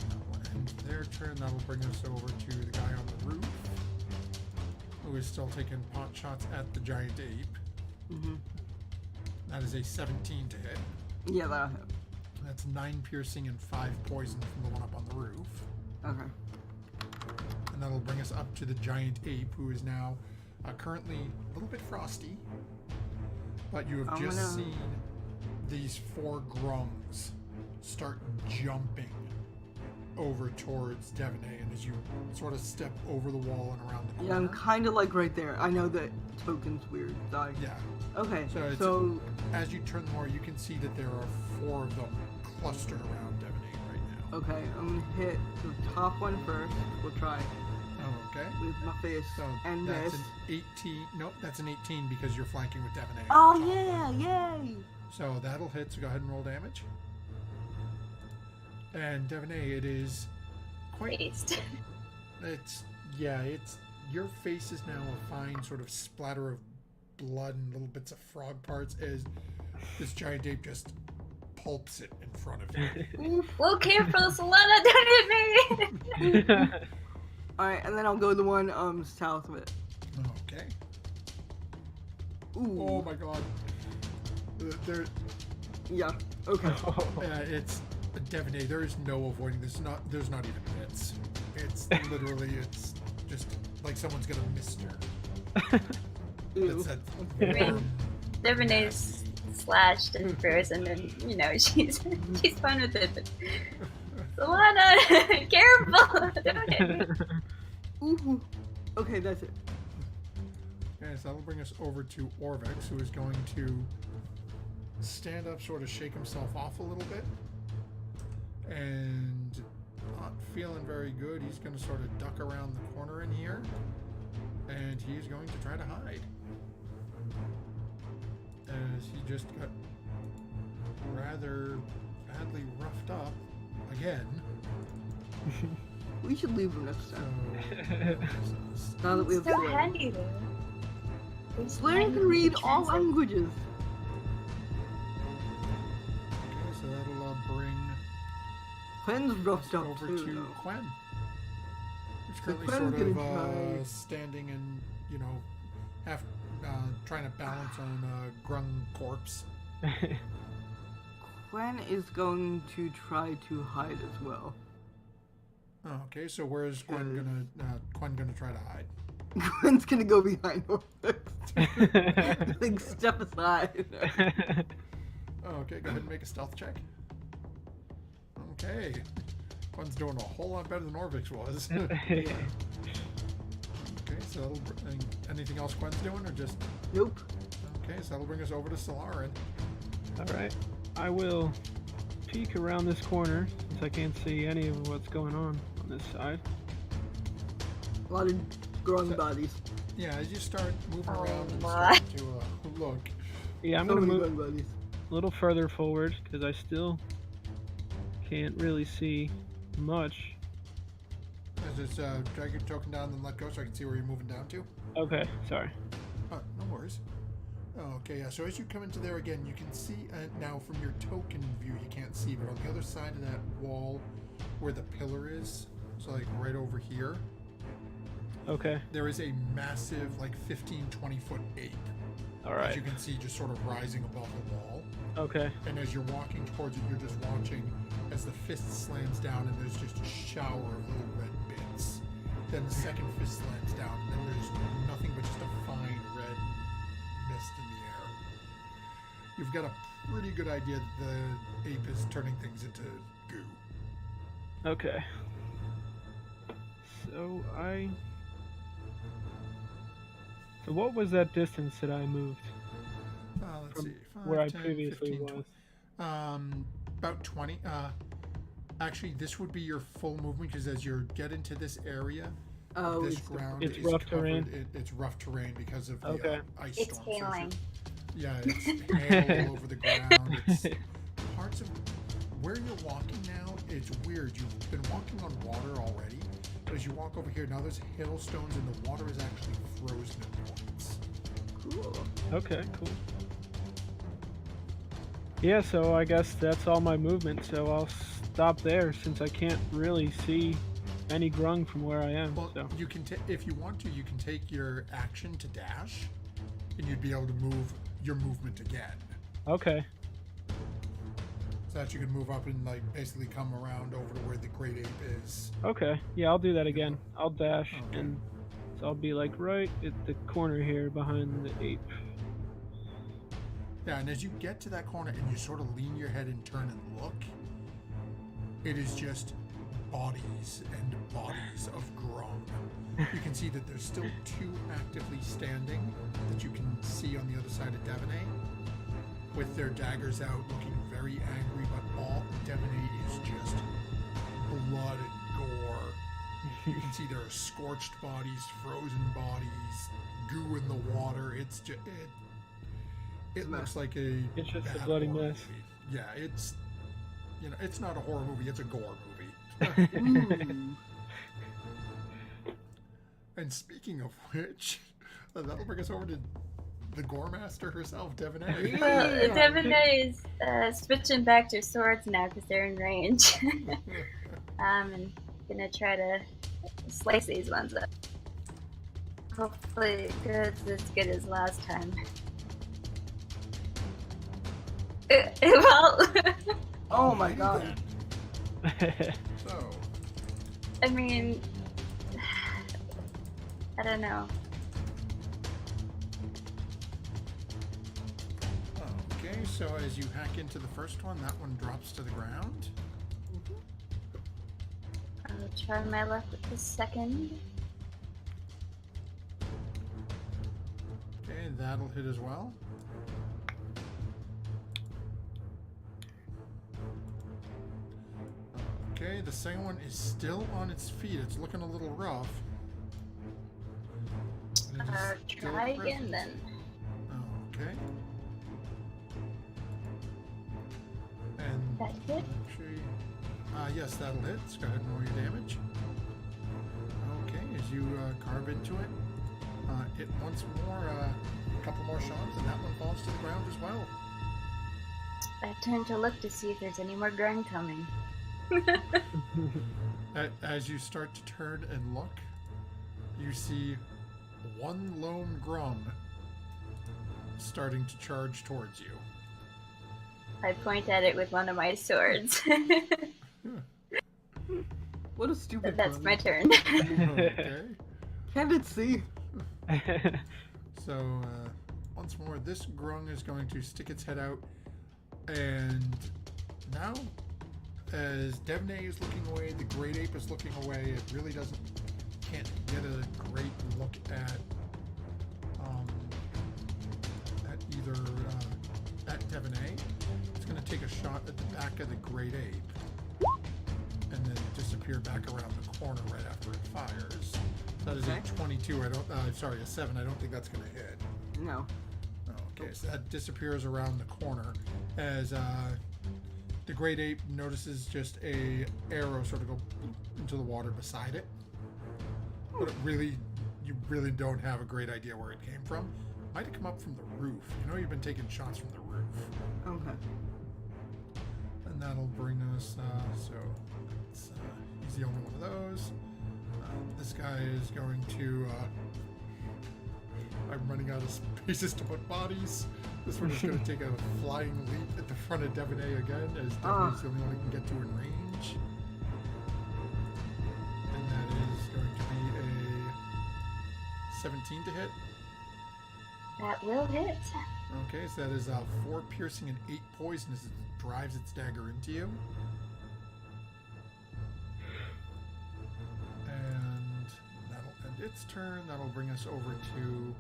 That will end their turn. That will bring us over to the guy on the roof, who is still taking pot shots at the giant ape. Mm-hmm. That is a 17 to hit. Yeah, that'll hit. That's 9 piercing and 5 poison from the one up on the roof. Okay. And that'll bring us up to the giant ape, who is now currently a little bit frosty. But you have just seen these 4 grungs start jumping over towards Devaney, and as you sort of step over the wall and around the corner. Yeah, I'm kind of like right there. I know that token's weird. Sorry. Yeah. Okay. So as you turn the more, you can see that there are 4 of them clustered around Devaney right now. Okay, I'm gonna hit the top one first. We'll try. Oh, okay. With my fist So and that's this. an 18. Nope, that's an 18 because you're flanking with Devaney. Oh yeah! Yay! So that'll hit. So go ahead and roll damage. And Devaney, it is quite. Based. It's your face is now a fine sort of splatter of blood and little bits of frog parts as this giant ape just pulps it in front of you. Well, careful, Solana, don't hit me! Alright, and then I'll go the one south of it. Okay. Ooh. Oh my god. There. Yeah. Okay. It's Devaney. There is no avoiding this. There's not even bits. It's literally. It's just like someone's gonna miss her. Ew. That's Devaney's slashed and frozen, and she's fine with it. But Solana, careful! Don't hit me. Ooh. Okay, that's it. Okay, so that'll bring us over to Orvex, who is going to stand up, sort of shake himself off a little bit, and not feeling very good. He's going to sort of duck around the corner in here, and he's going to try to hide. As he just got rather badly roughed up again. We should leave him next So, time. Now that we have So Slayer. handy though. Slayer can read all languages. okay, so that'll bring Quinn's roughed up over too. to though. Quen. Who's So currently Quen's sort gonna of try- standing and, half trying to balance on a grung corpse. Quen is going to try to hide as well. Oh, okay, so where is Quen gonna try to hide? Quen's gonna go behind Orvex. Like step aside. Oh, okay, go ahead and make a stealth check. Okay. Quen's doing a whole lot better than Orvix was. Okay, so that'll anything else Quen's doing, or just... Nope. Okay, so that'll bring us over to Solarin. Alright. I will peek around this corner since I can't see any of what's going on this side. A lot of growing bodies. Yeah, as you start moving Oh around and my. start to look. Yeah, I'm So gonna many move growing bodies. a little further forward because I still can't really see much. Just drag your token down and then let go so I can see where you're moving down to. Okay, sorry. Oh, no worries. Oh, okay, yeah, so as you come into there again, you can see, now from your token view, you can't see, but on the other side of that wall where the pillar is, so like right over here, Okay, there is a massive, like 15, 20 foot ape. As alright. you can see, just sort of rising above the wall. Okay, And as you're walking towards it, you're just watching as the fist slams down and there's just a shower of little red bits. Then the second fist slams down and then there's nothing but just a fine red mist in the air. You've got a pretty good idea that the ape is turning things into goo. okay. So what was that distance that I moved? Let's From see. 5, where I 10, previously 15, was? 20. About 20. Actually, this would be your full movement because as you get into this area, Oh, this it's ground It's is rough covered. terrain? It's rough terrain because of the Okay. ice It's storm. So hailing. yeah, it's hail all over the ground. It's parts of where you're walking now. It's weird. You've been walking on water already, but as you walk over here now, there's hailstones and the water is actually frozen in points. cool. Okay, cool. Yeah, so I guess that's all my movement, so I'll stop there since I can't really see any grung from where I am. Well, So you can if you want to, you can take your action to dash, and you'd be able to move your movement again. okay. so that you can move up and like basically come around over to where the great ape is. Okay, yeah, I'll do that again. I'll dash, Okay. and so I'll be like right at the corner here behind the ape. Yeah, and as you get to that corner and you sort of lean your head and turn and look, it is just bodies and bodies of Grum. You can see that there's still 2 actively standing that you can see on the other side of Devaney, with their daggers out, looking very angry, but all Devaney is just blood and gore. You can see there are scorched bodies, frozen bodies, goo in the water. It's just it looks like It's just a bad bloody horror mess. movie. Yeah, it's it's not a horror movie, it's a gore movie. Ooh. And speaking of which, that'll bring us over to the Gore Master herself, Devaney. Well, Yeah. Devaney is switching back to swords now because they're in range. And gonna try to slice these ones up. Hopefully, it's as good as last time. Well, Oh my god. So, I mean, I don't know. okay, so as you hack into the first one, that one drops to the ground. I'll try my luck with the second. Okay, that'll hit as well. Okay, the second one is still on its feet. It's looking a little rough. It is still Try again present. then. Okay. And That hit? actually, yes, that'll hit. Let's go ahead and roll your damage. Okay, as you carve into it, it once more, a couple more shots, and that one falls to the ground as well. I turn to look to see if there's any more grunt coming. As you start to turn and look, you see one lone Grum starting to charge towards you. I point at it with one of my swords. What a stupid That's pun. my turn. Okay. Can't it see? So, once more, this Grung is going to stick its head out, and now, as Devaney is looking away, the Great Ape is looking away. It really can't get a great look at either at Devaney. It's going to take a shot at the back of the Great Ape, and then disappear back around the corner right after it fires. That is Okay. a 22. A 7. I don't think that's going to hit. No. Okay, so that disappears around the corner as the Great Ape notices just a arrow sort of go into the water beside it. But you really don't have a great idea where it came from. Might have come up from the roof. You've been taking shots from the roof. Okay. And that'll bring us, he's the only one of those. This guy is going to, I'm running out of spaces to put bodies. This one is going to take a flying leap at the front of Devaney again, as Devaney's the only one he can get to in range. And that is going to be a 17 to hit. That will hit. Okay, so that is 4 piercing and 8 poison as it drives its dagger into you. And that'll end its turn. That'll bring us over to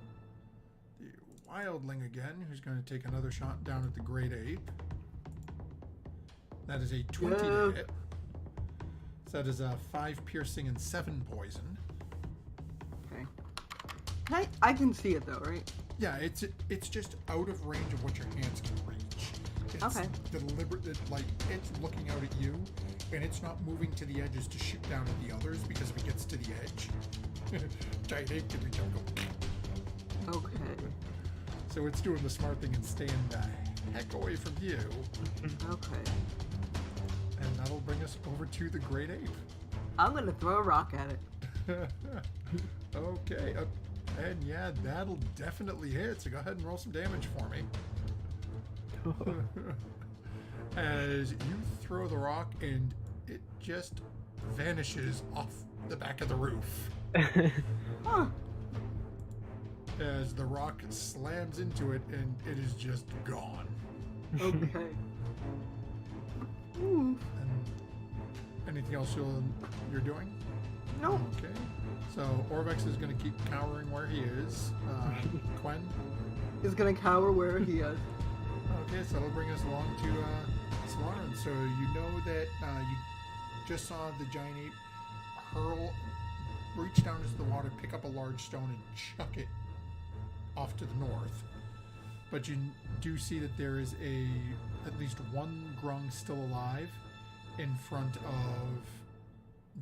the Wildling again, who's going to take another shot down at the Great Ape. That is a 20 to hit. So that is 5 piercing and 7 poison. Okay. I can see it though, right? Yeah, it's just out of range of what your hands can reach. It's Okay. deliberate, it's looking out at you, and it's not moving to the edges to shoot down at the others, because if it gets to the edge, giant ape can reach out and go. Okay. So it's doing the smart thing and staying the heck away from you, Okay. and that'll bring us over to the Great Ape. I'm gonna throw a rock at it. Okay, and yeah, that'll definitely hit, so go ahead and roll some damage for me. as you throw the rock and it just vanishes off the back of the roof. Huh. As the rock slams into it and it is just gone. Okay. Ooh. And anything else you're doing? No. Okay. So Orvex is going to keep cowering where he is. Quen? He's gonna cower where he is. Okay, so that'll bring us along to Solaran. So you know that you just saw the giant ape reach down into the water, pick up a large stone, and chuck it off to the north. But you do see that there is at least one grung still alive in front of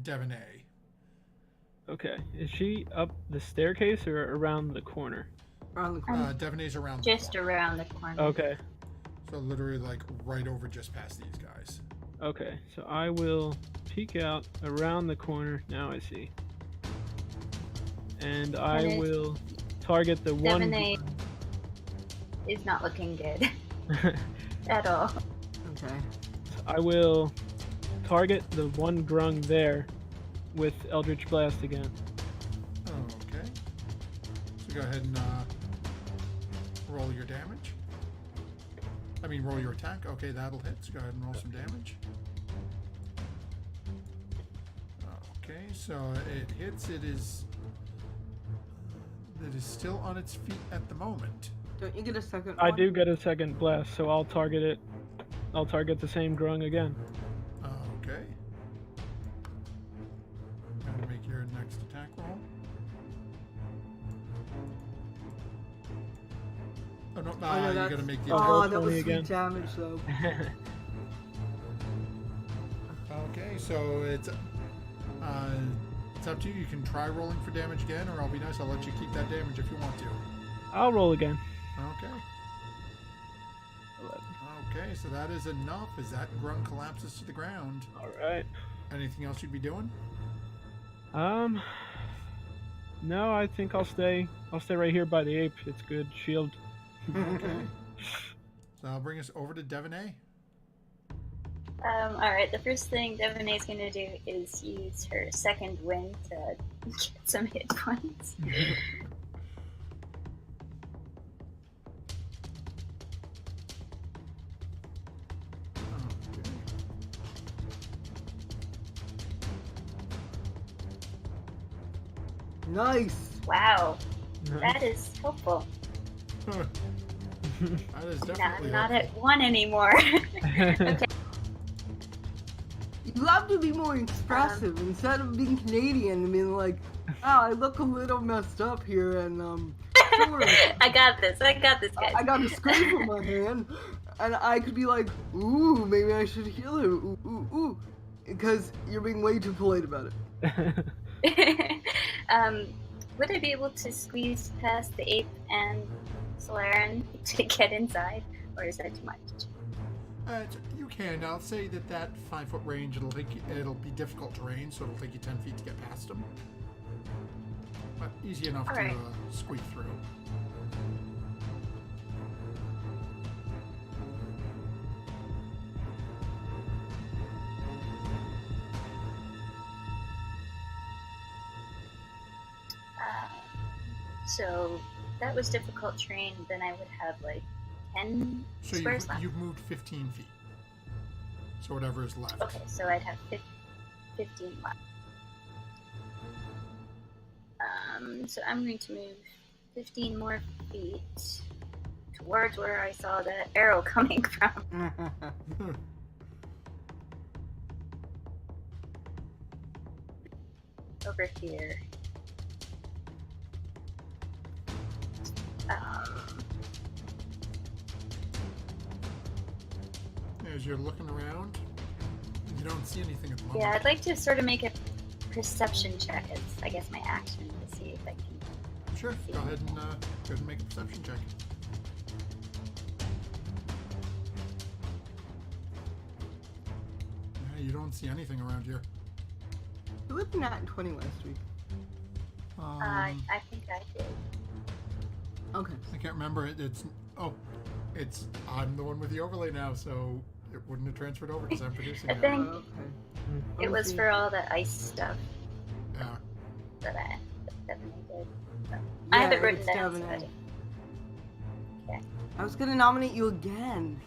Devaney. Okay. Is she up the staircase or around the corner? Around the corner. Devaney's around Just the corner. around the corner. Okay. So literally like right over just past these guys. Okay. So I will peek out around the corner. Now I see. And I it- will target the one. Devaney is not looking good at all. Okay. I will target the one grung there with Eldritch Blast again. Okay. So go ahead and roll your damage. I mean, roll your attack. Okay, that'll hit. So go ahead and roll some damage. Okay, so it hits. It is still on its feet at the moment. Don't you get a second I one? do get a second blast, so I'll target it. I'll target the same grung again. Okay. Gonna make your next attack roll. Oh no, Oh, no, you that's- gotta make the Oh, attack. that was 20 sweet again. damage though. Okay, so it's up to you. You can try rolling for damage again, or I'll be nice. I'll let you keep that damage if you want to. I'll roll again. Okay. 11. Okay, so that is enough as that grung collapses to the ground. All right. Anything else you'd be doing? No, I think I'll stay right here by the ape. It's good shield. Okay. So I'll bring us over to Devaney. Alright, the first thing Devaney's gonna do is use her second wind to get some hit points. Okay. Nice. Wow, that is helpful. That is Now definitely I'm not helpful. at 1 anymore. Okay. You have to be more expressive instead of being Canadian and being like, oh, I look a little messed up here and sure, I got this, guys. I got a scrape on my hand, and I could be like, ooh, maybe I should heal her, ooh, because you're being way too polite about it. Would I be able to squeeze past the ape and Solaran to get inside, or is that too much? You can. I'll say that 5-foot range, it'll be difficult terrain, so it'll take you 10 feet to get past them. But easy enough All to right. squeak through. So that was difficult terrain. Then I would have like 10 So squares left. you've moved 15 feet. So whatever is left. Okay, so I'd have 15 left. So I'm going to move 15 more feet towards where I saw that arrow coming from. Over here. As you're looking around, you don't see anything at the moment. Yeah, I'd like to sort of make a perception check as, I guess, my action to see if I can. Sure. Go ahead and make a perception check. Yeah, you don't see anything around here. You lived in that 20 last week. I think I did. Okay. I can't remember. I'm the one with the overlay now, so it wouldn't have transferred over because I'm producing I it. think Okay. it was for all the ice stuff Yeah. that I definitely did. So, I have it written it's down. So Devin. Okay. I was gonna nominate you again.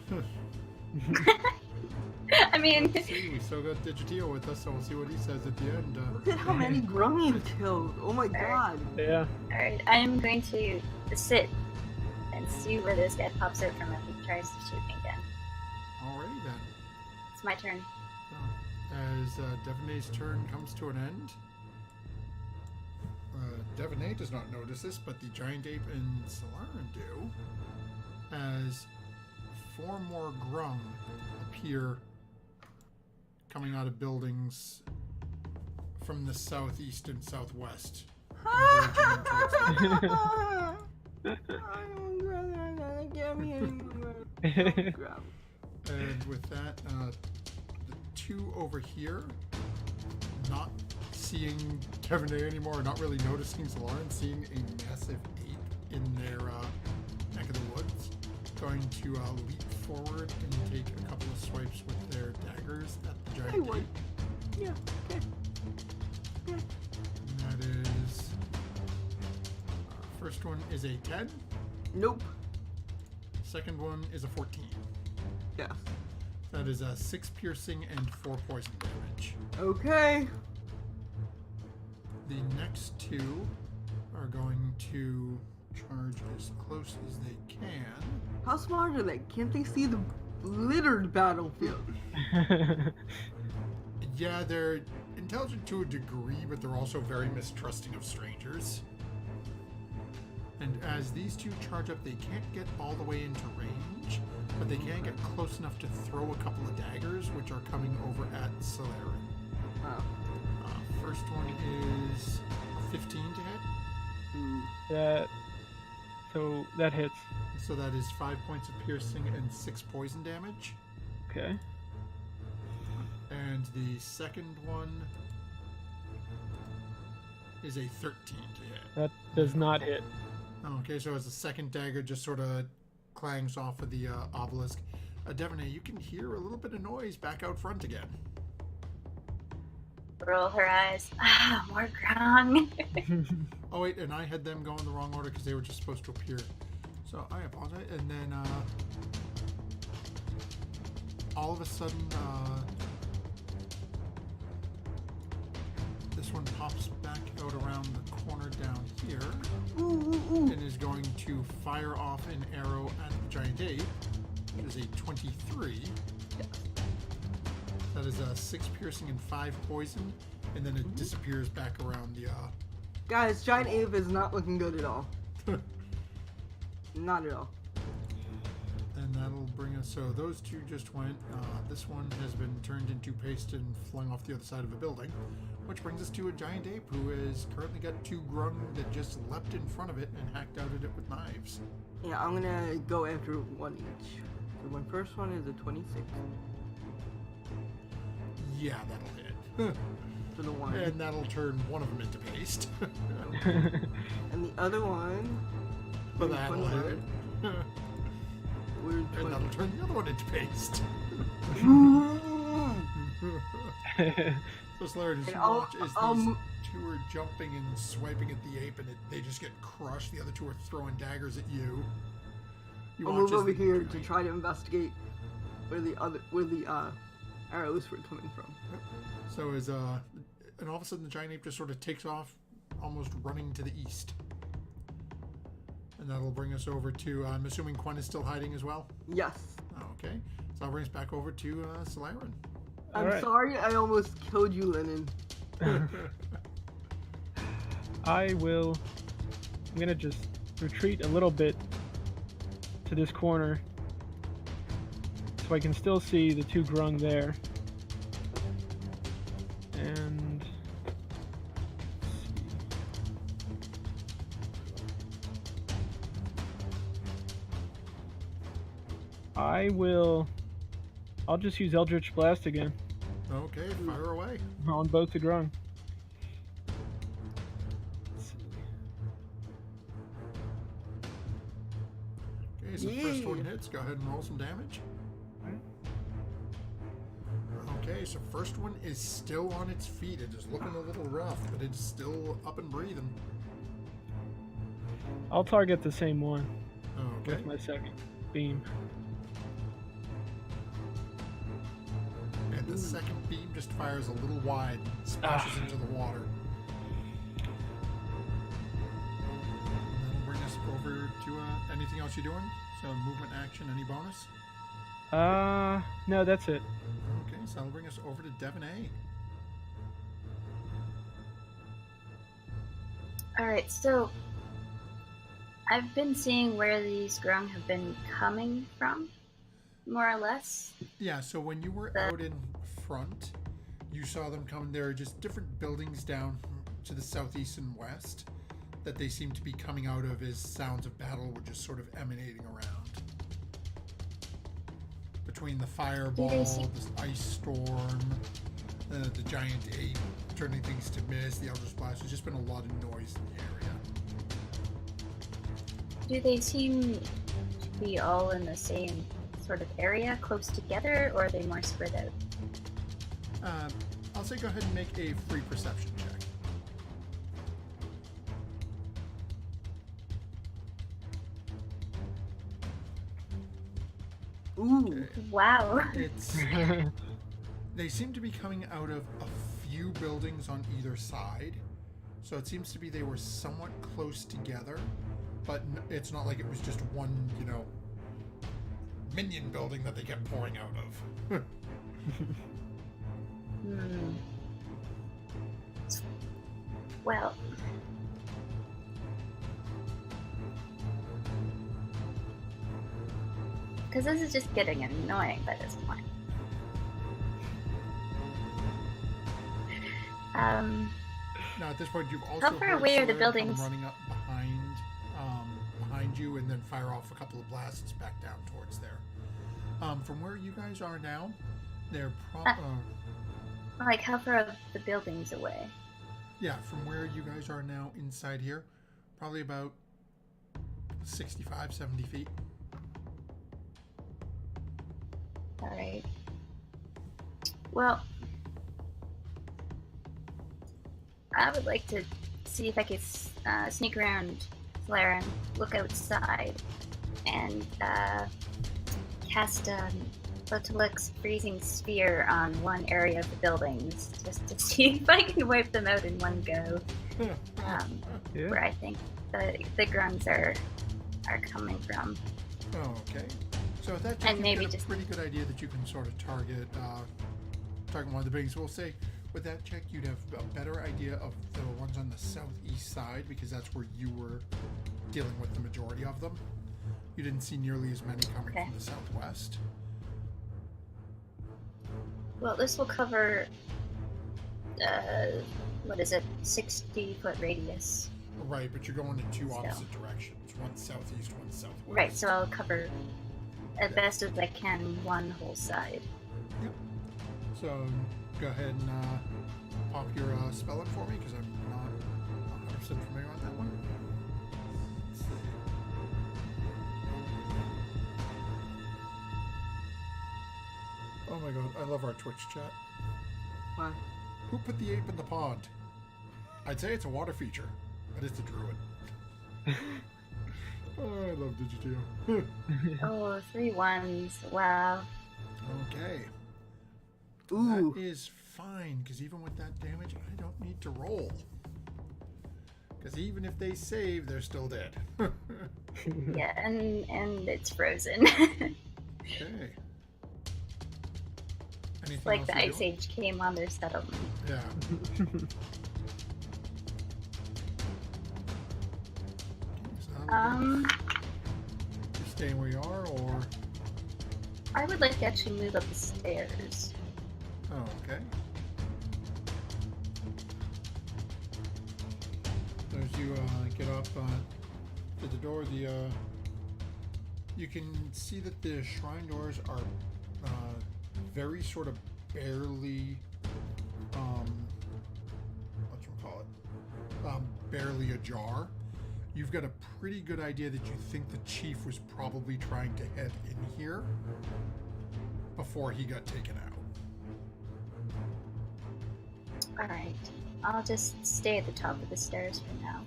I mean, Let's see, we still got Digitio with us, so we'll see what he says at the end. Look at how many grung you've killed. Oh my god. Yeah. alright, I'm going to sit and see where this guy pops out from if he tries to shoot me again. Alrighty then. It's my turn. As Devanay's turn comes to an end, Devanay does not notice this, but the giant ape and Solaran do, as 4 more grung appear coming out of buildings from the southeast and southwest. converging in towards them. And with that, the 2 over here, not seeing Devanay anymore, not really noticing Solaran, seeing a massive ape in their neck of the woods, going to leap forward and take a couple of swipes with their daggers at the giant would. ape. Yeah, okay. Yeah. And that is... first one is a 10. Nope. Second one is a 14. Yes. That is a 6 piercing and 4 poison damage. Okay. The next 2 are going to charge as close as they can. How smart are they? Can't they see the littered battlefield? Yeah, they're intelligent to a degree, but they're also very mistrusting of strangers. And as these 2 charge up, they can't get all the way into range, but they can get close enough to throw a couple of daggers, which are coming over at Solaran. Wow. First one is 15 to hit. So that hits. So that is 5 points of piercing and 6 poison damage. Okay. And the second one is a 13 to hit. That does not hit. Okay, so as the second dagger just sort of clangs off of the obelisk, Devanay, you can hear a little bit of noise back out front again. Roll her eyes. Ah, more grung. Oh wait, and I had them go in the wrong order because they were just supposed to appear. So I apologize. And then all of a sudden, this one pops back out around the corner down here and is going to fire off an arrow at the giant ape. It is a 23. That is a 6 piercing and 5 poison, and then it disappears back around the. Guys, giant ape is not looking good at all. Not at all. And that'll bring us. So those 2 just went. This one has been turned into paste and flung off the other side of a building, which brings us to a giant ape who has currently got 2 grung that just leapt in front of it and hacked out at it with knives. Yeah, I'm gonna go after one each. So my first one is a 26. Yeah, that'll hit. For the one. And that'll turn one of them into paste. And the other one. But that'll hit. We're And that'll turn the other one into paste. So Slurred, as you watch as these 2 are jumping and swiping at the ape, and they just get crushed. The other 2 are throwing daggers at you. You I'll watch move as over the here to try to investigate where the arrows were coming from. So as and all of a sudden the giant ape just sort of takes off, almost running to the east. And that'll bring us over to, I'm assuming Quen is still hiding as well? Yes. Okay. So that'll bring us back over to Solaran. I'm sorry I almost killed you, Lennon. I'm gonna just retreat a little bit to this corner so I can still see the 2 grung there. And I'll just use Eldritch Blast again Okay, fire away. on both the grung. Okay, so the first one hits. Go ahead and roll some damage. Okay, so first one is still on its feet. It is looking a little rough, but it's still up and breathing. I'll target the same one Okay. with my second beam. And the second beam just fires a little wide, splashes into the water. And that'll bring us over to anything else you're doing? So movement, action, any bonus? No, that's it. Okay, so that'll bring us over to Devon A. Alright, so I've been seeing where these grung have been coming from, more or less. Yeah, so when you were out in front, you saw them come. There are just different buildings down to the southeast and west that they seem to be coming out of as sounds of battle were just sort of emanating around. Between the fireball, the ice storm, the giant ape turning things to mist, the Elder Splash, there's just been a lot of noise in the area. Do they seem to be all in the same sort of area, close together, or are they more spread out? I'll say go ahead and make a free perception check. Ooh. Okay. Wow. It's they seem to be coming out of a few buildings on either side, so it seems to be they were somewhat close together, but it's not like it was just one, minion building that they kept pouring out of. Well, because this is just getting annoying by this point. Now at this point you've also How far heard away are the Solarian come buildings? running up behind you and then fire off a couple of blasts back down towards there. From where you guys are now, they're Like, how far are the buildings away? yeah, from where you guys are now inside here, probably about 65, 70 feet. Alright. Well, I would like to see if I could sneak around Flare and look outside and cast Photolux Freezing Sphere on one area of the buildings just to see if I can wipe them out in one go. Yeah. Where I think the grunts are coming from. Oh, okay. So with that check, And maybe you've got a just- pretty good idea that you can sort of target one of the buildings. We'll say with that check, you'd have a better idea of the ones on the southeast side because that's where you were dealing with the majority of them. You didn't see nearly as many coming Okay. from the southwest. Well, this will cover, 60-foot radius. Right, but you're going in two So- opposite directions. One southeast, one southwest. Right, so I'll cover as best as I can one whole side. So go ahead and pop your spell in for me because I'm not 100% familiar on that one. Oh my god, I love our Twitch chat. Wow. Who put the ape in the pond? I'd say it's a water feature, but it's a druid. Oh, I love Digitio. Oh, 3 1s. Wow. Okay. Ooh. That is fine, because even with that damage, I don't need to roll. Because even if they save, they're still dead. Yeah, and it's frozen. Okay. Anything Like else the you're Ice doing? Age came on their settlement. Yeah. Um, You staying where you are, or I would like to actually move up the stairs. oh, okay. So as you get up to the door, you can see that the shrine doors are very sort of barely, barely ajar. You've got a pretty good idea that you think the chief was probably trying to head in here before he got taken out. Alright. I'll just stay at the top of the stairs for now.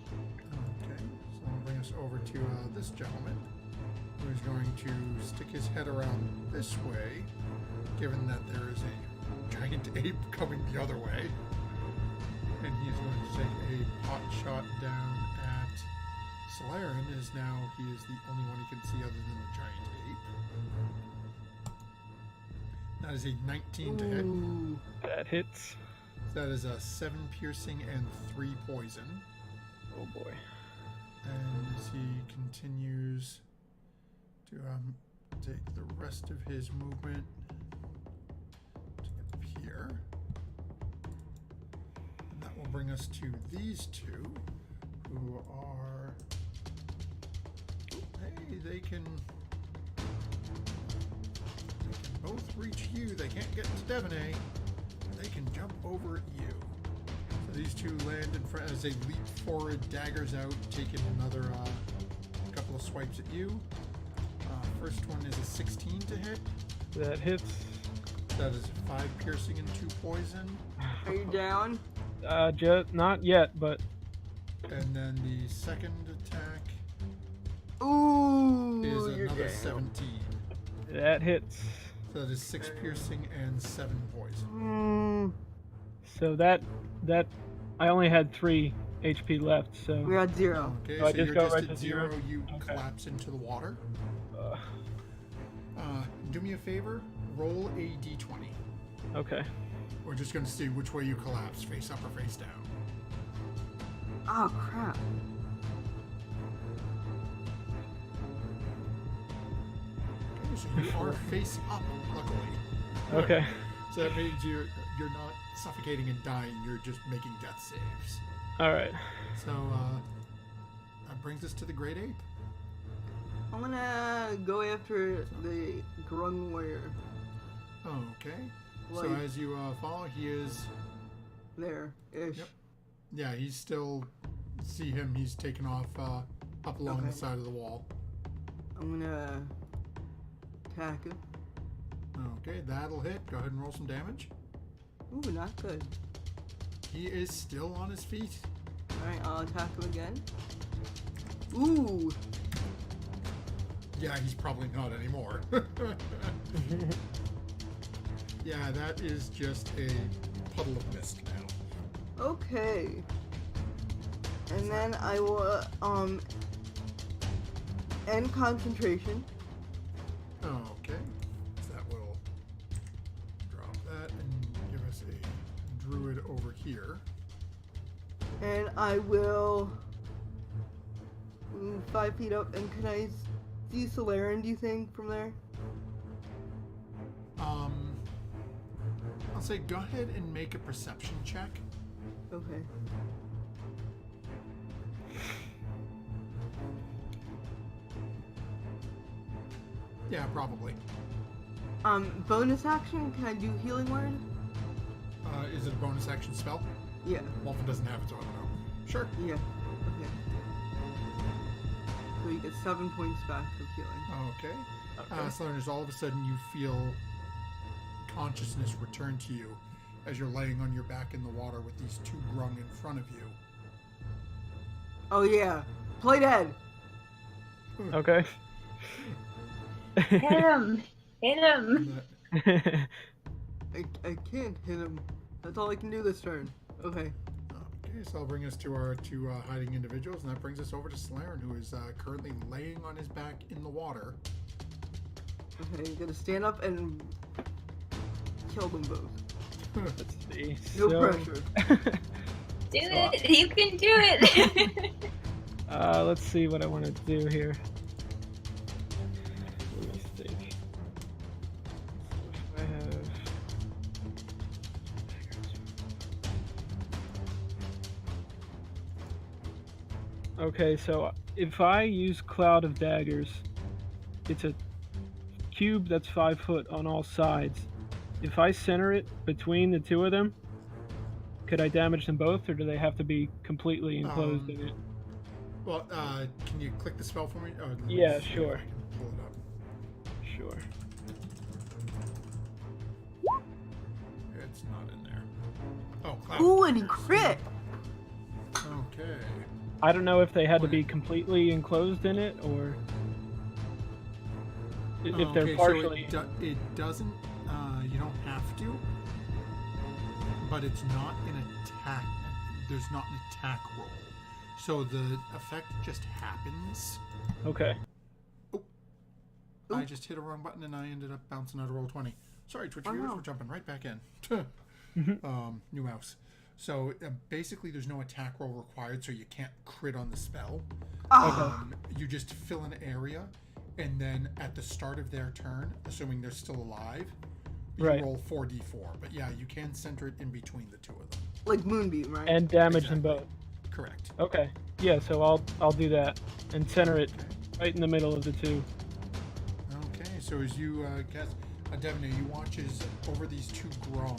Okay, so I'll bring us over to this gentleman, who's going to stick his head around this way, given that there is a giant ape coming the other way. And he's going to take a pot shot down at Solaren, as now he is the only one he can see other than the giant ape. That is a 19 to hit. Ooh. That hits. That is a 7 piercing and 3 poison. Oh boy. And as he continues to take the rest of his movement to get up here. And that will bring us to these two, who are... Hey, they can both reach you. They can't get to Devaney. They can jump over at you. So these two land in front as they leap forward, daggers out, taking another couple of swipes at you. First one is a 16 to hit. That hits. That is 5 piercing and 2 poison. Are you down? Not yet, but And then the second attack Ooh, is you're another down. 17. that hits. So that is 6 piercing and 7 poison. Mm, So that I only had 3 HP left, so we're at 0. Okay, So I so just you're go just right at to 0. zero? You Okay. collapse into the water. uh, Do me a favor, roll a d20. okay. We're just going to see which way you collapse, face up or face down. Oh, crap. Okay, so you are face up, luckily. Okay. So that means you're not suffocating and dying, you're just making death saves. All right. So that brings us to the Great Ape. I'm gonna go after the Grung Warrior. Okay. So Like, as you follow, he is... there-ish. Yep. Yeah, he's still... See him, he's taken off up along Okay. the side of the wall. I'm gonna attack him. Okay, that'll hit. Go ahead and roll some damage. Ooh, not good. He is still on his feet. Alright, I'll attack him again. Ooh! Yeah, he's probably not anymore. Yeah, that is just a puddle of mist now. Okay. And then I will, end concentration. Okay. So that will drop that and give us a druid over here. And I will move 5 feet up. And can I see Solaren, do you think, from there? I'll say go ahead and make a perception check. Okay. Yeah, probably. Bonus action, can I do healing word? Is it a bonus action spell? Yeah. Wolfen doesn't have its own, no. Sure. Yeah. Okay. So you get 7 points back of healing. Okay. So there's all of a sudden you feel consciousness return to you as you're laying on your back in the water with these two grung in front of you. Oh yeah. Play dead! Okay. Hit him! Hit him! And I can't hit him. That's all I can do this turn. Okay. okay, so I'll bring us to our two hiding individuals, and that brings us over to Solaren, who is currently laying on his back in the water. Okay, you gotta stand up and kill them both. Let's see. No So, pressure. Do it! You can do it! let's see what I want to do here. Let me think. So if I have... Okay, so if I use Cloud of Daggers, it's a cube that's 5 foot on all sides. If I center it between the two of them, could I damage them both, or do they have to be completely enclosed in it? Well, can you click the spell for me? Oh, let me Yeah, see if sure. I can pull it up. Sure. It's not in there. Oh, cloud. Ooh, and he crit! Okay. I don't know if they had to be completely enclosed in it, or if they're partially. So it doesn't. You don't have to. But it's not an attack. There's not an attack roll. So the effect just happens. Okay. Oh. I just hit a wrong button and I ended up bouncing out of roll 20. Sorry, Twitch viewers, we're jumping right back in. New mouse. So basically, there's no attack roll required, so you can't crit on the spell. You just fill an area, and then at the start of their turn, assuming they're still alive, you roll 4d4. But yeah, you can center it in between the two of them. Like Moonbeam, right? And damage them both. Correct. Okay. Yeah, so I'll do that and center it right in the middle of the two. Okay, so as you cast Devina, you watch as over these two grung,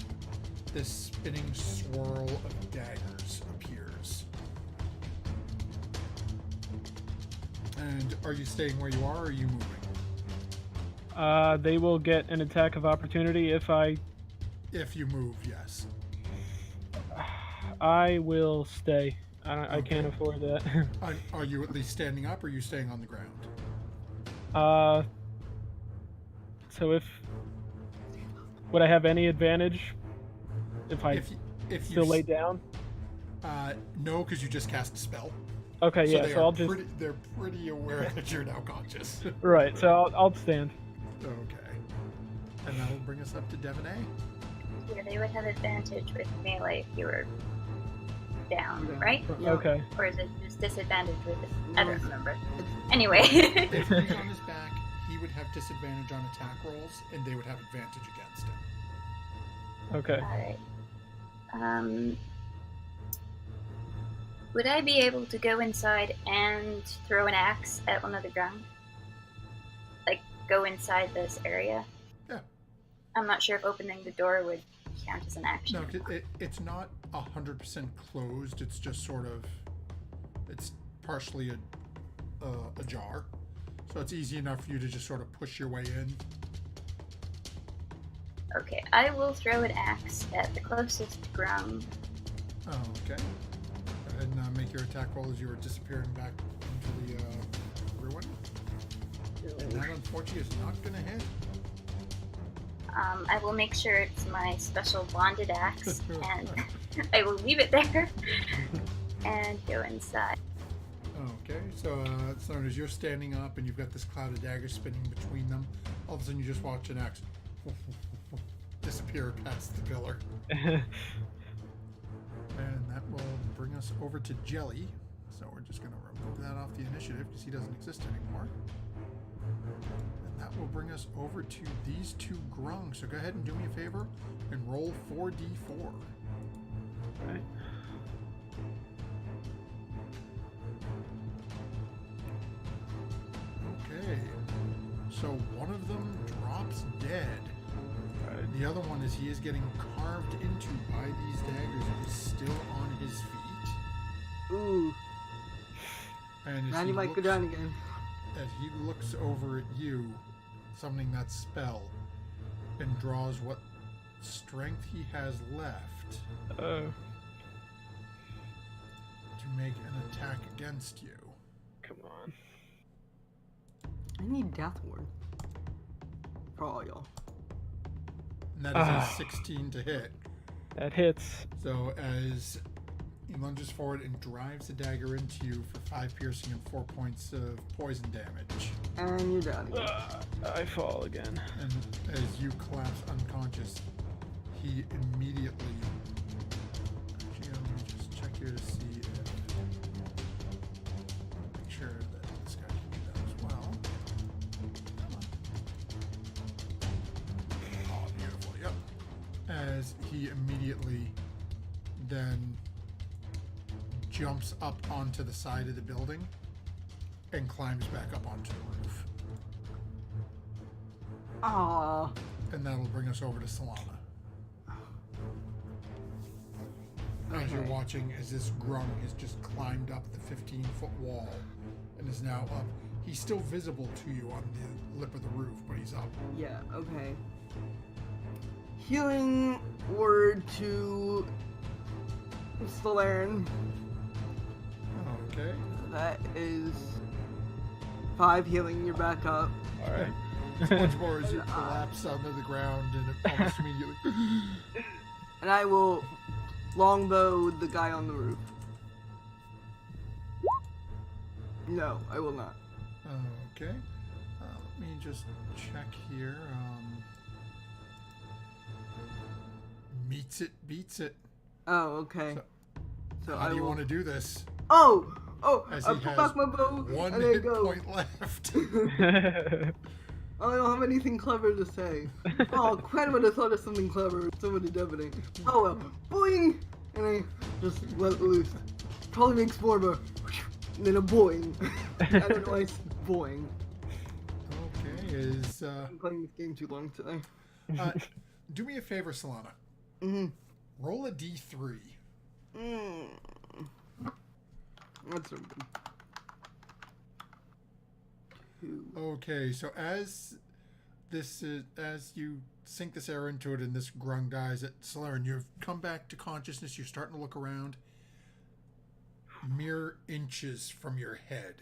this spinning swirl of daggers appears. And are you staying where you are, or are you moving? They will get an attack of opportunity if you move, yes. I will stay. I can't afford that. Are you at least standing up, or are you staying on the ground? So would I have any advantage if I still lay down? No, because you just cast a spell. Okay, so yeah. So I'll just. They're pretty aware that you're now conscious. Right. So I'll stand. Okay. And that'll bring us up to Devon A. Yeah, they would have advantage with melee if you were down, right? Yeah. Okay. Or is it just disadvantage with it? I don't remember. Anyway. If he's on his back, he would have disadvantage on attack rolls, and they would have advantage against him. Okay. Alright. Would I be able to go inside and throw an axe at one of the ground? Like, go inside this area? Yeah. I'm not sure if opening the door would count as an action. No, it's not 100% closed. It's just sort of, it's partially ajar. So it's easy enough for you to just sort of push your way in. Okay, I will throw an axe at the closest ground. Oh, okay. Go ahead and make your attack roll as you are disappearing back into the ruin. And that, unfortunately, is not going to hit. I will make sure it's my special bonded axe, and I will leave it there and go inside. Okay, so as you're standing up and you've got this cloud of daggers spinning between them, all of a sudden you just watch an axe disappear past the pillar. And that will bring us over to Jelly. So we're just going to remove that off the initiative because he doesn't exist anymore. And that will bring us over to these two grung. So go ahead and do me a favor and roll 4d4. Right. Okay. So one of them drops dead. The other one he is getting carved into by these daggers and is still on his feet. Ooh. And Now he might go down again. As he looks over at you, summoning that spell, and draws what strength he has left to make an attack against you. Come on. I need Death Ward. For all y'all. And that is a 16 to hit. That hits. So as he lunges forward and drives the dagger into you for 5 piercing and 4 points of poison damage. And you're down again. I fall again. And as you collapse unconscious, he immediately... Actually, let me just check here to see if... Make sure that this guy can do that as well. Oh, beautiful, yep. As he immediately then jumps up onto the side of the building and climbs back up onto the roof. Aww. And that'll bring us over to Solana. As you're watching as this grung has just climbed up the 15-foot wall and is now up. He's still visible to you on the lip of the roof, but he's up. Yeah, okay. Healing word to Solaren. Okay. That is 5 healing. You're back up. All right. Much more as you collapse onto the ground and it almost immediately. And I will longbow the guy on the roof. No, I will not. Okay. Let me just check here. Meets it, beats it. Oh, okay. So How I do you will... want to do this? Oh! As I he put has back my bow one and I hit go. point left. I don't have anything clever to say. Oh, Quen would have thought of something clever. So would have Devaney. Oh well. Boing! And I just let it loose. Probably makes more of a than a boing. I don't know why it's boing. Okay, is I'm playing this game too long today. do me a favor, Solana. Mm-hmm. Roll a d3. That's so good. 2. Okay, so as you sink this arrow into it and this grung dies at Solaren, you've come back to consciousness, you're starting to look around. Mere inches from your head,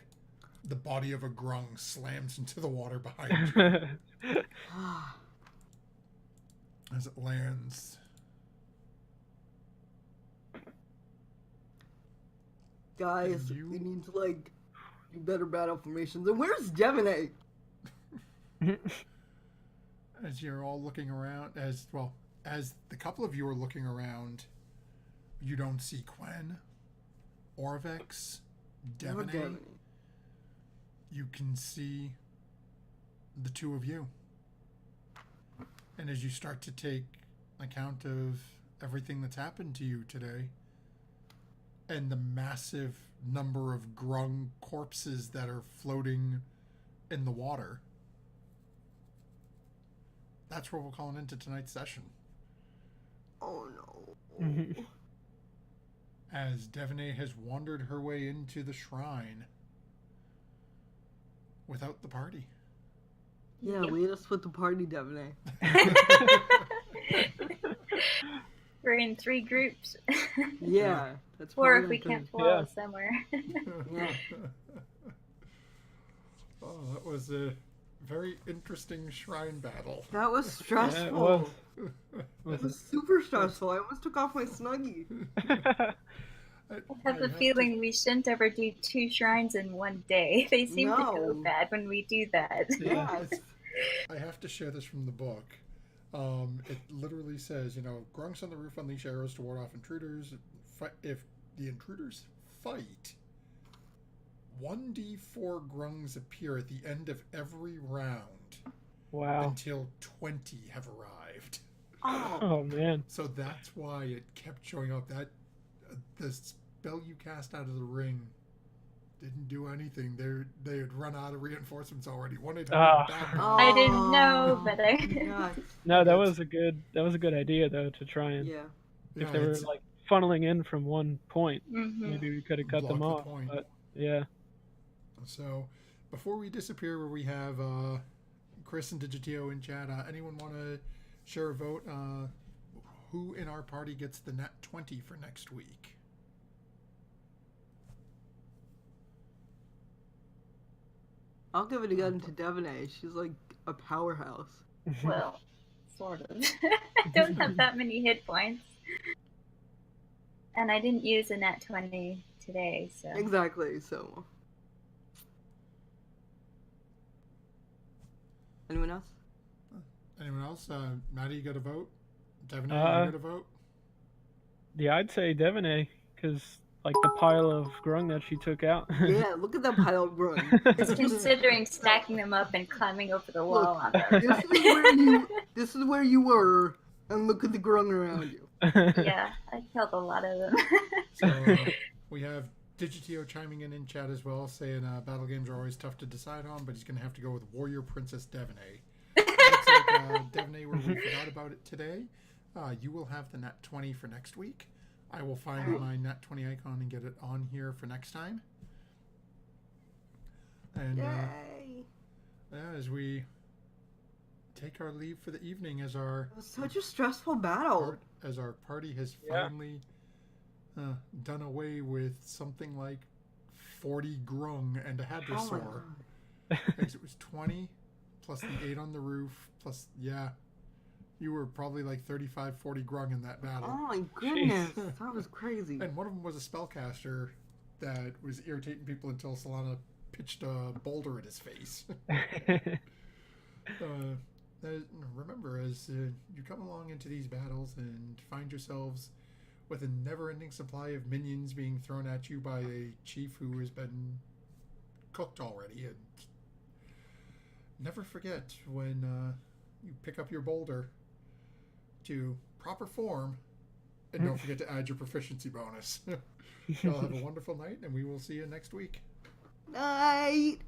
the body of a grung slams into the water behind you as it lands. Guys, You- we need to like do better battle formations. And where's Devaney? As you're all looking around, as the couple of you are looking around, you don't see Quen, Orvex, Devaney. You can see the two of you. And as you start to take account of everything that's happened to you today, and the massive number of grung corpses that are floating in the water, that's where we're calling into tonight's session. Oh no. As Devaney has wandered her way into the shrine without the party. Yeah, we had to split the party, Devaney. We're in 3 groups. Yeah, that's Or probably if we not can't good. follow Yeah. somewhere. Yeah. Oh, that was a very interesting shrine battle. That was stressful. Yeah, it was. It was super stressful. I almost took off my snuggie. I have the feeling we shouldn't ever do 2 shrines in one day. They seem to go No. bad when we do that. Yes. I have to share this from the book. It literally says, grunks on the roof unleash arrows to ward off intruders. If the intruders fight, 1d4 grungs appear at the end of every round Wow. until 20 have arrived. Oh. Oh man. So that's why it kept showing up. That the spell you cast out of the ring didn't do anything. They had run out of reinforcements already. One had Ah. I didn't know, but I... Yeah. No, that was a good idea though to try and Yeah. if they were like funneling in from one point, Mhm. maybe we could have cut them block the off. point. But yeah. So, before we disappear, where we have Chris and Digitio in chat, anyone want to share a vote? Who in our party gets the nat 20 for next week? I'll give it again to Devaney. She's like a powerhouse. Well, sort of. I don't have that many hit points. And I didn't use a nat 20 today, so... Exactly, so. Anyone else? Anyone else? Maddie, you got a vote? Devaney, you got a vote? Yeah, I'd say Devaney, because like the pile of grung that she took out. Yeah, look at that pile of grung. Just considering stacking them up and climbing over the wall on them. This is where you were, and look at the grung around you. Yeah, I killed a lot of them. So, we have Digitio chiming in chat as well, saying battle games are always tough to decide on, but he's going to have to go with Warrior Princess Devaney. Looks like Devaney, where we forgot about it today. You will have the nat 20 for next week. I will find my nat 20 icon and get it on here for next time. And Yay! as we take our leave for the evening, as our It was such a stressful battle. as our party has Yeah. finally done away with something like 40 grung and a Oh my hadrosaur. god. Because it was 20 plus the 8 on the roof plus, yeah. You were probably like 35, 40 grung in that battle. Oh my goodness. That was crazy. And one of them was a spellcaster that was irritating people until Solana pitched a boulder at his face. Remember, as you come along into these battles and find yourselves with a never-ending supply of minions being thrown at you by a chief who has been cooked already, and never forget when you pick up your boulder to proper form, and don't forget to add your proficiency bonus. Y'all have a wonderful night, and we will see you next week. Night.